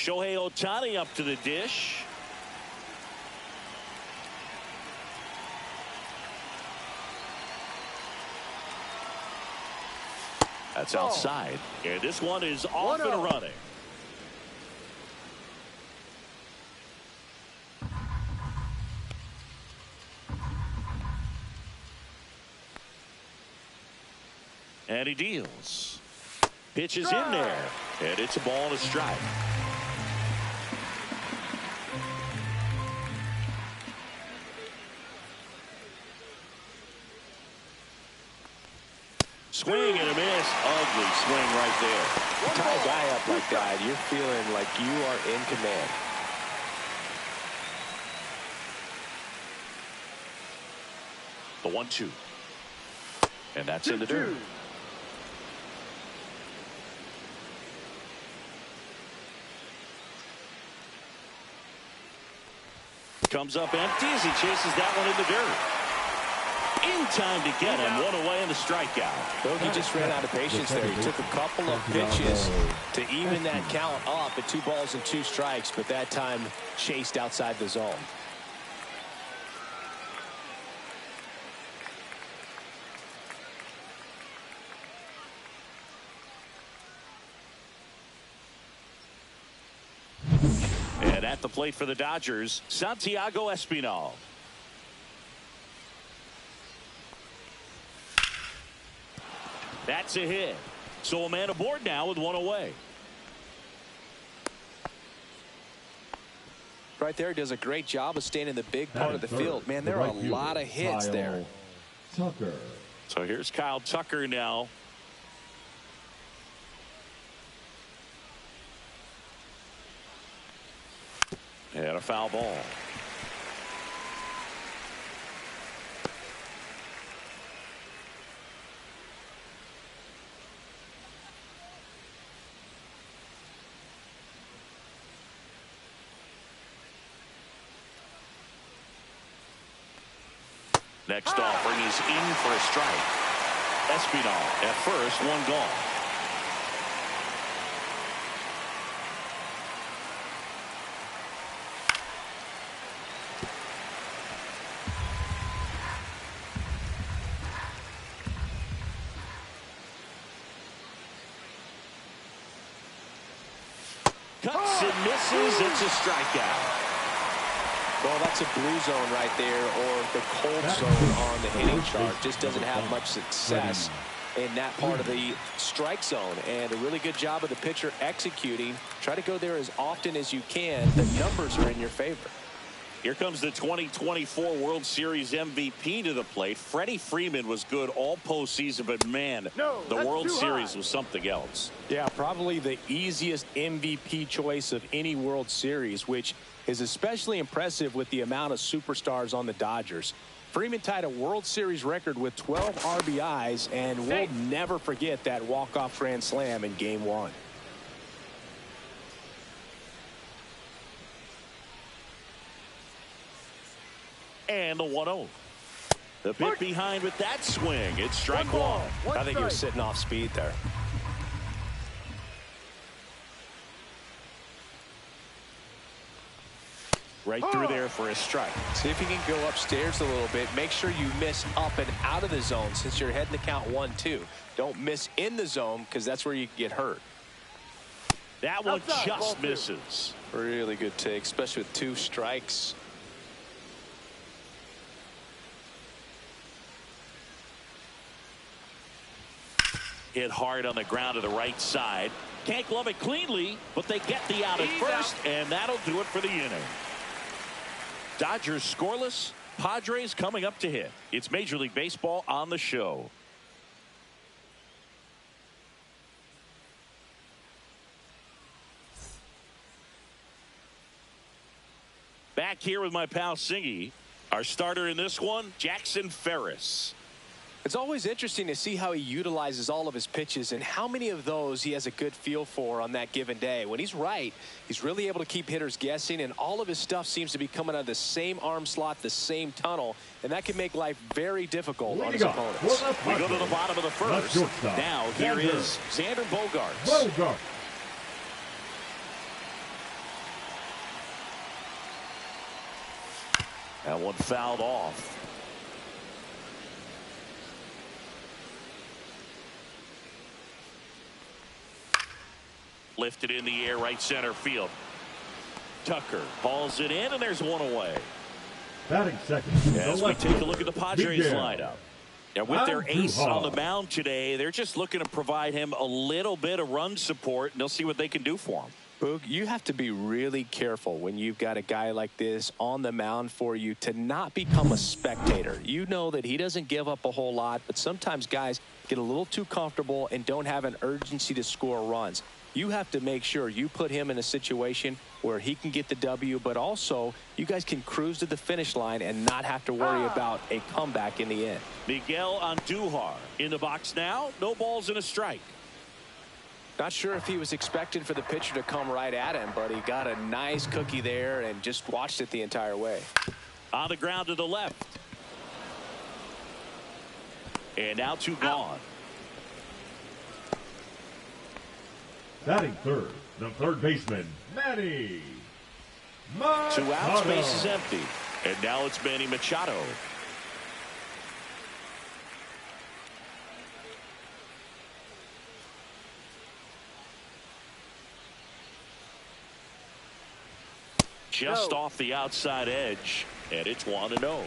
Shohei Ohtani up to the dish. That's outside. And this one is off and running. And he deals. Pitch is in there. And it's a ball and a strike. Swing and a miss. Ugly swing right there. Tie a guy up like that, you're feeling like you are in command. The 1-2. And that's in the dirt. Comes up empty as he chases that one in the dirt. In time to get him. One away in the strikeout. Well, he just ran out of patience there. He took a couple of pitches to even that count up at 2 balls and 2 strikes, but that time chased outside the zone. And at the plate for the Dodgers, Santiago Espinal. That's a hit. So a man aboard now with 1 away. Right there, does a great job of staying in the big part of the field. Man, there are a lot of hits there. Tucker. So here's Kyle Tucker now. And a foul ball. Next offering is in for a strike. Espinal at first, 1 gone. Cuts and misses. It's a strikeout. Well, that's a blue zone right there, or the cold zone on the hitting chart. Just doesn't have much success in that part of the strike zone. And a really good job of the pitcher executing. Try to go there as often as you can. The numbers are in your favor. Here comes the 2024 World Series MVP to the plate. Freddie Freeman was good all postseason, but man, the World Series was something else. Yeah, probably the easiest MVP choice of any World Series, which is especially impressive with the amount of superstars on the Dodgers. Freeman tied a World Series record with 12 RBIs, and we'll never forget that walk-off grand slam in Game 1. And the 1-0. The pit behind with that swing. It's strike 1. I think he was sitting off speed there. Right through there for a strike. See if you can go upstairs a little bit. Make sure you miss up and out of the zone since you're heading to count 1-2. Don't miss in the zone because that's where you get hurt. That one just misses. Really good take, especially with 2 strikes. Hit hard on the ground to the right side. Can't glove it cleanly, but they get the out at first, and that'll do it for the inning. Dodgers scoreless. Padres coming up to hit. It's Major League Baseball on the show. Back here with my pal Singy. Our starter in this one, Jackson Ferris. It's always interesting to see how he utilizes all of his pitches and how many of those he has a good feel for on that given day. When he's right, he's really able to keep hitters guessing, and all of his stuff seems to be coming out of the same arm slot, the same tunnel, and that can make life very difficult on his opponents. We go to the bottom of the first. Now here is Xander Bogaerts. That one fouled off. Lifted in the air, right center field. Tucker hauls it in, and there's one away. Batting second. As we take a look at the Padres lineup. And with their ace on the mound today, they're just looking to provide him a little bit of run support, and they'll see what they can do for him. Boog, you have to be really careful when you've got a guy like this on the mound for you to not become a spectator. You know that he doesn't give up a whole lot, but sometimes guys get a little too comfortable and don't have an urgency to score runs. You have to make sure you put him in a situation where he can get the W, but also you guys can cruise to the finish line and not have to worry about a comeback in the end. Miguel Andujar in the box now. No balls and a strike. Not sure if he was expecting for the pitcher to come right at him, but he got a nice cookie there and just watched it the entire way. On the ground to the left. And now two gone. Batting third, the third baseman, Manny Machado. 2 outs, base is empty. And now it's Manny Machado. Just off the outside edge, and it's 1-0.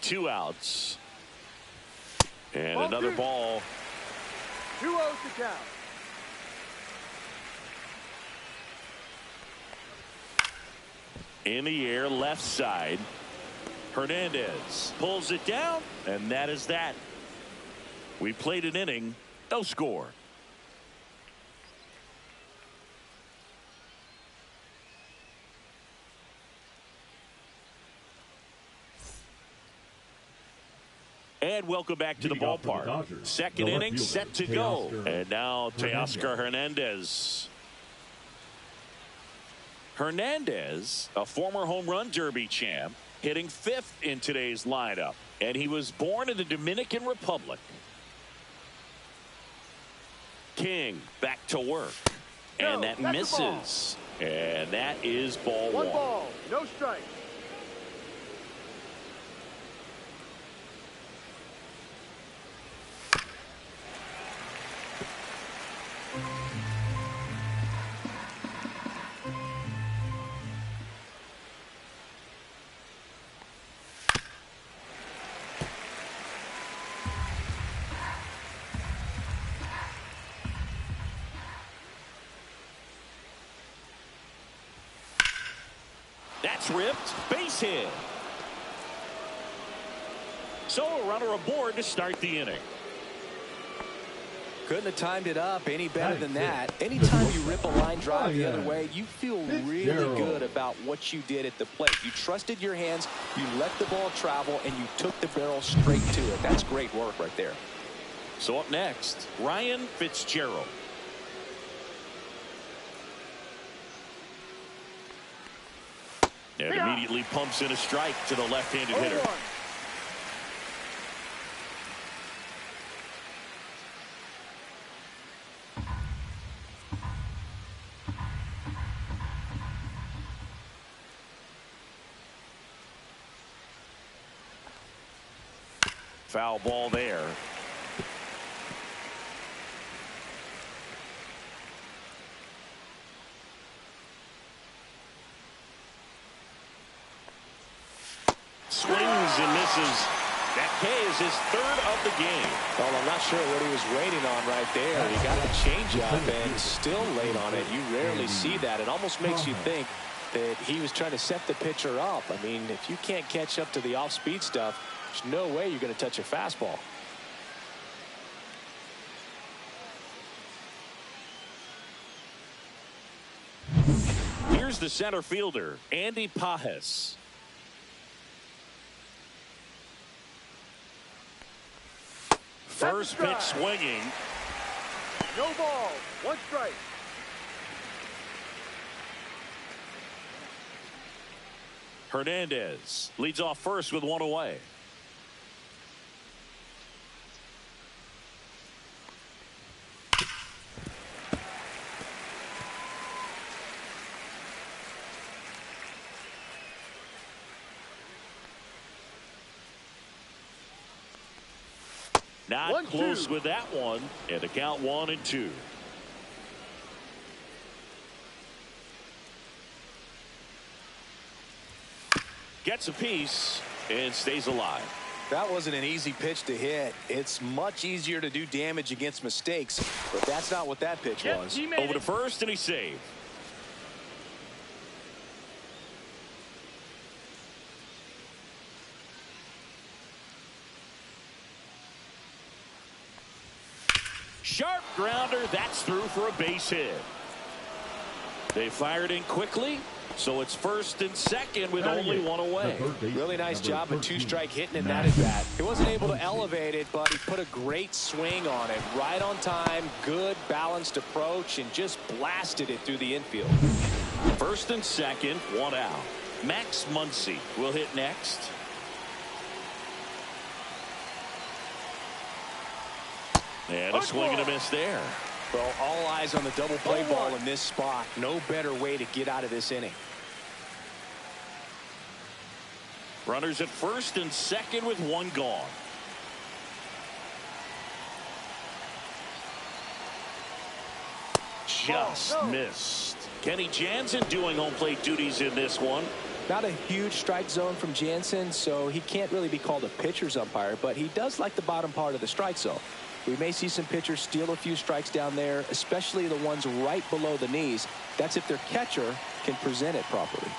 Two outs. And ball another two. ball. 2-0 to count. In the air, left side. Hernandez pulls it down, and that is that. We played an inning, no score. And welcome back to the ballpark. Second inning set to go. And now Teoscar Hernandez. Hernandez, a former home run derby champ, hitting 5th in today's lineup. And he was born in the Dominican Republic. King back to work. And that misses. And that is ball one. 1 ball, no strike. That's ripped. Base hit. So a runner aboard to start the inning. Couldn't have timed it up any better than that. Anytime you rip a line drive the other way, you feel really good about what you did at the plate. You trusted your hands, you let the ball travel, and you took the barrel straight to it. That's great work right there. So up next, Ryan Fitzgerald. And immediately pumps in a strike to the left-handed hitter. Foul ball there. Swings and misses. That K is his 3rd of the game. Well, I'm not sure what he was waiting on right there. He got a changeup and still late on it. You rarely see that. It almost makes you think that he was trying to set the pitcher up. I mean, if you can't catch up to the off-speed stuff, there's no way you're going to touch a fastball. Here's the center fielder, Andy Pajes. First pitch swinging. No ball, 1 strike. Hernandez leads off first with 1 away. Not close with that one. And the count 1-2. Gets a piece and stays alive. That wasn't an easy pitch to hit. It's much easier to do damage against mistakes, but that's not what that pitch was. Over to first, and he saved. Sharp grounder. That's through for a base hit. They fired in quickly. So it's first and second with only one away. Really nice job of two-strike hitting in that at bat. He wasn't able to elevate it, but he put a great swing on it. Right on time, good balanced approach, and just blasted it through the infield. First and second, one out. Max Muncy will hit next. And a swing and a miss there. Well, all eyes on the double play ball in this spot. No better way to get out of this inning. Runners at first and second with one gone. Just missed. Kenny Jansen doing home plate duties in this one. Not a huge strike zone from Jansen, so he can't really be called a pitcher's umpire, but he does like the bottom part of the strike zone. We may see some pitchers steal a few strikes down there, especially the ones right below the knees. That's if their catcher can present it properly.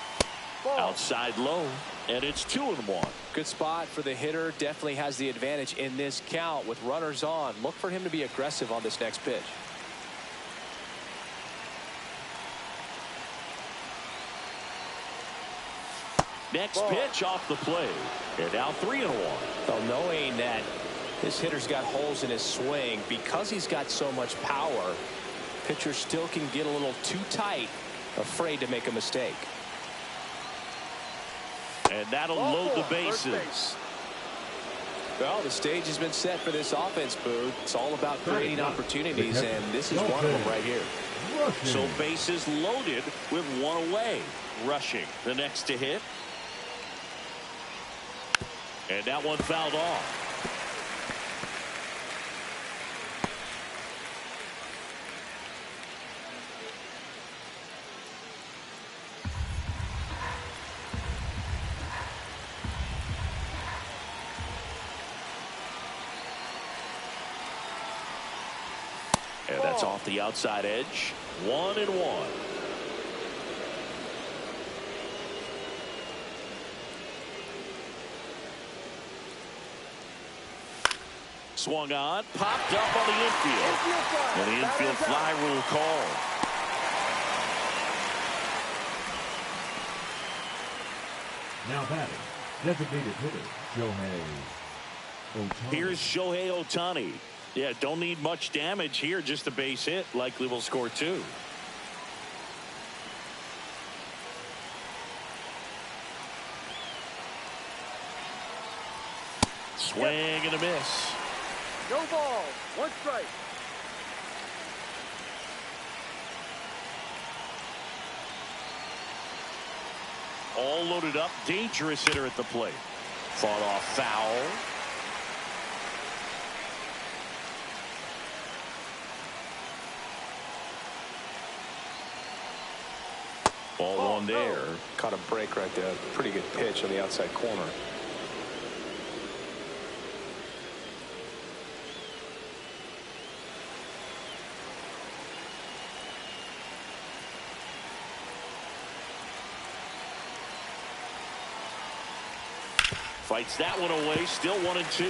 Outside low, and it's 2-1. Good spot for the hitter. Definitely has the advantage in this count with runners on. Look for him to be aggressive on this next pitch. Next pitch off the plate. And now 3-1. Well, knowing that this hitter's got holes in his swing, because he's got so much power, pitcher still can get a little too tight, afraid to make a mistake. And that'll load the bases. Well, the stage has been set for this offense, Boo. It's all about creating opportunities, and this is one of them right here. So bases loaded with one away. Rushing the next to hit. And that one fouled off. And that's off the outside edge. 1-1. Swung on, popped up on the infield. And the infield fly rule call. Now batting, designated hitter, Shohei Ohtani. Here's Shohei Ohtani. Yeah, don't need much damage here, just a base hit. Likely will score 2. Swing and a miss. No ball. 1 strike. All loaded up. Dangerous hitter at the plate. Fought off foul. Ball one there. Caught a break right there. Pretty good pitch on the outside corner. Fights that one away. Still 1-2.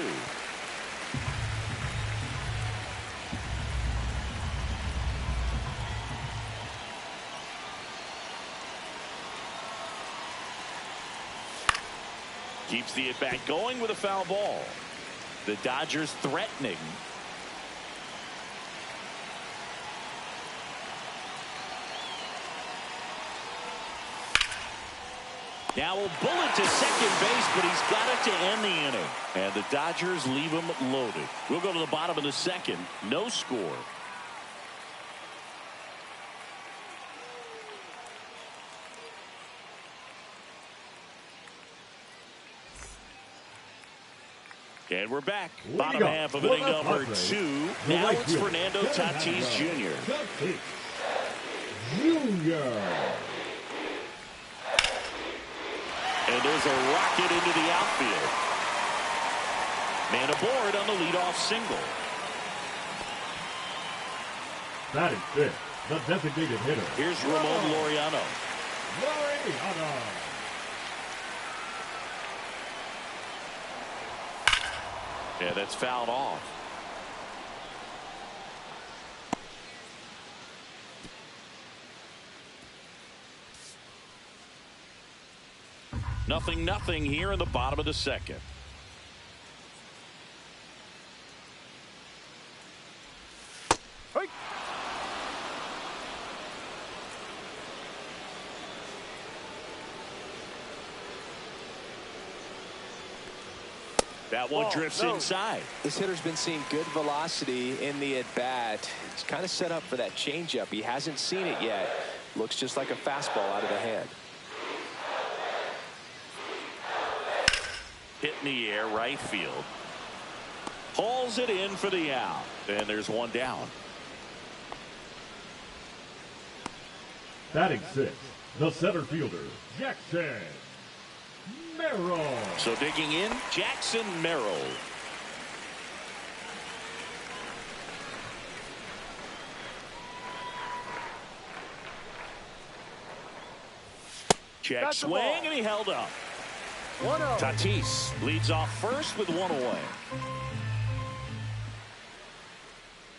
Keeps the at-bat going with a foul ball. The Dodgers threatening. Now a bullet to second base, but he's got it to end the inning. And the Dodgers leave him loaded. We'll go to the bottom of the second. No score. And we're back. Bottom half of inning number 2. Now it's Fernando Tatis Jr. And there's a rocket into the outfield. Man aboard on the leadoff single. Batting fifth, the designated hitter. Here's Ramon Laureano. Yeah, that's fouled off. Nothing here in the bottom of the second. Hey. That one drifts inside. This hitter's been seeing good velocity in the at-bat. He's kind of set up for that changeup. He hasn't seen it yet. Looks just like a fastball out of the hand. Hit in the air, right field. Hauls it in for the out. And there's one down. Batting sixth, the center fielder, Jackson Merrill. So digging in, Jackson Merrill. Check swing, and he held up. 1-0. Tatis leads off first with one away.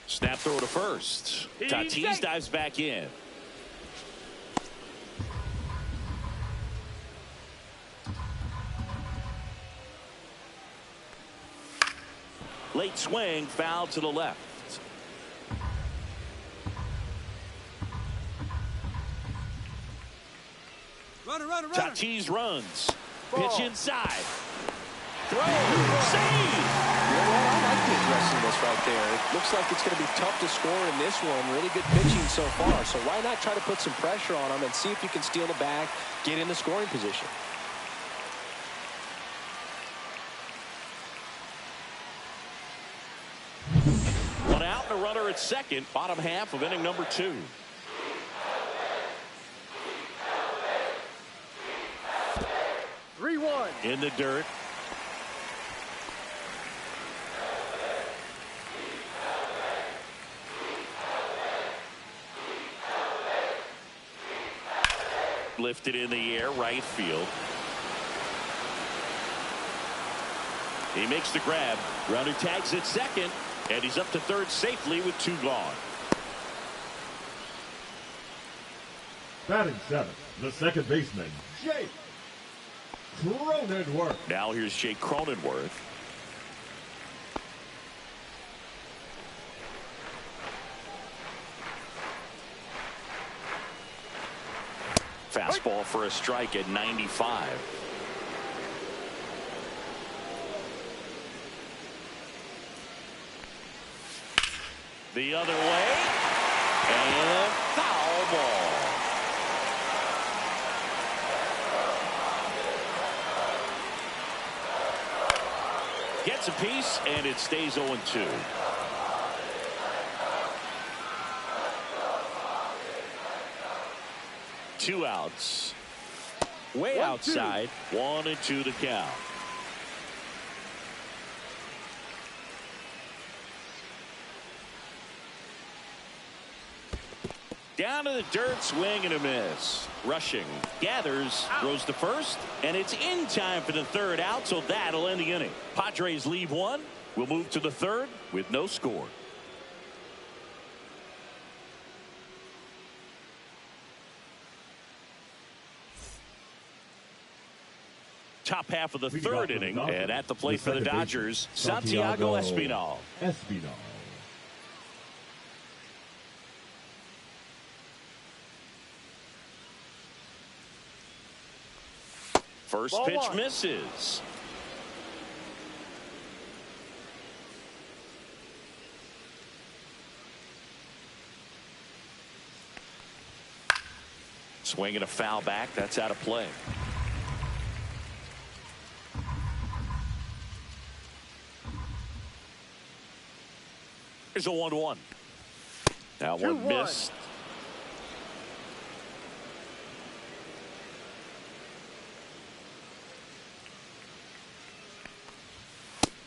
Snap throw to first. Tatis dives back in. Late swing, foul to the left. Runner. Tatis runs. Pitch inside. Throw. Save. I like the aggressiveness right there. It looks like it's going to be tough to score in this one. Really good pitching so far. So why not try to put some pressure on him and see if you can steal the bag, get in the scoring position. One out and a runner at second. Bottom half of inning number 2. In the dirt. Lifted in the air, right field. He makes the grab. Runner tags at second, and he's up to third safely with 2 gone. Batting seventh, the second baseman, Jake Cronenworth. Now here's Jake Cronenworth. Fastball for a strike at 95. The other way. And foul ball. Gets a piece, and it stays 0-2. Two outs. Way outside. 1-2 to count. Down to the dirt, swing and a miss. Rushing, gathers, throws to first, and it's in time for the third out, so that'll end the inning. Padres leave one. We'll move to the third with no score. Top half of the third inning, and at the plate for the Dodgers, Santiago Espinal. First pitch misses. Swing and a foul back. That's out of play. Here's a 1-1. That one missed.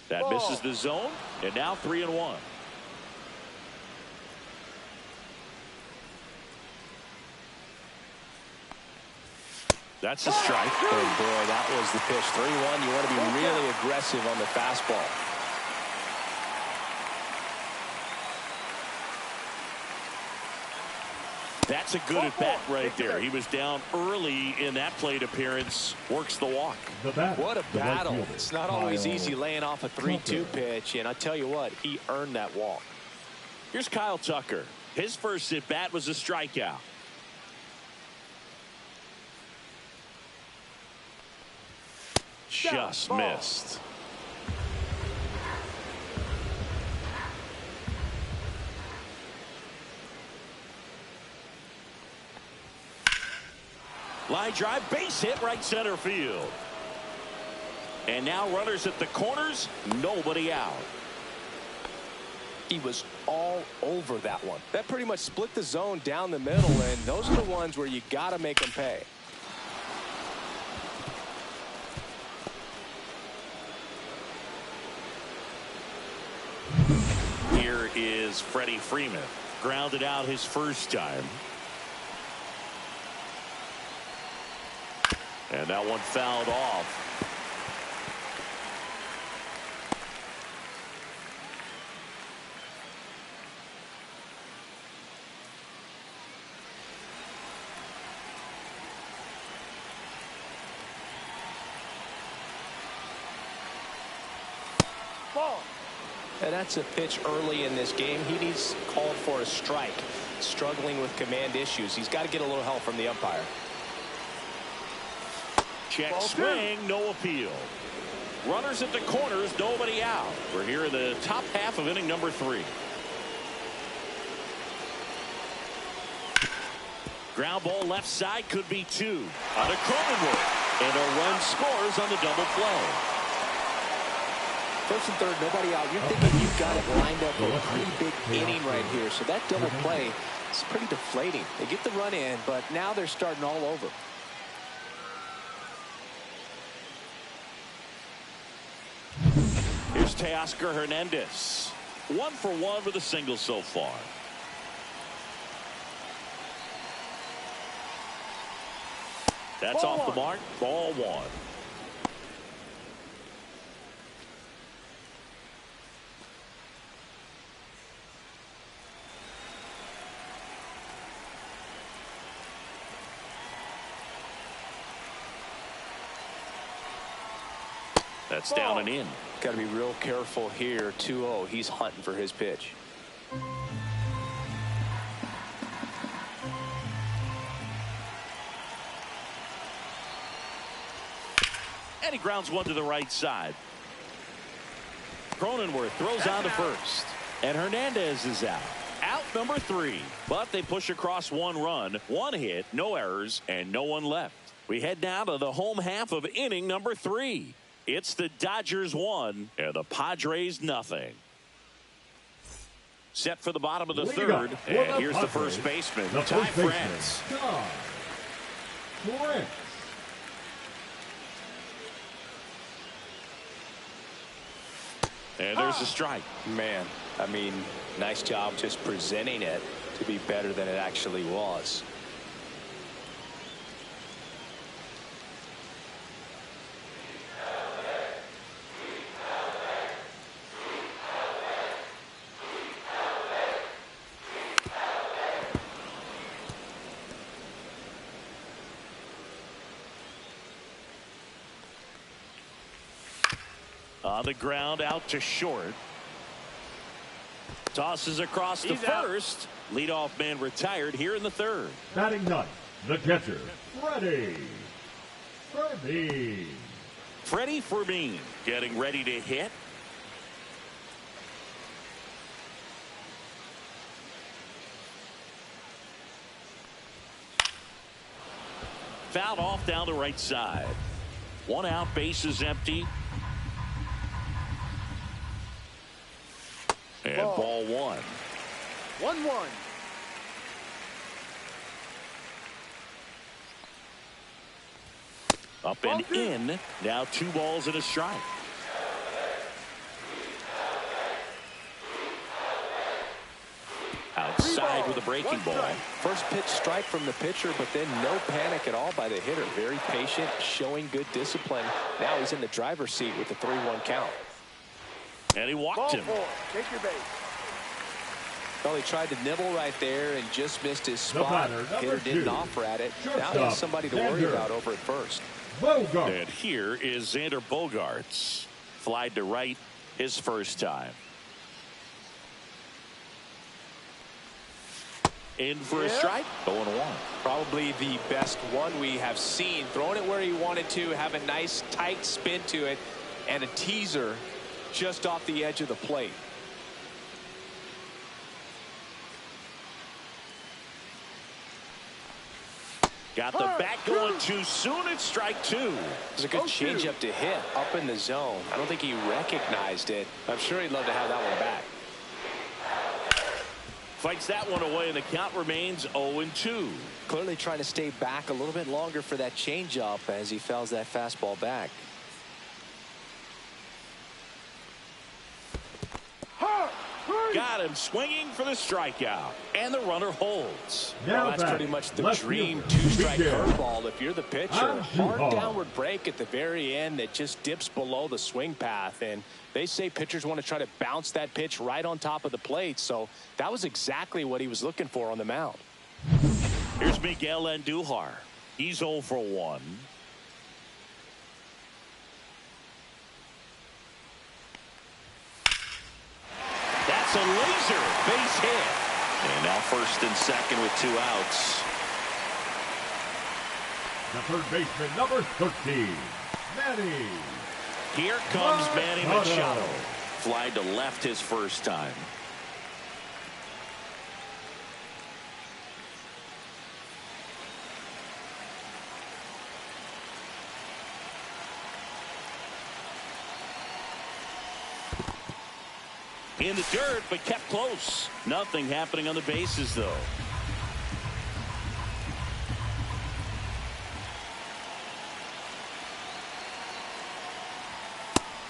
That misses the zone, and now 3-1. That's a strike. Oh, boy, that was the pitch. 3-1. You want to be really aggressive on the fastball. That's a good at-bat right there. He was down early in that plate appearance. Works the walk. What a battle. It's not always easy laying off a 3-2 pitch, and I tell you what, he earned that walk. Here's Kyle Tucker. His first at-bat was a strikeout. Just missed. Line drive, base hit, right center field. And now runners at the corners, nobody out. He was all over that one. That pretty much split the zone down the middle, and those are the ones where you got to make them pay. Here is Freddie Freeman. Grounded out his first time. And that one fouled off. Ball. And that's a pitch early in this game. He needs called for a strike. Struggling with command issues. He's got to get a little help from the umpire. Check swing, no appeal. Runners at the corners, nobody out. We're here in the top half of inning number 3. Ground ball left side, could be 2. On to Cronenworth. And a run scores on the double play. First and third, nobody out. You're thinking you've got it lined up for a pretty big inning right here. So that double play is pretty deflating. They get the run in, but now they're starting all over. Here's Teoscar Hernandez. 1 for 1 with a single so far. That's off the mark. Ball 1. That's down and in. Got to be real careful here. 2-0. He's hunting for his pitch. And he grounds one to the right side. Cronenworth throws on to first. And Hernandez is out. Out number 3. But they push across 1 run, 1 hit, no errors, and no one left. We head now to the home half of inning number 3. It's the Dodgers 1 and the Padres nothing. Set for the bottom of the 3rd. And here's the first baseman, Ty France. And there's a strike. Man, I mean, nice job just presenting it to be better than it actually was. On the ground, out to short. Tosses across to first. Leadoff man retired here in the 3rd. Batting ninth, the catcher, Freddie Fermin getting ready to hit. Fouled off down the right side. 1 out, base is empty. And ball one. 1-1. Up and in. Now 2 balls and a strike. Outside with a breaking ball. First pitch strike from the pitcher, but then no panic at all by the hitter. Very patient, showing good discipline. Now he's in the driver's seat with the 3-1 count. And he walked him. Take your base. Well, he tried to nibble right there and just missed his spot. Hitter didn't offer at it. Now he has somebody to worry about over at first. And here is Xander Bogaerts. Flied to right his first time. In for a strike. 0-1. Probably the best one we have seen. Throwing it where he wanted to, have a nice tight spin to it, and a teaser just off the edge of the plate. Got the bat going too soon. It's strike 2. It's a good changeup to hit up in the zone. I don't think he recognized it. I'm sure he'd love to have that one back. Fights that one away, and the count remains 0-2. Clearly trying to stay back a little bit longer for that changeup as he fouls that fastball back. Got him swinging for the strikeout, and the runner holds. Well, that's pretty much the dream 2-strike curveball if you're the pitcher. Hard downward break at the very end that just dips below the swing path, and they say pitchers want to try to bounce that pitch right on top of the plate, so that was exactly what he was looking for on the mound. Here's Miguel Andujar. He's 0 for 1. That's a laser base hit. And now first and second with 2 outs. The third baseman, number 13, Manny. Here comes Manny Machado. Flied to left his first time. In the dirt, but kept close. Nothing happening on the bases, though.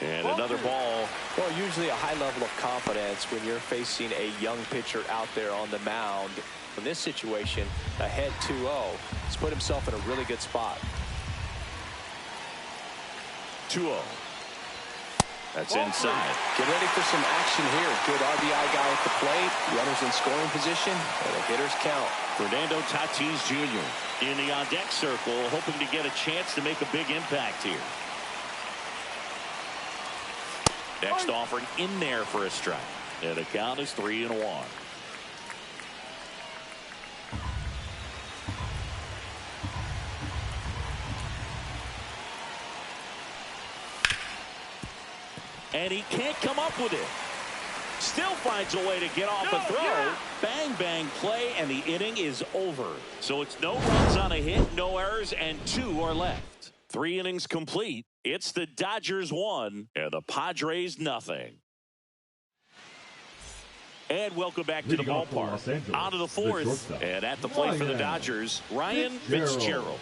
And another ball. Well, usually a high level of confidence when you're facing a young pitcher out there on the mound. In this situation, ahead 2-0. He's put himself in a really good spot. 2-0. That's inside. Get ready for some action here. Good RBI guy at the plate. Runners in scoring position. And the hitters count. Fernando Tatis Jr. in the on-deck circle, hoping to get a chance to make a big impact here. Next offering in there for a strike. And the count is 3-1. And he can't come up with it. Still finds a way to get off a throw. Bang, bang play, and the inning is over. So it's no runs on a hit, no errors, and 2 are left. 3 innings complete. It's the Dodgers 1 and the Padres nothing. And welcome back to the ballpark. On to the 4th, and at the plate for the Dodgers, Ryan Fitzgerald.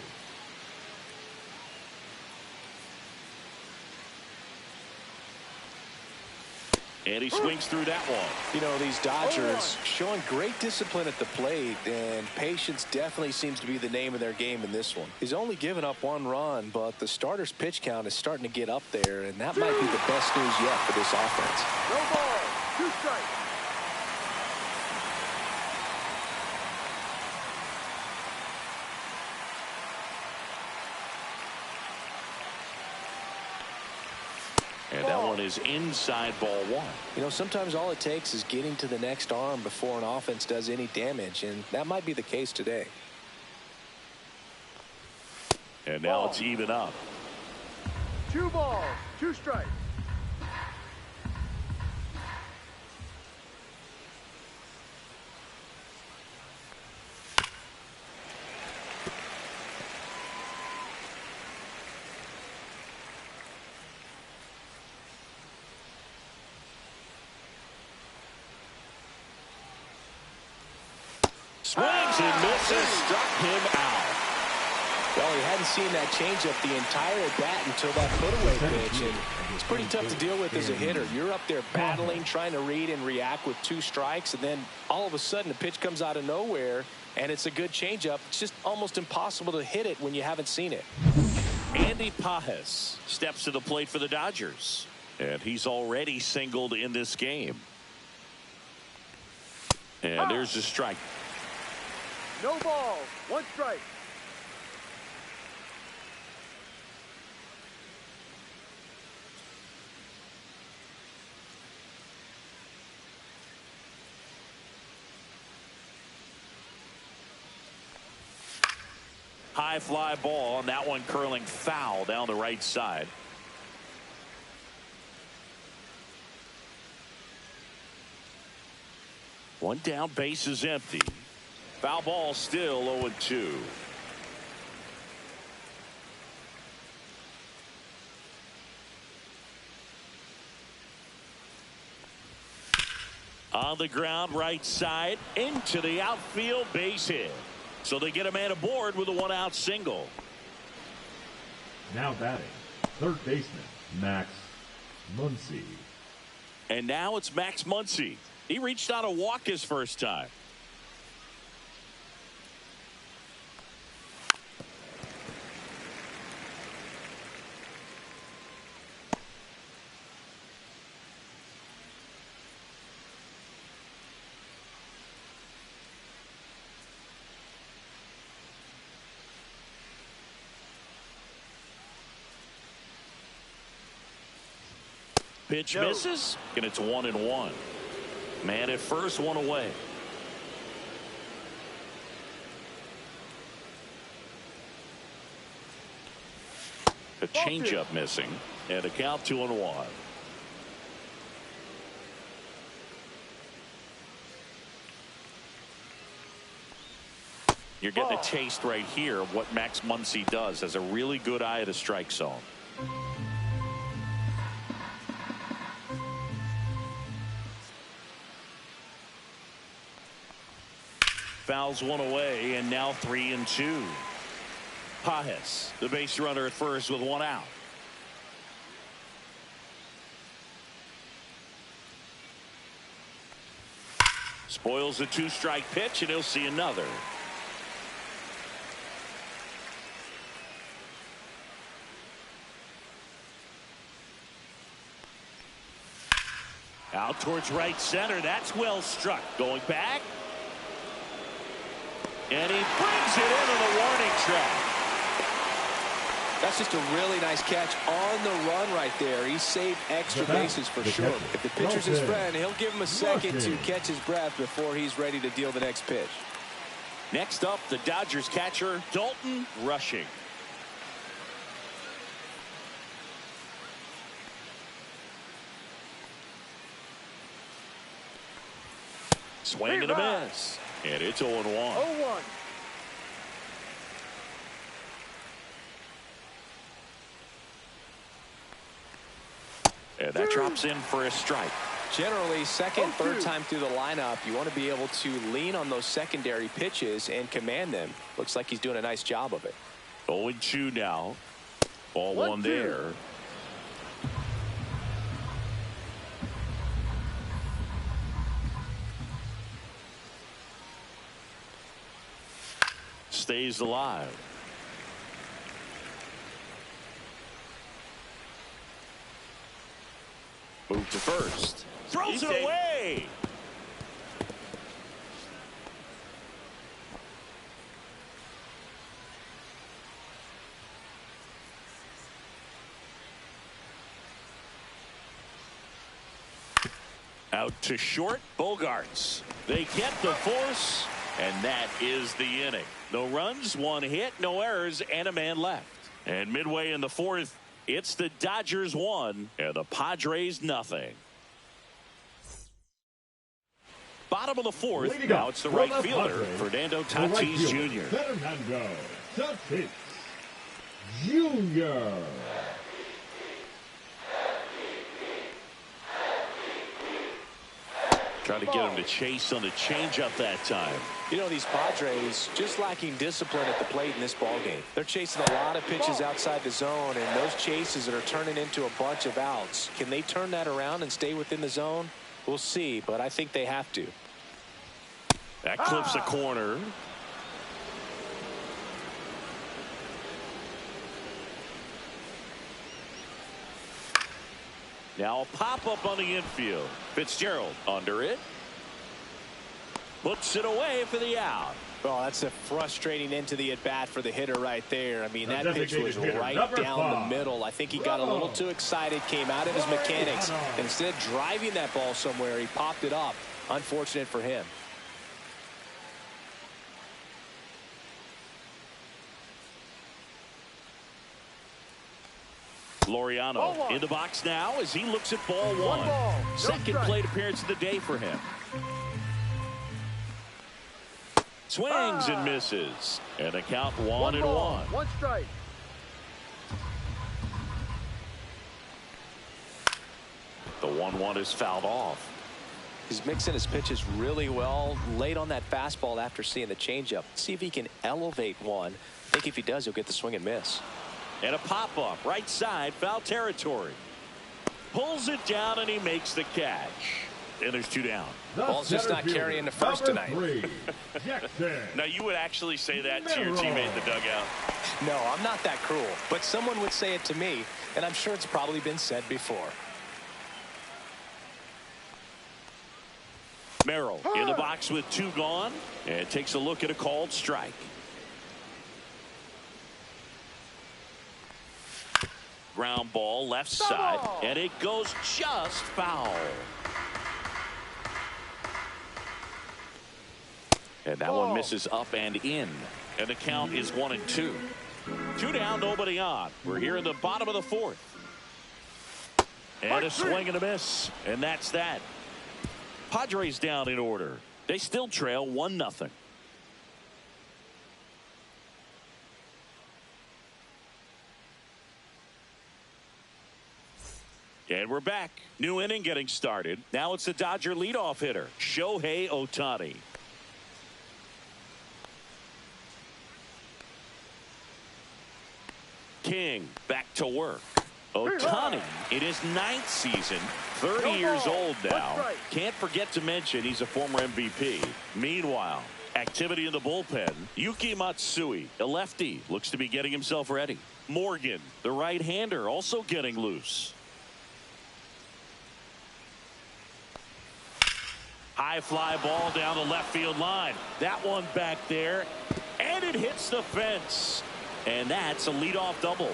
And he swings through that one. You know, these Dodgers showing great discipline at the plate, and patience definitely seems to be the name of their game in this one. He's only given up 1 run, but the starter's pitch count is starting to get up there, and that might be the best news yet for this offense. No ball, 2 strikes. And that one is inside ball 1. You know, sometimes all it takes is getting to the next arm before an offense does any damage, and that might be the case today. And now it's even up. 2 balls, 2 strikes. Swings and misses. Struck him out. Well, he hadn't seen that changeup the entire at bat until that put-away pitch, and it's pretty tough to deal with as a hitter. You're up there battling, trying to read and react with 2 strikes, and then all of a sudden a pitch comes out of nowhere, and it's a good changeup. It's just almost impossible to hit it when you haven't seen it. Andy Pajes steps to the plate for the Dodgers, and he's already singled in this game. And there's a strike. No ball. 1 strike. High fly ball, and that one curling foul down the right side. One down, base is empty. Foul ball, still 0-2. On the ground, right side, into the outfield, base hit. So they get a man aboard with a 1-out single. Now batting, third baseman, Max Muncy. And now it's Max Muncy. He reached out a walk his first time. Pitch misses, and it's 1-1. Man at first, 1 away. A changeup missing, and a count 2-1. You're getting a taste right here of what Max Muncy does. Has a really good eye at the strike zone. Fouls 1 away, and now 3-2. Pajes, the base runner at first with 1 out. Spoils a 2-strike pitch, and he'll see another. Out towards right center. That's well struck. Going back. And he brings it into the warning track. That's just a really nice catch on the run right there. He saved extra bases for sure. If the pitcher's his friend, he'll give him a second to catch his breath before he's ready to deal the next pitch. Next up, the Dodgers catcher, Dalton Rushing. Swing and a miss. And it's 0-1. 0-1. And that drops in for a strike. Generally, second, third time through the lineup, you want to be able to lean on those secondary pitches and command them. Looks like he's doing a nice job of it. 0-2 now. Ball 1 there. Stays alive. Move to first. Throws it away. Out to short, Bogarts. They get the force, and that is the inning. No runs, 1 hit, no errors, and a man left. And midway in the 4th, it's the Dodgers 1 and the Padres nothing. Bottom of the 4th, now it's the right fielder, Fernando Tatis Jr. Fernando Tatis Jr. Trying to get him to chase on the changeup that time. You know, these Padres just lacking discipline at the plate in this ball game. They're chasing a lot of pitches outside the zone, and those chases that are turning into a bunch of outs. Can they turn that around and stay within the zone? We'll see, but I think they have to. That clips a corner. Now a pop-up on the infield. Fitzgerald under it. Puts it away for the out. Oh, that's a frustrating end to the at-bat for the hitter right there. I mean, that pitch was right down the middle. I think he got a little too excited, came out of his mechanics. And instead of driving that ball somewhere, he popped it up. Unfortunate for him. Laureano in the box now as he looks at ball one. Second plate appearance of the day for him. Swings and misses. And the count 1-1. One strike. The 1-1 is fouled off. He's mixing his pitches really well. Late on that fastball after seeing the changeup. See if he can elevate one. I think if he does, he'll get the swing and miss. And a pop-up right side, foul territory. Pulls it down and he makes the catch. And there's two down. Ball's just not carrying the first tonight. Now you would actually say that to your teammate in the dugout? No, I'm not that cruel. But someone would say it to me, and I'm sure it's probably been said before. Merrill in the box with two gone and takes a look at a called strike. Ground ball left side, and it goes just foul. And that one misses up and in. And the count is 1-2. Two down, nobody on. We're here in the bottom of the fourth. And a swing and a miss. And that's that. Padres down in order. They still trail 1-0. And we're back. New inning getting started. Now it's the Dodger leadoff hitter, Shohei Ohtani. King back to work. Ohtani in his 9th season, 30 years old now. Can't forget to mention he's a former MVP. Meanwhile, activity in the bullpen. Yuki Matsui, a lefty, looks to be getting himself ready. Morgan, the right-hander, also getting loose. High fly ball down the left field line. That one back there, and it hits the fence. And that's a leadoff double.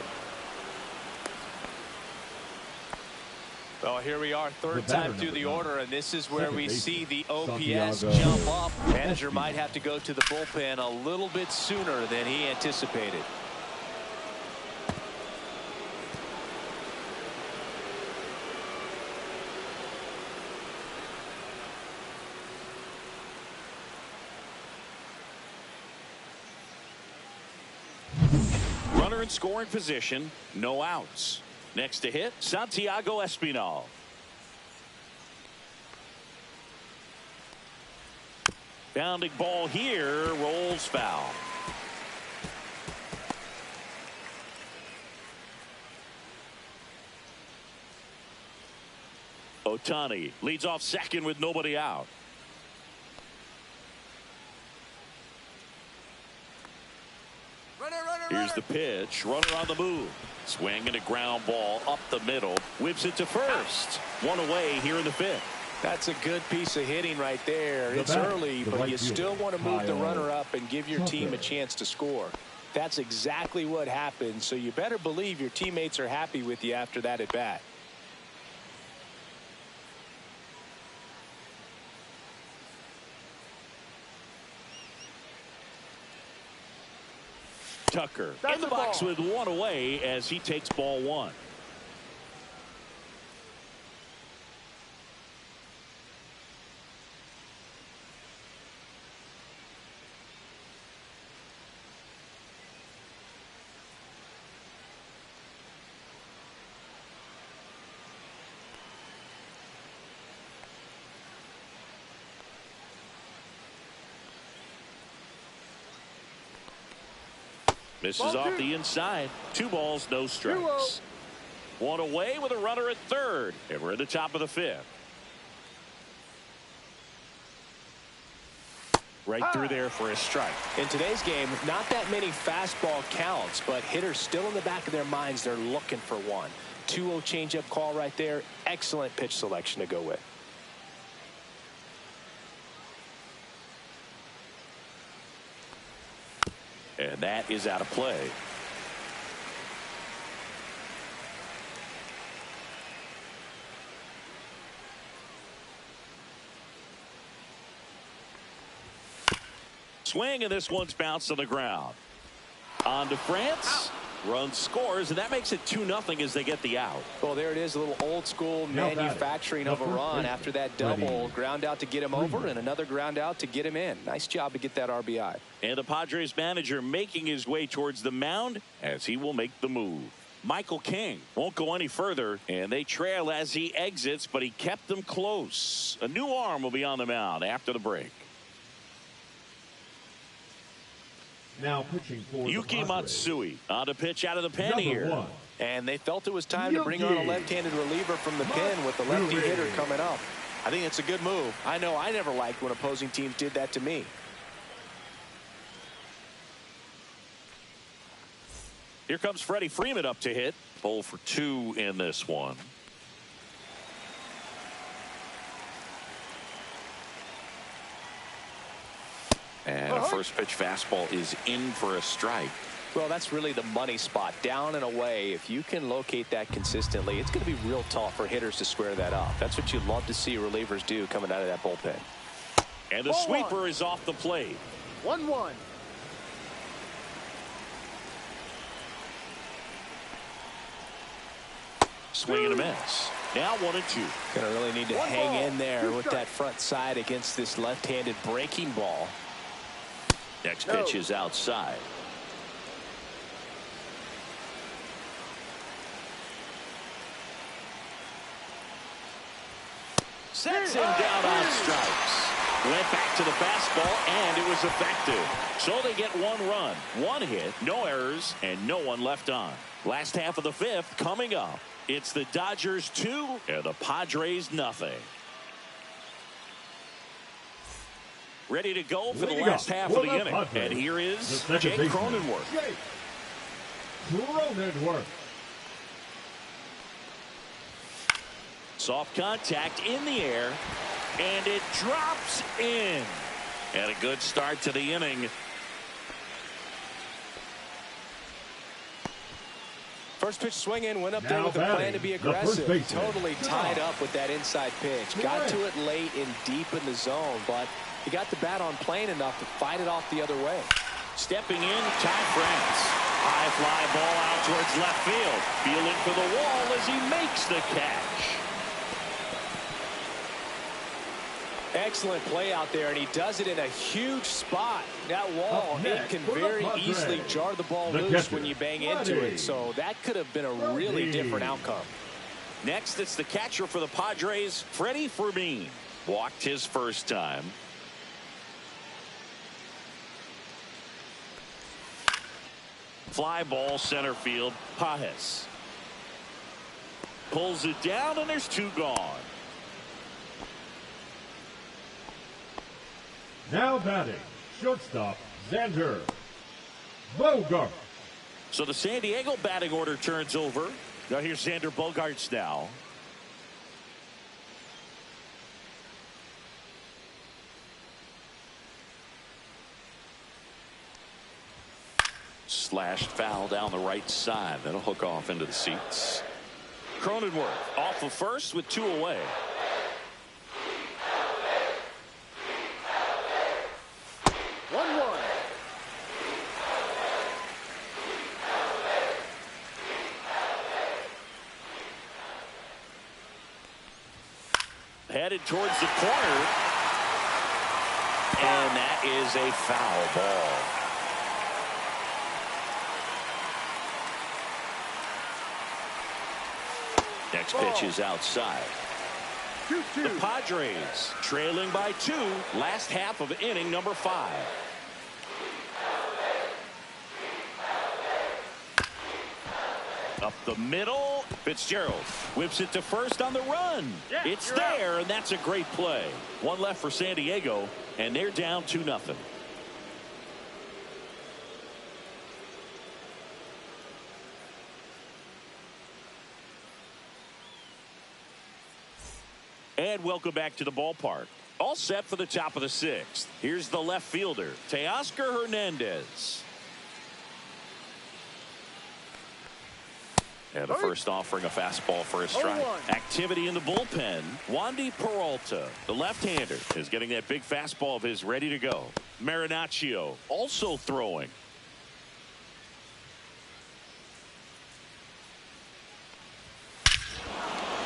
Well, here we are, third time through the order, and this is where we see the OPS jump up. Manager might have to go to the bullpen a little bit sooner than he anticipated. Runner in scoring position, no outs. Next to hit, Santiago Espinal. Bounding ball here, rolls foul. Ohtani leads off second with nobody out. Here's the pitch. Runner on the move. Swing and a ground ball up the middle. Whips it to first. One away here in the 5th. That's a good piece of hitting right there. It's early, but you still want to move the runner up and give your team a chance to score. That's exactly what happened, so you better believe your teammates are happy with you after that at bat. Tucker in the box with one away as he takes ball one. Misses off the inside. 2 balls, no strikes. 1 away with a runner at third. And we're at the top of the 5th. Right through there for a strike. In today's game, not that many fastball counts, but hitters still in the back of their minds, they're looking for one. 2-0 changeup call right there. Excellent pitch selection to go with. And that is out of play. Swing, and this one's bounced on the ground. On to France. Run scores, and that makes it 2-0 as they get the out. Well, there it is, a little old school manufacturing of a run after that double. Ground out to get him over, and another ground out to get him in. Nice job to get that RBI. And the Padres manager making his way towards the mound as he will make the move. Michael King won't go any further, and they trail as he exits, but he kept them close. A new arm will be on the mound after the break. Now pitching for Yuki Matsui on to pitch out of the pen here. And they felt it was time to bring on a left-handed reliever from the pen with the lefty hitter coming up. I think it's a good move. I know I never liked when opposing teams did that to me. Here comes Freddie Freeman up to hit. 0 for 2 in this one. And a first pitch fastball is in for a strike. Well, that's really the money spot. Down and away. If you can locate that consistently, it's going to be real tough for hitters to square that up. That's what you love to see relievers do coming out of that bullpen. And the sweeper is off the plate. 1-1. Swing and a miss. Now 1-2. Going to really need to hang in there with that front side against this left-handed breaking ball. Next pitch is outside. Sets him down on strikes. Went back to the fastball, and it was effective. So they get 1 run, 1 hit, no errors, and no one left on. Last half of the 5th coming up. It's the Dodgers 2 and the Padres nothing. Ready to go for the last half of the inning. And here is Jake Cronenworth. Soft contact in the air, and it drops in. And a good start to the inning. First pitch swinging, went up there with a plan to be aggressive. Totally tied up with that inside pitch. Got to it late and deep in the zone, but he got the bat on plane enough to fight it off the other way. Stepping in, Ty France. High fly ball out towards left field. Feeling for the wall as he makes the catch. Excellent play out there, and he does it in a huge spot. That wall, it can very easily jar the ball loose when you bang into it, so that could have been a really different outcome. Next, it's the catcher for the Padres, Freddie Freeman. Walked his first time. Fly ball center field, Pajes. Pulls it down, and there's 2 gone. Now batting, shortstop, Xander Bogaerts. So the San Diego batting order turns over. Now here's Xander Bogaerts now. Slashed foul down the right side. That'll hook off into the seats. Cronenworth off of first with 2 away. Headed towards the corner, and that is a foul ball. Next pitch is outside. 2-2. The Padres trailing by 2, last half of inning number 5. Up the middle, Fitzgerald whips it to first on the run. It's there, and that's a great play. One left for San Diego, and they're down 2-0. And welcome back to the ballpark. All set for the top of the 6th. Here's the left fielder, Teoscar Hernandez. And the first offering a fastball for a strike. Activity in the bullpen. Wandy Peralta, the left-hander, is getting that big fastball of his ready to go. Marinaccio also throwing.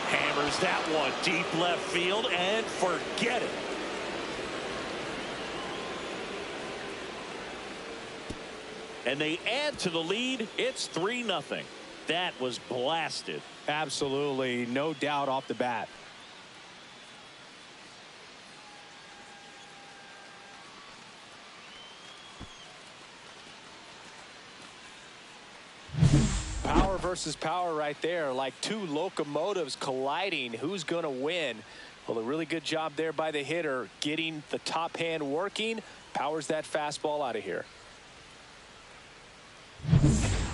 Hammers that one deep left field and forget it. And they add to the lead. It's 3-0. That was blasted. Absolutely, no doubt off the bat. Power versus power right there, like two locomotives colliding. Who's going to win? Well, a really good job there by the hitter, getting the top hand working. Powers that fastball out of here.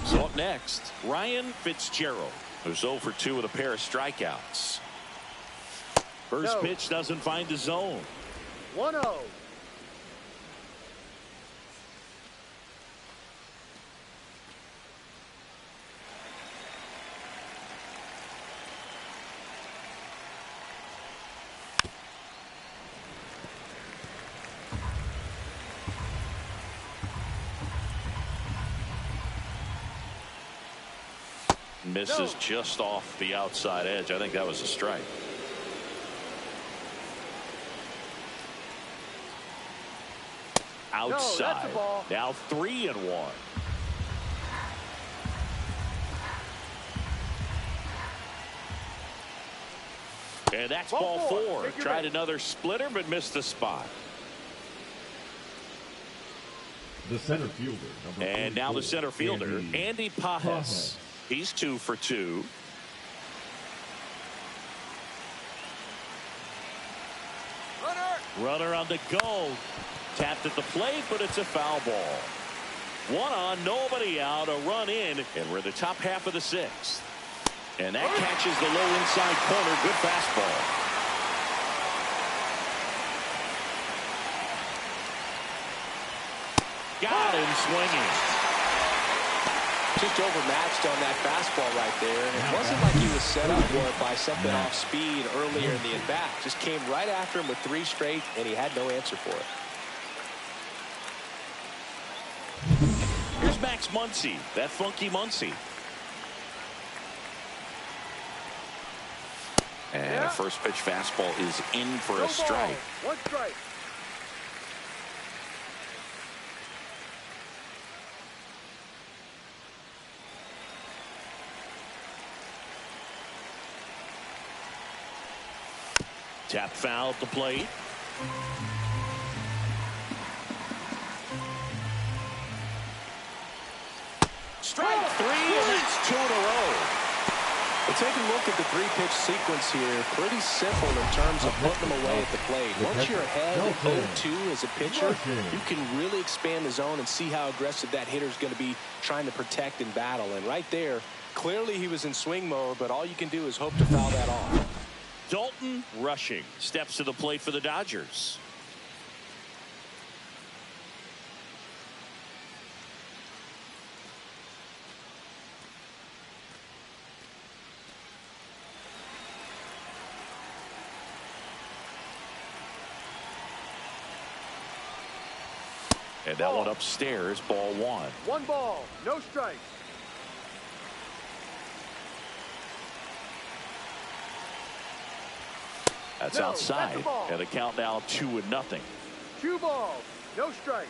So up next, Ryan Fitzgerald, who's 0 for 2 with a pair of strikeouts. First pitch doesn't find the zone. 1-0. Misses just off the outside edge. I think that was a strike. Outside. Now 3-1. And that's ball 4. Tried another splitter but missed the spot. The center fielder. And now the center fielder, Andy Pajes. He's 2 for 2. Runner on the go. Tapped at the plate, but it's a foul ball. 1 on, nobody out, a run in, and we're in the top half of the 6th. And that catches the low inside corner. Good fastball. Got him swinging. Just overmatched on that fastball right there. And it wasn't like he was set up for it by something off speed earlier in the at-bat. Just came right after him with 3 straight, and he had no answer for it. Here's Max Muncy, that funky Muncy. And a first pitch fastball is in for a strike. 1 strike. Tap foul at the plate. Strike 3, and that's 2 in a row. Well, take a look at the 3-pitch sequence here. Pretty simple in terms of putting them away at the plate. Once you're ahead 0-2 as a pitcher, you can really expand the zone and see how aggressive that hitter is going to be trying to protect and battle. And right there, clearly he was in swing mode, but all you can do is hope to foul that off. Dalton Rushing steps to the plate for the Dodgers. And that one upstairs, ball 1. 1 ball, no strikes. That's outside, and the count now 2-0. 2 balls, no strikes.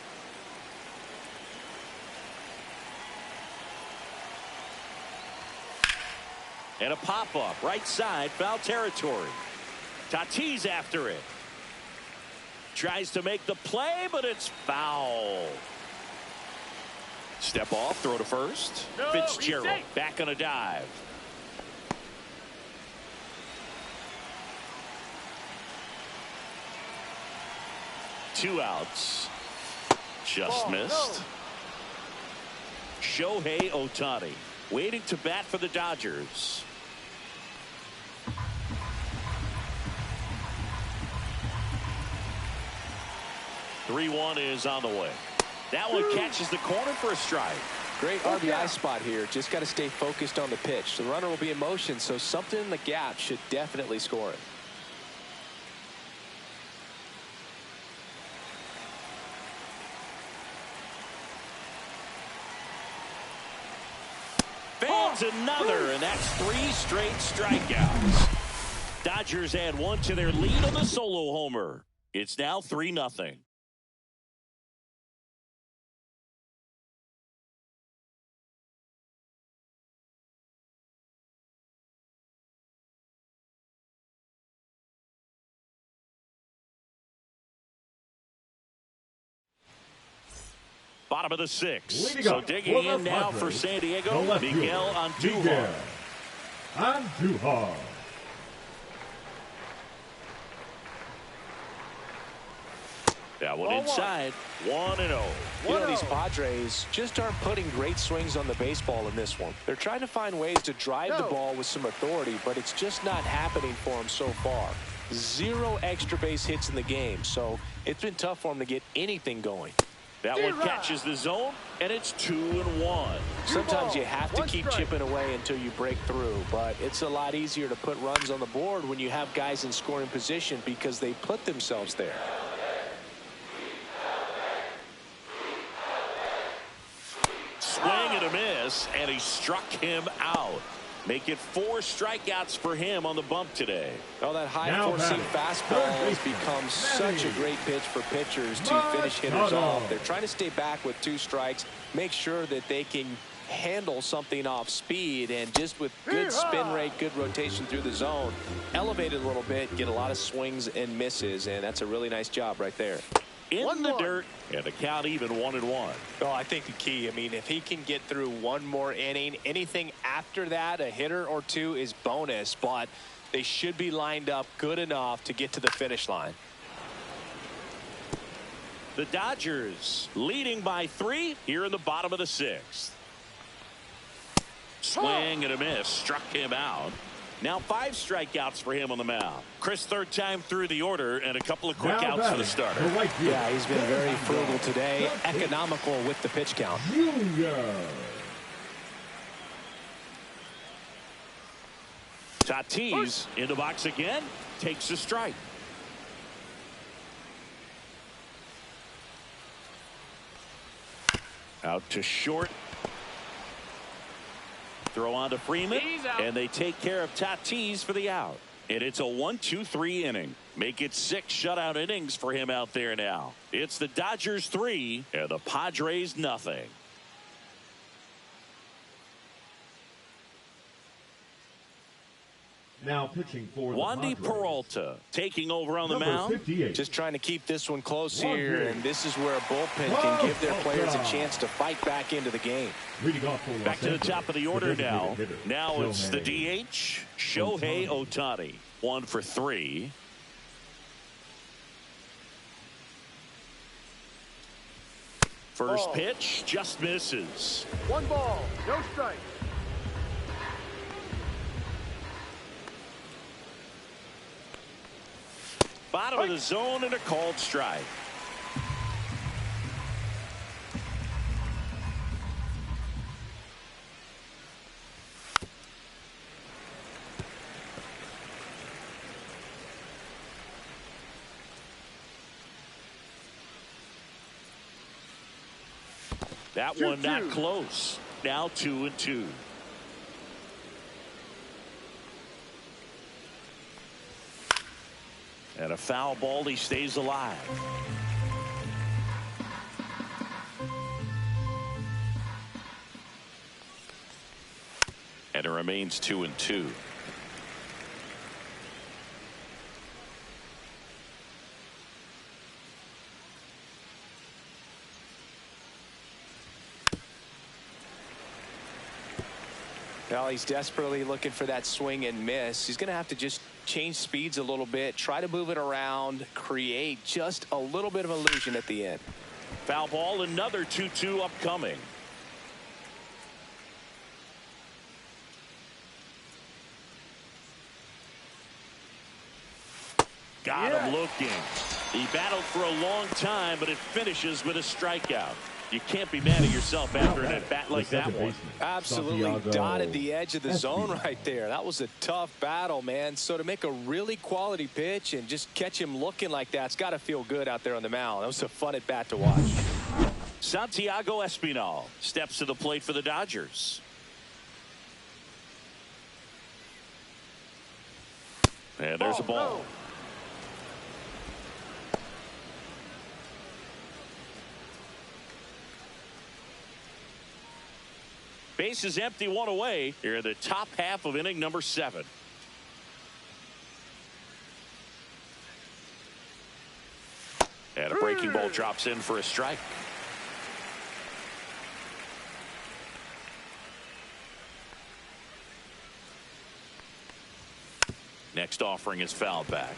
And a pop-up, right side, foul territory. Tatis after it. Tries to make the play, but it's foul. Step off, throw to first. No, Fitzgerald back on a dive. Two outs. Just missed. No. Shohei Ohtani waiting to bat for the Dodgers. Three-one is on the way. That one catches the corner for a strike. Great RBI spot here. Just got to stay focused on the pitch. The runner will be in motion, so something in the gap should definitely score it. Fans another, and that's 3 straight strikeouts. Dodgers add 1 to their lead on the solo homer. It's now 3-0. Bottom of the 6th. So digging in now for San Diego, Miguel Andujar. That one inside. 1-0. You know, these Padres just aren't putting great swings on the baseball in this one. They're trying to find ways to drive the ball with some authority, but it's just not happening for them so far. 0 extra base hits in the game, so it's been tough for them to get anything going. That one catches the zone, and it's 2-1. Sometimes you have to keep chipping away until you break through, but it's a lot easier to put runs on the board when you have guys in scoring position because they put themselves there. Swing and a miss, and he struck him out. Make it 4 strikeouts for him on the bump today. Oh, that high four-seam fastball has become such a great pitch for pitchers to finish hitters off. They're trying to stay back with 2 strikes, make sure that they can handle something off speed, and just with good spin rate, good rotation through the zone, elevate it a little bit, get a lot of swings and misses, and that's a really nice job right there. In the dirt, and the count even 1-1. Oh, I think the key, I mean, if he can get through 1 more inning, anything after that, a hitter or 2 is bonus, but they should be lined up good enough to get to the finish line. The Dodgers leading by 3 here in the bottom of the 6th. Swing and a miss, struck him out. Now 5 strikeouts for him on the mound. Chris, 3rd time through the order, and a couple of quick outs for the starter. Yeah, he's been very frugal today, economical with the pitch count. Tatis in the box again, takes a strike. Out to short. Throw on to Freeman, and they take care of Tatis for the out. And it's a 1-2-3 inning. Make it 6 shutout innings for him out there now. It's the Dodgers 3 and the Padres nothing. Now pitching for the Wandy Padres. Peralta taking over on the mound. 58. Just trying to keep this one close here, and this is where a bullpen can give their players a chance to fight back into the game. Back to the top of the order now. Now it's the DH, Shohei Ohtani. 1 for 3. First pitch just misses. 1 ball, no strike. Bottom of the zone and a called strike. That one not close. Now 2-2. And a foul ball, he stays alive. And it remains 2-2. Well, he's desperately looking for that swing and miss. He's going to have to just change speeds a little bit, try to move it around, create just a little bit of illusion at the end. Foul ball, another 2-2 upcoming. Got him looking. He battled for a long time, but it finishes with a strikeout. You can't be mad at yourself after an at-bat like that one. Absolutely dotted the edge of the zone right there. That was a tough battle, man. So to make a really quality pitch and just catch him looking like that, it's got to feel good out there on the mound. That was a fun at-bat to watch. Santiago Espinal steps to the plate for the Dodgers. And there's a ball. No. Base is empty, one away. Here in the top half of inning number 7. And a breaking ball drops in for a strike. Next offering is fouled back.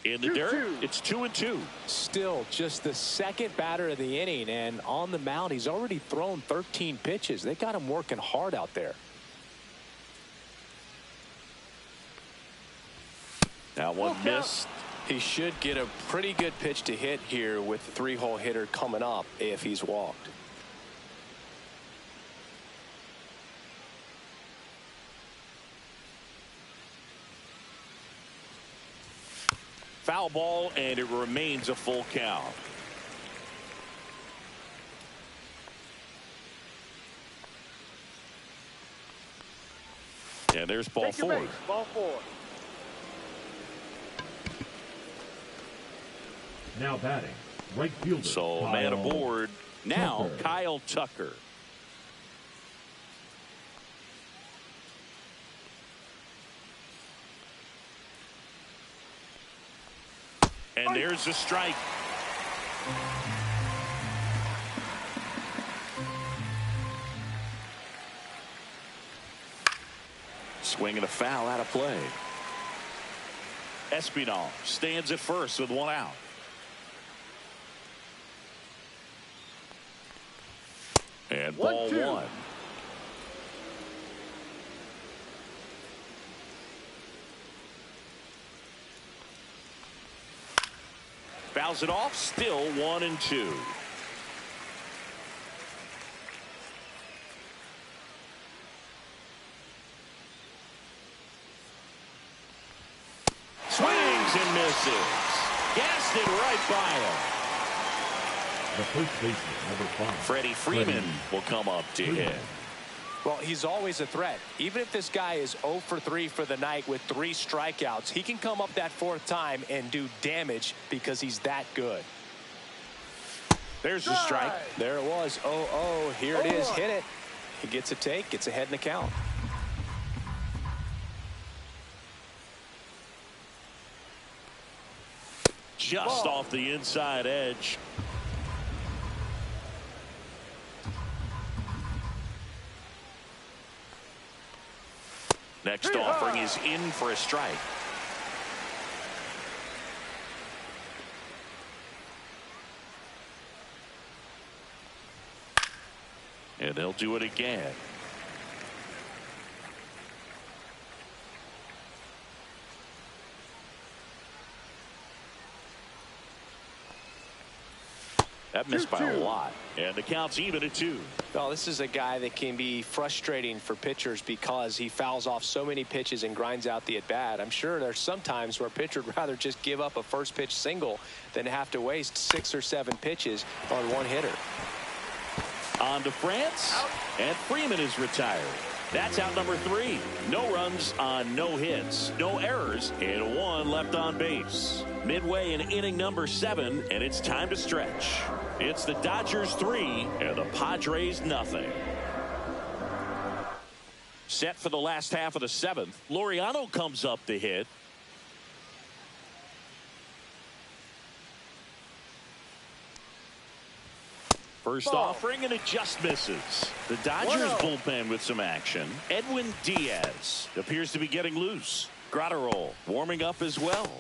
In the dirt, it's 2-2. Still just the second batter of the inning, and on the mound, he's already thrown 13 pitches. They got him working hard out there. That one missed. He should get a pretty good pitch to hit here with the 3-hole hitter coming up if he's walked. Foul ball, and it remains a full count. And there's ball 4. Ball 4. Now batting, right fielder. So Kyle man aboard now, Tucker. Kyle Tucker. And there's a strike. Swing and a foul out of play. Espinal stands at first with 1 out. And ball 1. Fouls it off, still 1-2. Swings and misses. Gassed it right by him. The first baseman, number 5. Freddie Freeman will come up to hit. Well, he's always a threat. Even if this guy is 0 for 3 for the night with 3 strikeouts, he can come up that 4th time and do damage because he's that good. There's the strike. There it was. 0-0. Here it is. Hit it. He gets a take. Gets ahead in the count. Just off the inside edge. Next offering is in for a strike. And they'll do it again. That missed by a lot. And the count's even at 2. Well, this is a guy that can be frustrating for pitchers because he fouls off so many pitches and grinds out the at-bat. I'm sure there's some times where a pitcher would rather just give up a first pitch single than have to waste 6 or 7 pitches on one hitter. On to France, and Freeman is retired. That's out number 3. No runs on no hits, no errors, and 1 left on base. Midway in inning number 7, and it's time to stretch. It's the Dodgers 3 and the Padres nothing. Set for the last half of the 7th. Laureano comes up to hit. First offering, and it just misses. The Dodgers bullpen with some action. Edwin Diaz appears to be getting loose. Gratterol warming up as well.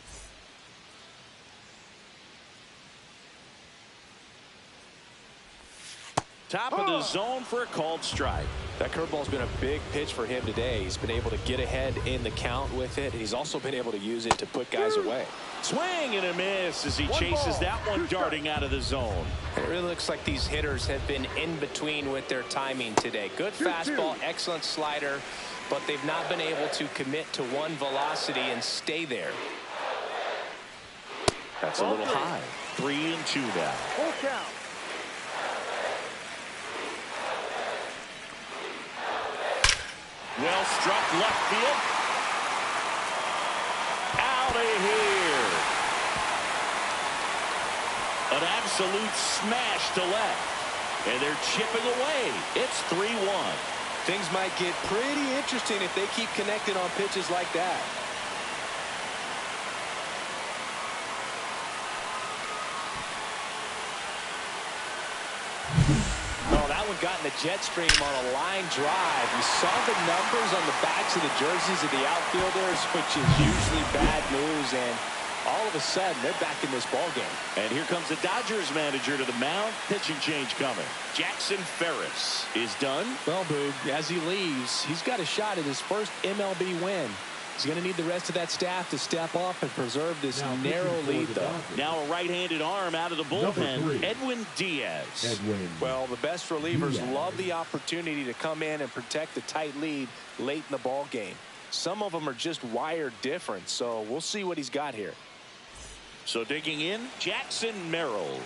Top of the zone for a called strike. That curveball's been a big pitch for him today. He's been able to get ahead in the count with it. He's also been able to use it to put guys away. Swing and a miss as he chases that one darting out of the zone. And it really looks like these hitters have been in between with their timing today. Good fastball, excellent slider, but they've not been able to commit to one velocity and stay there. That's a little high. 3-2 now. Full count. Well struck left field. Out of here. An absolute smash to left. And they're chipping away. It's 3-1. Things might get pretty interesting if they keep connecting on pitches like that. Got in the jet stream on a line drive. You saw the numbers on the backs of the jerseys of the outfielders, which is usually bad news, and all of a sudden they're back in this ball game. And here comes the Dodgers manager to the mound. Pitching change coming. Jackson Ferris is done. Well, Boog, as he leaves, he's got a shot at his first MLB win. He's going to need the rest of that staff to step up and preserve this narrow lead, though. Now a right-handed arm out of the bullpen, Edwin Diaz. Well, the best relievers love the opportunity to come in and protect the tight lead late in the ball game. Some of them are just wired different, so we'll see what he's got here. So digging in, Jackson Merrill.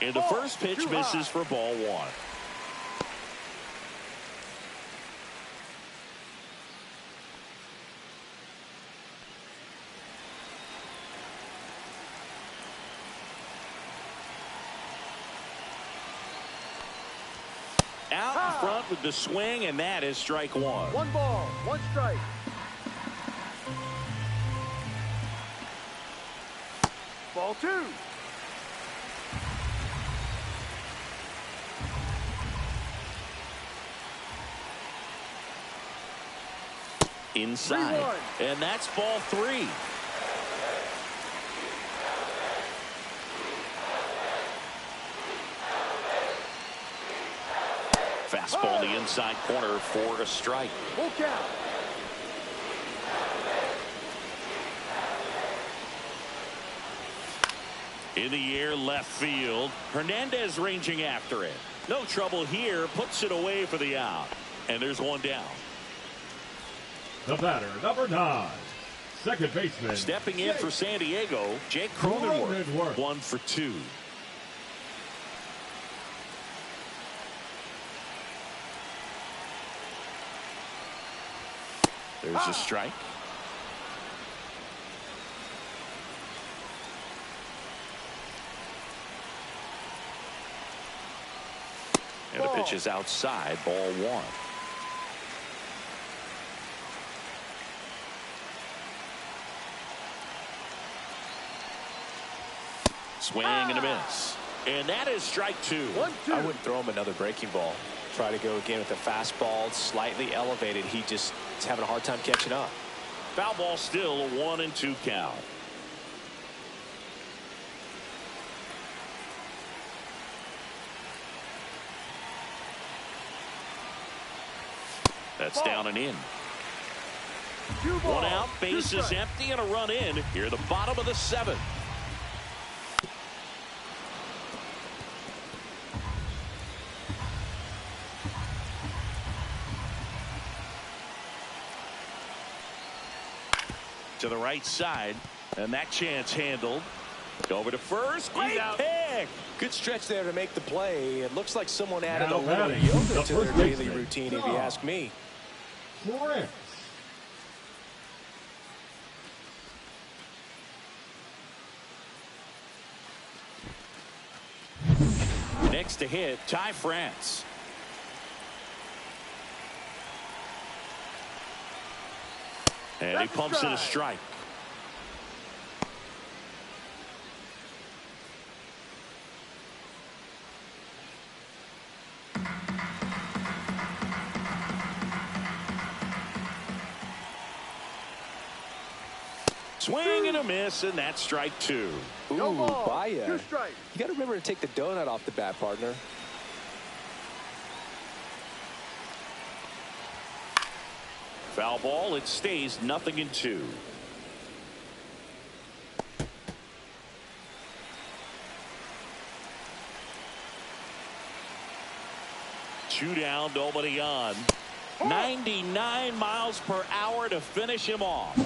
And the first pitch misses for ball one. Out in front with the swing, and that is strike one. 1 ball, 1 strike. Ball 2. Inside, and that's ball 3. Fastball in the inside corner for a strike. Full count. In the air left field. Hernandez ranging after it. No trouble here. Puts it away for the out. And there's one down. The batter, number 9. Second baseman. Stepping in for San Diego, Jake Cronenworth. 1 for 2. There's a strike. And the pitch is outside, ball 1. Swing and a miss. And that is strike 2. 1-2. I wouldn't throw him another breaking ball. Try to go again with the fastball, slightly elevated. He just is having a hard time catching up. Foul ball still, a 1-2 count. That's down and in. 2 balls, 1 out, bases empty, and a run in. Here, the bottom of the 7th. To the right side, and that chance handled. Over to first. Great pick. Good stretch there to make the play. It looks like someone added a little yoga to their daily routine, if you ask me. Next to hit, Ty France. And he pumps in a strike. Swing and a miss, and that's strike two. Ooh, No ball. Baya. 2 strikes. You got to remember to take the donut off the bat, partner. Foul ball. It stays 0-2. Two down, nobody on. 99 miles per hour to finish him off.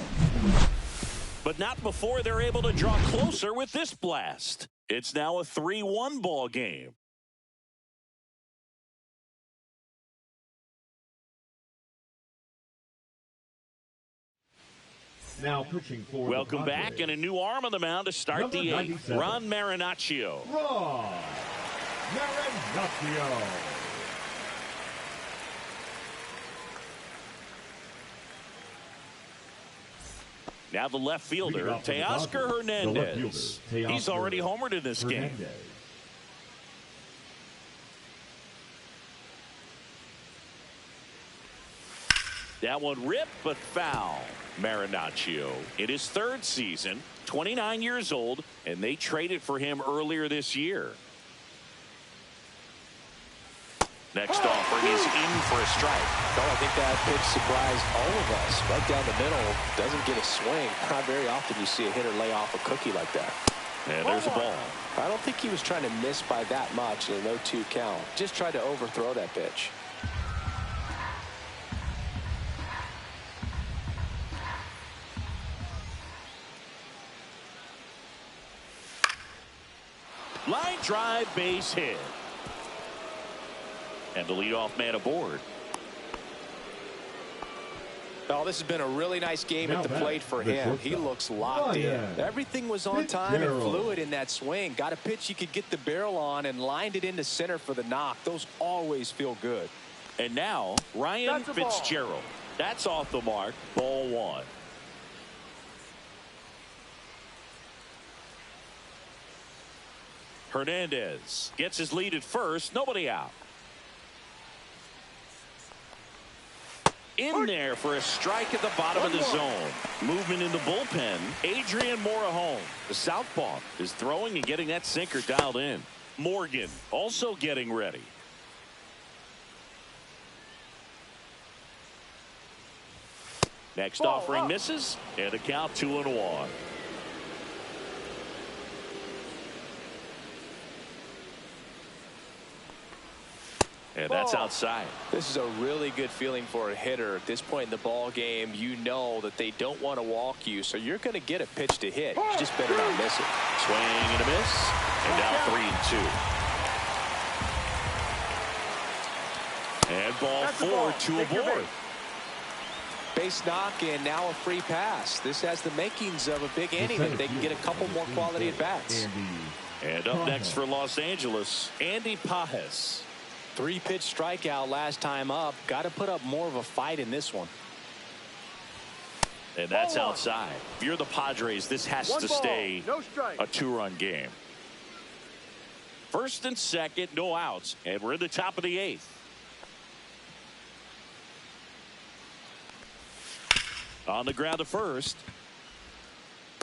But not before they're able to draw closer with this blast. It's now a 3-1 ball game. Now pitching for Welcome back, and a new arm on the mound to start the eighth. Ron Marinaccio. Ron Marinaccio. Now the left fielder, Teoscar Hernandez. He's already homered in this game. That one ripped, but foul. Marinaccio in his third season, 29 years old, and they traded for him earlier this year. Next offering is in for a strike. Oh, I think that pitch surprised all of us. Right down the middle, doesn't get a swing. Not very often you see a hitter lay off a cookie like that. And there's a ball. I don't think he was trying to miss by that much in a 0-2 count. Just tried to overthrow that pitch. Line drive, base hit. And the leadoff man aboard. Oh, this has been a really nice game at the plate for him. He looks locked in. Everything was on time and fluid in that swing. Got a pitch he could get the barrel on and lined it into center for the knock. Those always feel good. And now Ryan Fitzgerald. That's off the mark. Ball one. Hernandez gets his lead at first. Nobody out. In there for a strike at the bottom of the zone. Movement in the bullpen. Adrian Morejon, the southpaw, is throwing and getting that sinker dialed in. Morgan also getting ready. Next offering misses, and a count 2-1. And that's outside. This is a really good feeling for a hitter at this point in the ball game. You know that they don't want to walk you, so you're going to get a pitch to hit. You just better not miss it. Swing and a miss, and now 3-2. And ball four to aboard. Base knock, and now a free pass. This has the makings of a big inning if they can get a couple more quality at bats. And up next for Los Angeles, Andy Pages. 3-pitch strikeout last time up. Got to put up more of a fight in this one. And that's outside. If you're the Padres, this has to stay a 2-run game. First and second, no outs, and we're in the top of the 8th. On the ground to first.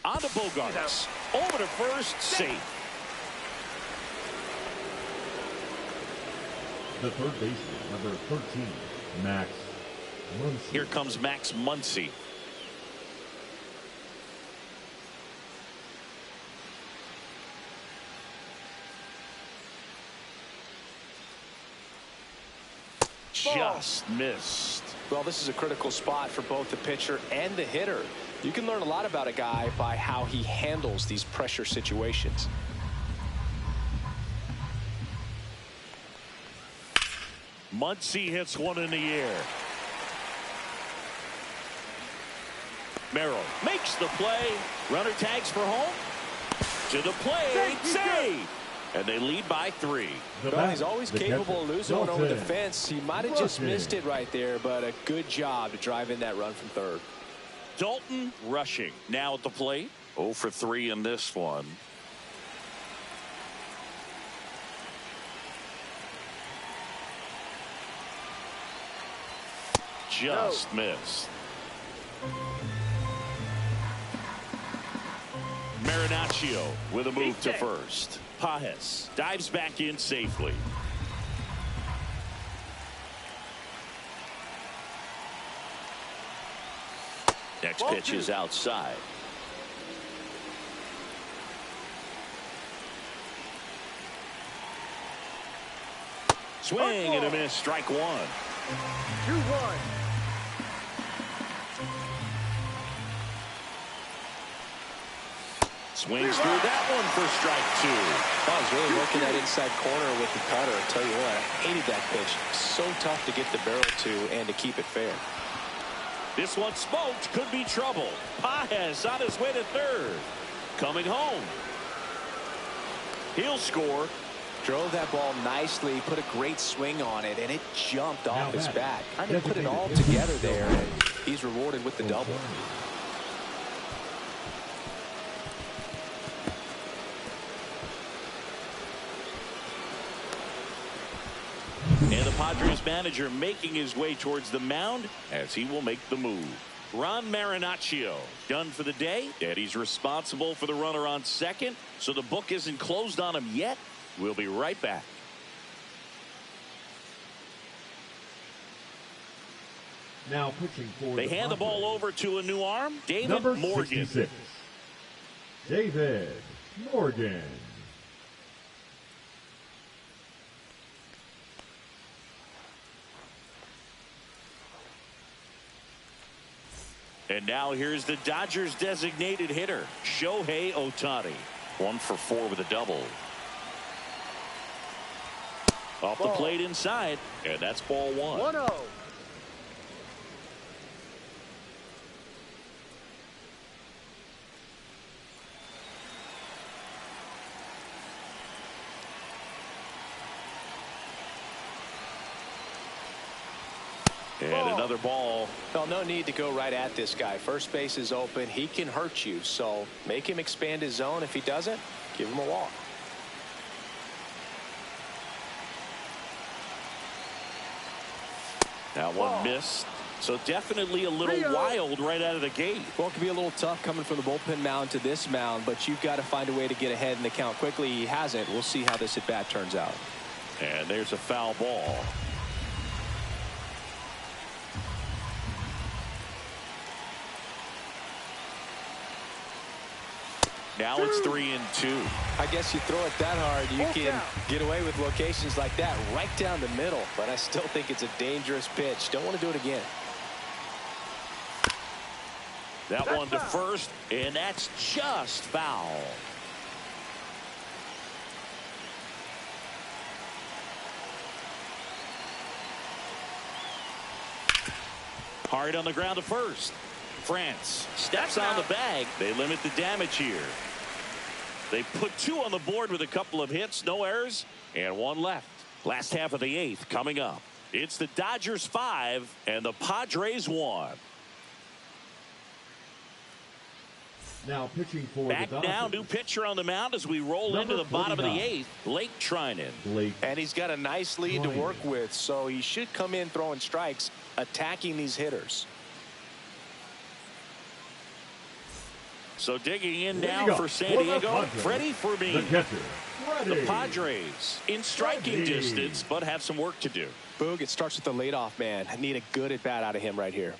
On to Bogarts. Over to first, safe. The third baseman, number 13, Max Muncy. Here comes Max Muncy. Just missed. Well, this is a critical spot for both the pitcher and the hitter. You can learn a lot about a guy by how he handles these pressure situations. Muncy hits one in the air. Merrill makes the play. Runner tags for home. To the plate. Save. And they lead by 3. Well, he's always capable of losing one over the fence. He might have just missed it right there, but a good job to drive in that run from third. Dalton Rushing now at the plate. 0 for 3 in this one. Just missed. Marinaccio with a move to first. Pages dives back in safely. Next pitch is outside. Swing and a miss, strike one. 2-1. Swings through that one for strike two. I was really working that inside corner with the cutter. I'll tell you what, I hated that pitch. So tough to get the barrel to and to keep it fair. This one smoked, could be trouble. Pages on his way to third. Coming home. He'll score. Drove that ball nicely, put a great swing on it, and it jumped off his bat. Kind of put it all together there, and he's rewarded with the double. And the Padres manager making his way towards the mound as he will make the move. Ron Marinaccio done for the day, and he's responsible for the runner on second, so the book isn't closed on him yet. We'll be right back. Now pitching for they hand the ball over to a new arm, David number Morgan. 66. David Morgan. And now here's the Dodgers designated hitter, Shohei Ohtani. 1 for 4 with a double. Off the plate inside, and that's ball one. 1-0. And another ball. Well, no need to go right at this guy. First base is open. He can hurt you, so make him expand his zone. If he doesn't, give him a walk. That one missed. So definitely a little wild right out of the gate. Well, it can be a little tough coming from the bullpen mound to this mound, but you've got to find a way to get ahead in the count quickly. He hasn't. We'll see how this at bat turns out. And there's a foul ball. Now it's 3-2. I guess you throw it that hard, you can get away with locations like that right down the middle. But I still think it's a dangerous pitch. Don't want to do it again. That one to first, and that's just foul. Hard on the ground to first. France steps on the bag. They limit the damage here. They put 2 on the board with a couple of hits, no errors, and 1 left. Last half of the 8th coming up. It's the Dodgers 5 and the Padres 1. Now pitching for back the Dodgers. now, new pitcher on the mound as we roll into the bottom of the 8th. Blake Trinan. And he's got a nice lead to work with, so he should come in throwing strikes, attacking these hitters. So digging in now for San Diego, Freddie Fermin. The Padres in striking distance, but have some work to do. Boog, it starts with the leadoff man. I need a good at bat out of him right here.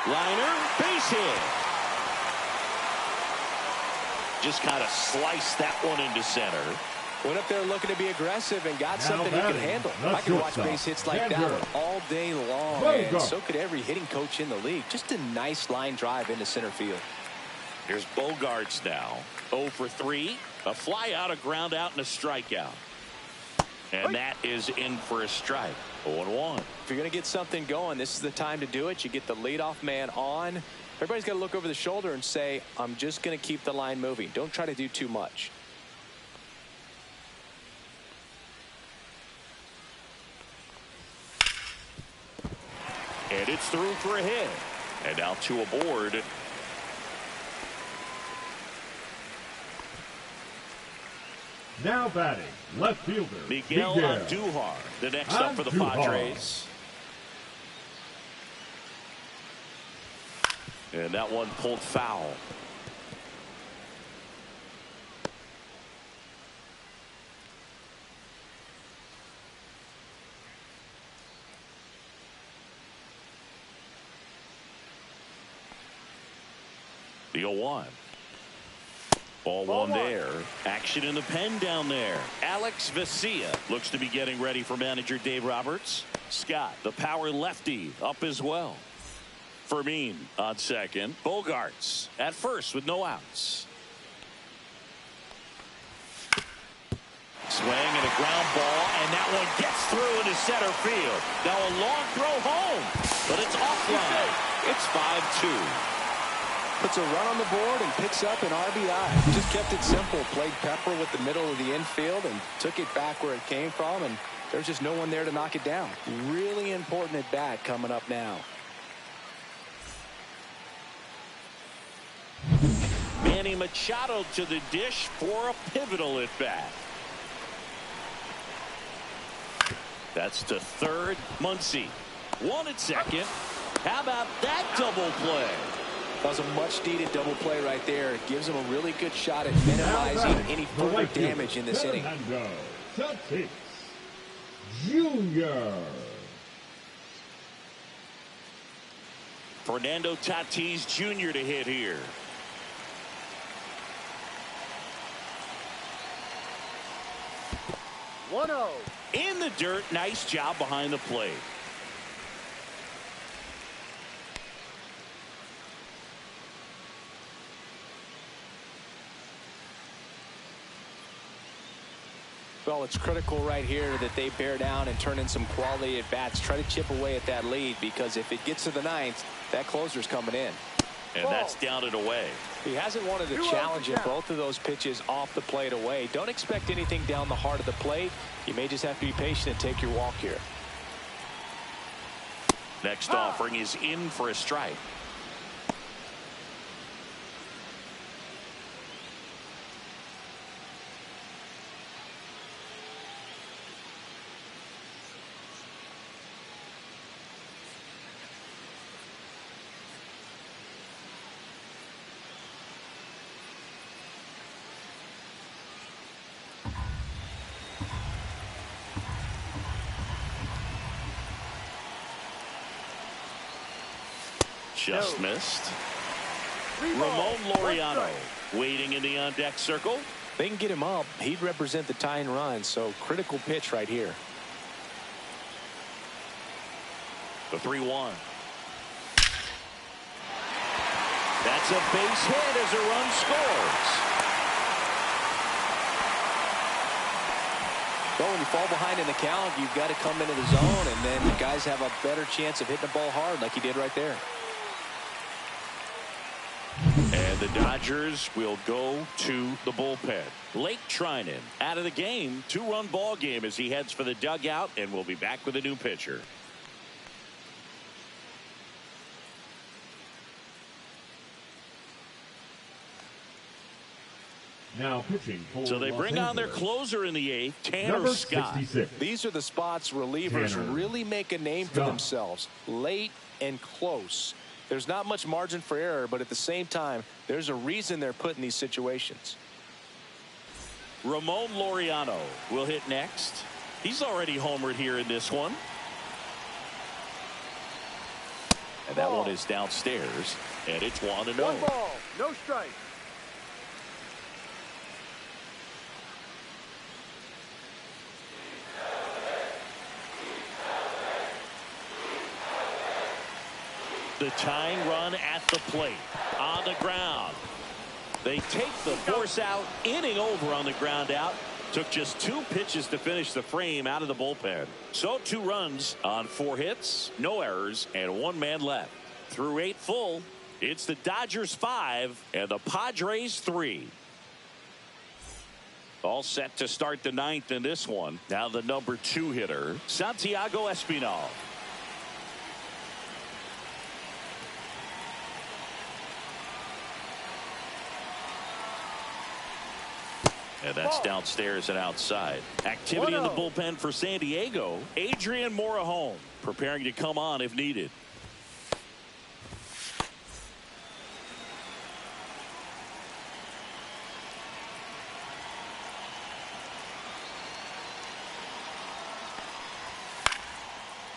Liner, base hit. Just kind of sliced that one into center. Went up there looking to be aggressive and got something he could handle. I could watch base hits like that one all day long, and so could every hitting coach in the league. Just a nice line drive into center field. Here's Bogarts now. 0 for 3. A fly out, a ground out, and a strikeout. And that is in for a strike. 0-1. If you're going to get something going, this is the time to do it. You get the leadoff man on. Everybody's got to look over the shoulder and say, I'm just going to keep the line moving. Don't try to do too much. And it's through for a hit. And now 2 aboard. Now batting, left fielder Miguel Andujar, the next up for the Padres. And that one pulled foul. The 0-1. Ball one there. Action in the pen down there. Alex Vesia looks to be getting ready for manager Dave Roberts. Scott, the power lefty, up as well. Fermin on second. Bogarts at first with no outs. Swing and a ground ball, and that one gets through into center field. Now a long throw home, but it's offline. It's 5-2. Puts a run on the board and picks up an RBI. Just kept it simple. Played pepper with the middle of the infield and took it back where it came from, and there's just no one there to knock it down. Really important at bat coming up now. Manny Machado to the dish for a pivotal at bat. That's to third. Muncy. One at second. How about that double play? That was a much-needed double play right there. It gives him a really good shot at minimizing any further damage in this inning. Tatis Jr. Fernando Tatis Jr. to hit here. In the dirt. Nice job behind the plate. Well, it's critical right here that they bear down and turn in some quality at bats. Try to chip away at that lead, because if it gets to the ninth, that closer's coming in. And that's down and away. He hasn't wanted to challenge it. Both of those pitches off the plate away. Don't expect anything down the heart of the plate. You may just have to be patient and take your walk here. Next offering is in for a strike. Just missed. Ramon Laureano waiting in the on-deck circle. They can get him up. He'd represent the tying run, so critical pitch right here. The 3-1. That's a base hit as a run scores. Well, when you fall behind in the count, you've got to come into the zone, and then the guys have a better chance of hitting the ball hard like he did right there. And the Dodgers will go to the bullpen. Blake Trinan out of the game. 2-run ball game as he heads for the dugout, and we'll be back with a new pitcher. Now pitching for so they bring on their closer in the eighth, Tanner Scott. 66. These are the spots relievers really make a name for themselves. Late and close. There's not much margin for error, but at the same time, there's a reason they're put in these situations. Ramon Laureano will hit next. He's already homered here in this one. And that one is downstairs, and it's 1-0. 1 ball, no strike. The tying run at the plate. On the ground. They take the force out. Inning over on the ground out. Took just 2 pitches to finish the frame out of the bullpen. So 2 runs on 4 hits, no errors, and 1 man left. Through 8 full, it's the Dodgers 5 and the Padres 3. All set to start the 9th in this one. Now the number 2 hitter, Santiago Espinal. And that's downstairs and outside. Activity in the bullpen for San Diego. Adrian Morejon preparing to come on if needed.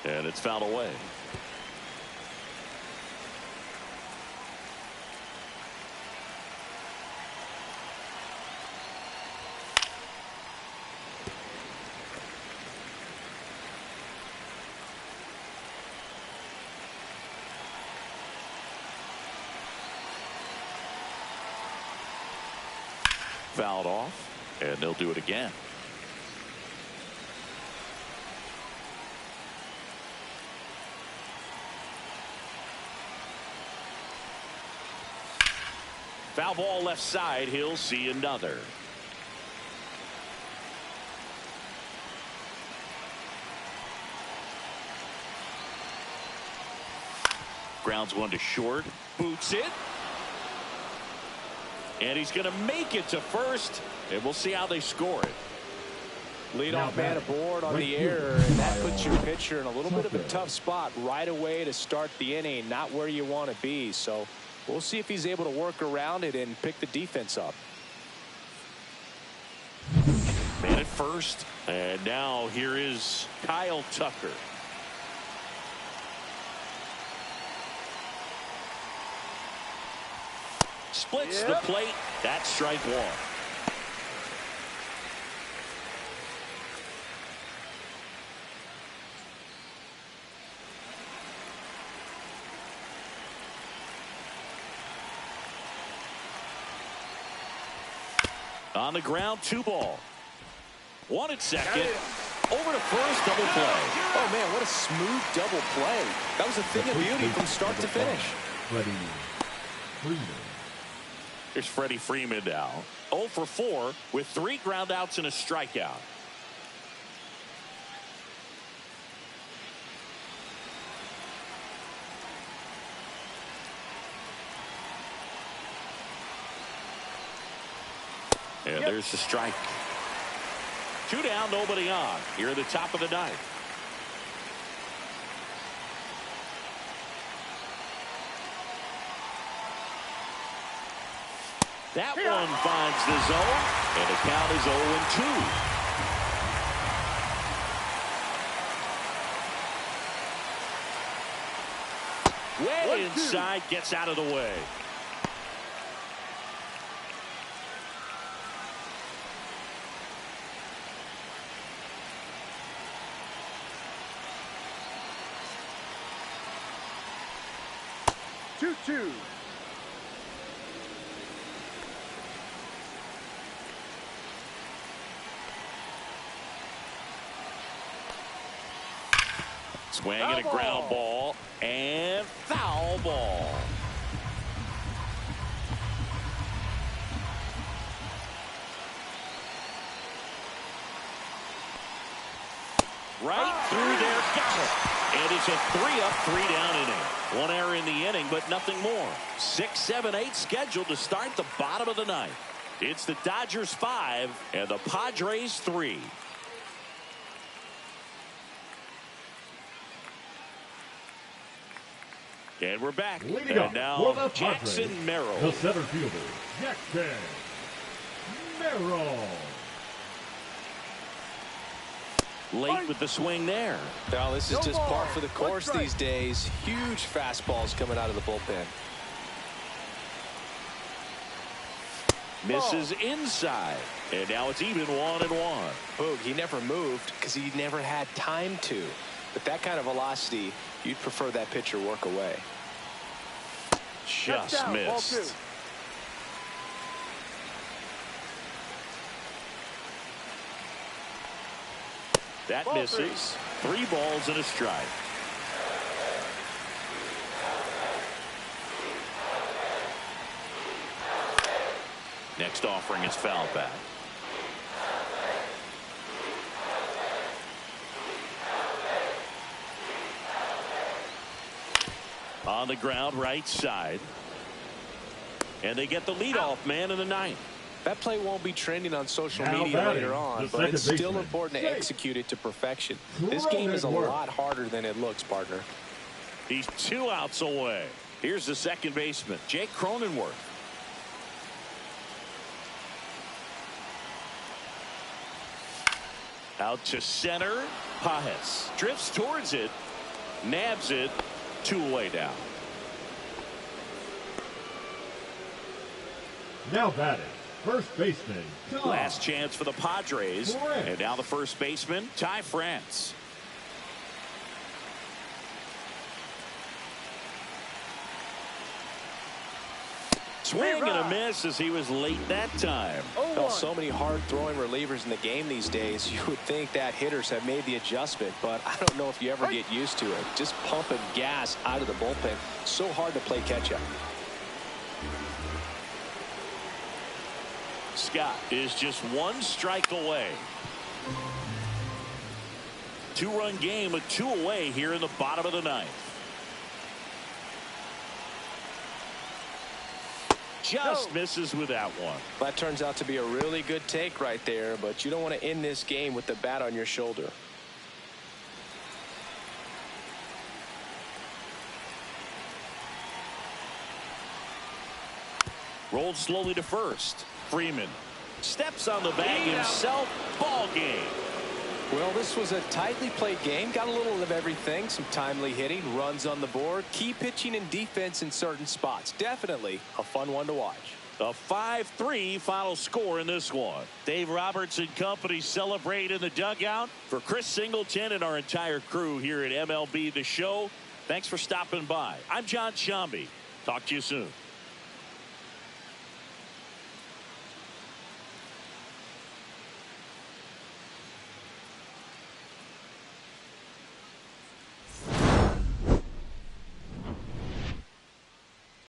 And it's fouled away. Fouled off, and they'll do it again. Foul ball left side. He'll see another. Grounds one to short. Boots it. And he's going to make it to first. And we'll see how they score it. Leadoff man aboard on the error, and that puts your pitcher in a little bit of a tough spot right away to start the inning. Not where you want to be. So we'll see if he's able to work around it and pick the defense up. Man at first. And now here is Kyle Tucker. Splits the plate. That's strike one. On the ground, 2 ball. 1 at second. Over to first, double play. Oh, man, what a smooth double play. That was a thing of beauty from start to finish. Here's Freddie Freeman now. 0 for 4 with 3 ground outs and a strikeout. And there's the strike. 2 down, nobody on. Here at the top of the 9th. That one finds the zone, and the count is 0-2. Way inside, gets out of the way. Two. Swing and a ground ball and foul ball. Right through there, got it. And it's a 3-up, 3-down inning. 1 error in the inning, but nothing more. 6, 7, 8 scheduled to start the bottom of the 9th. It's the Dodgers 5 and the Padres 3. And we're back. And now Jackson Merrill. The center fielder, Jackson Merrill. Late with the swing there. Now this is just par for the course these days. Huge fastballs coming out of the bullpen. Misses inside. And now it's even 1-1. Boog, he never moved because he never had time to. But that kind of velocity, you'd prefer that pitcher work away. Just missed. That misses. 3 balls and a strike. Next offering is fouled back. On the ground, right side. And they get the leadoff man in the 9th. That play won't be trending on social media later on, but it's still important to execute it to perfection. This game is a lot harder than it looks, partner. He's 2 outs away. Here's the second baseman, Jake Cronenworth. Out to center. Pajes drifts towards it. Nabs it. 2 away now. Now batting, first baseman, Tom. Last chance for the Padres. Correct. And now the first baseman, Ty France. Swing and a miss as he was late that time. Well, so many hard-throwing relievers in the game these days. You would think that hitters have made the adjustment, but I don't know if you ever get used to it. Just pumping gas out of the bullpen. So hard to play catch-up. Scott is just 1 strike away. 2-run game with 2 away here in the bottom of the 9th. Just misses with that one. That turns out to be a really good take right there, but you don't want to end this game with the bat on your shoulder. Rolled slowly to first. Freeman steps on the bag himself. Ball game. Well, this was a tightly played game. Got a little of everything. Some timely hitting, runs on the board, key pitching and defense in certain spots. Definitely a fun one to watch. A 5-3 final score in this one. Dave Roberts and company celebrate in the dugout. For Chris Singleton and our entire crew here at MLB The Show, thanks for stopping by. I'm John Shambi. Talk to you soon.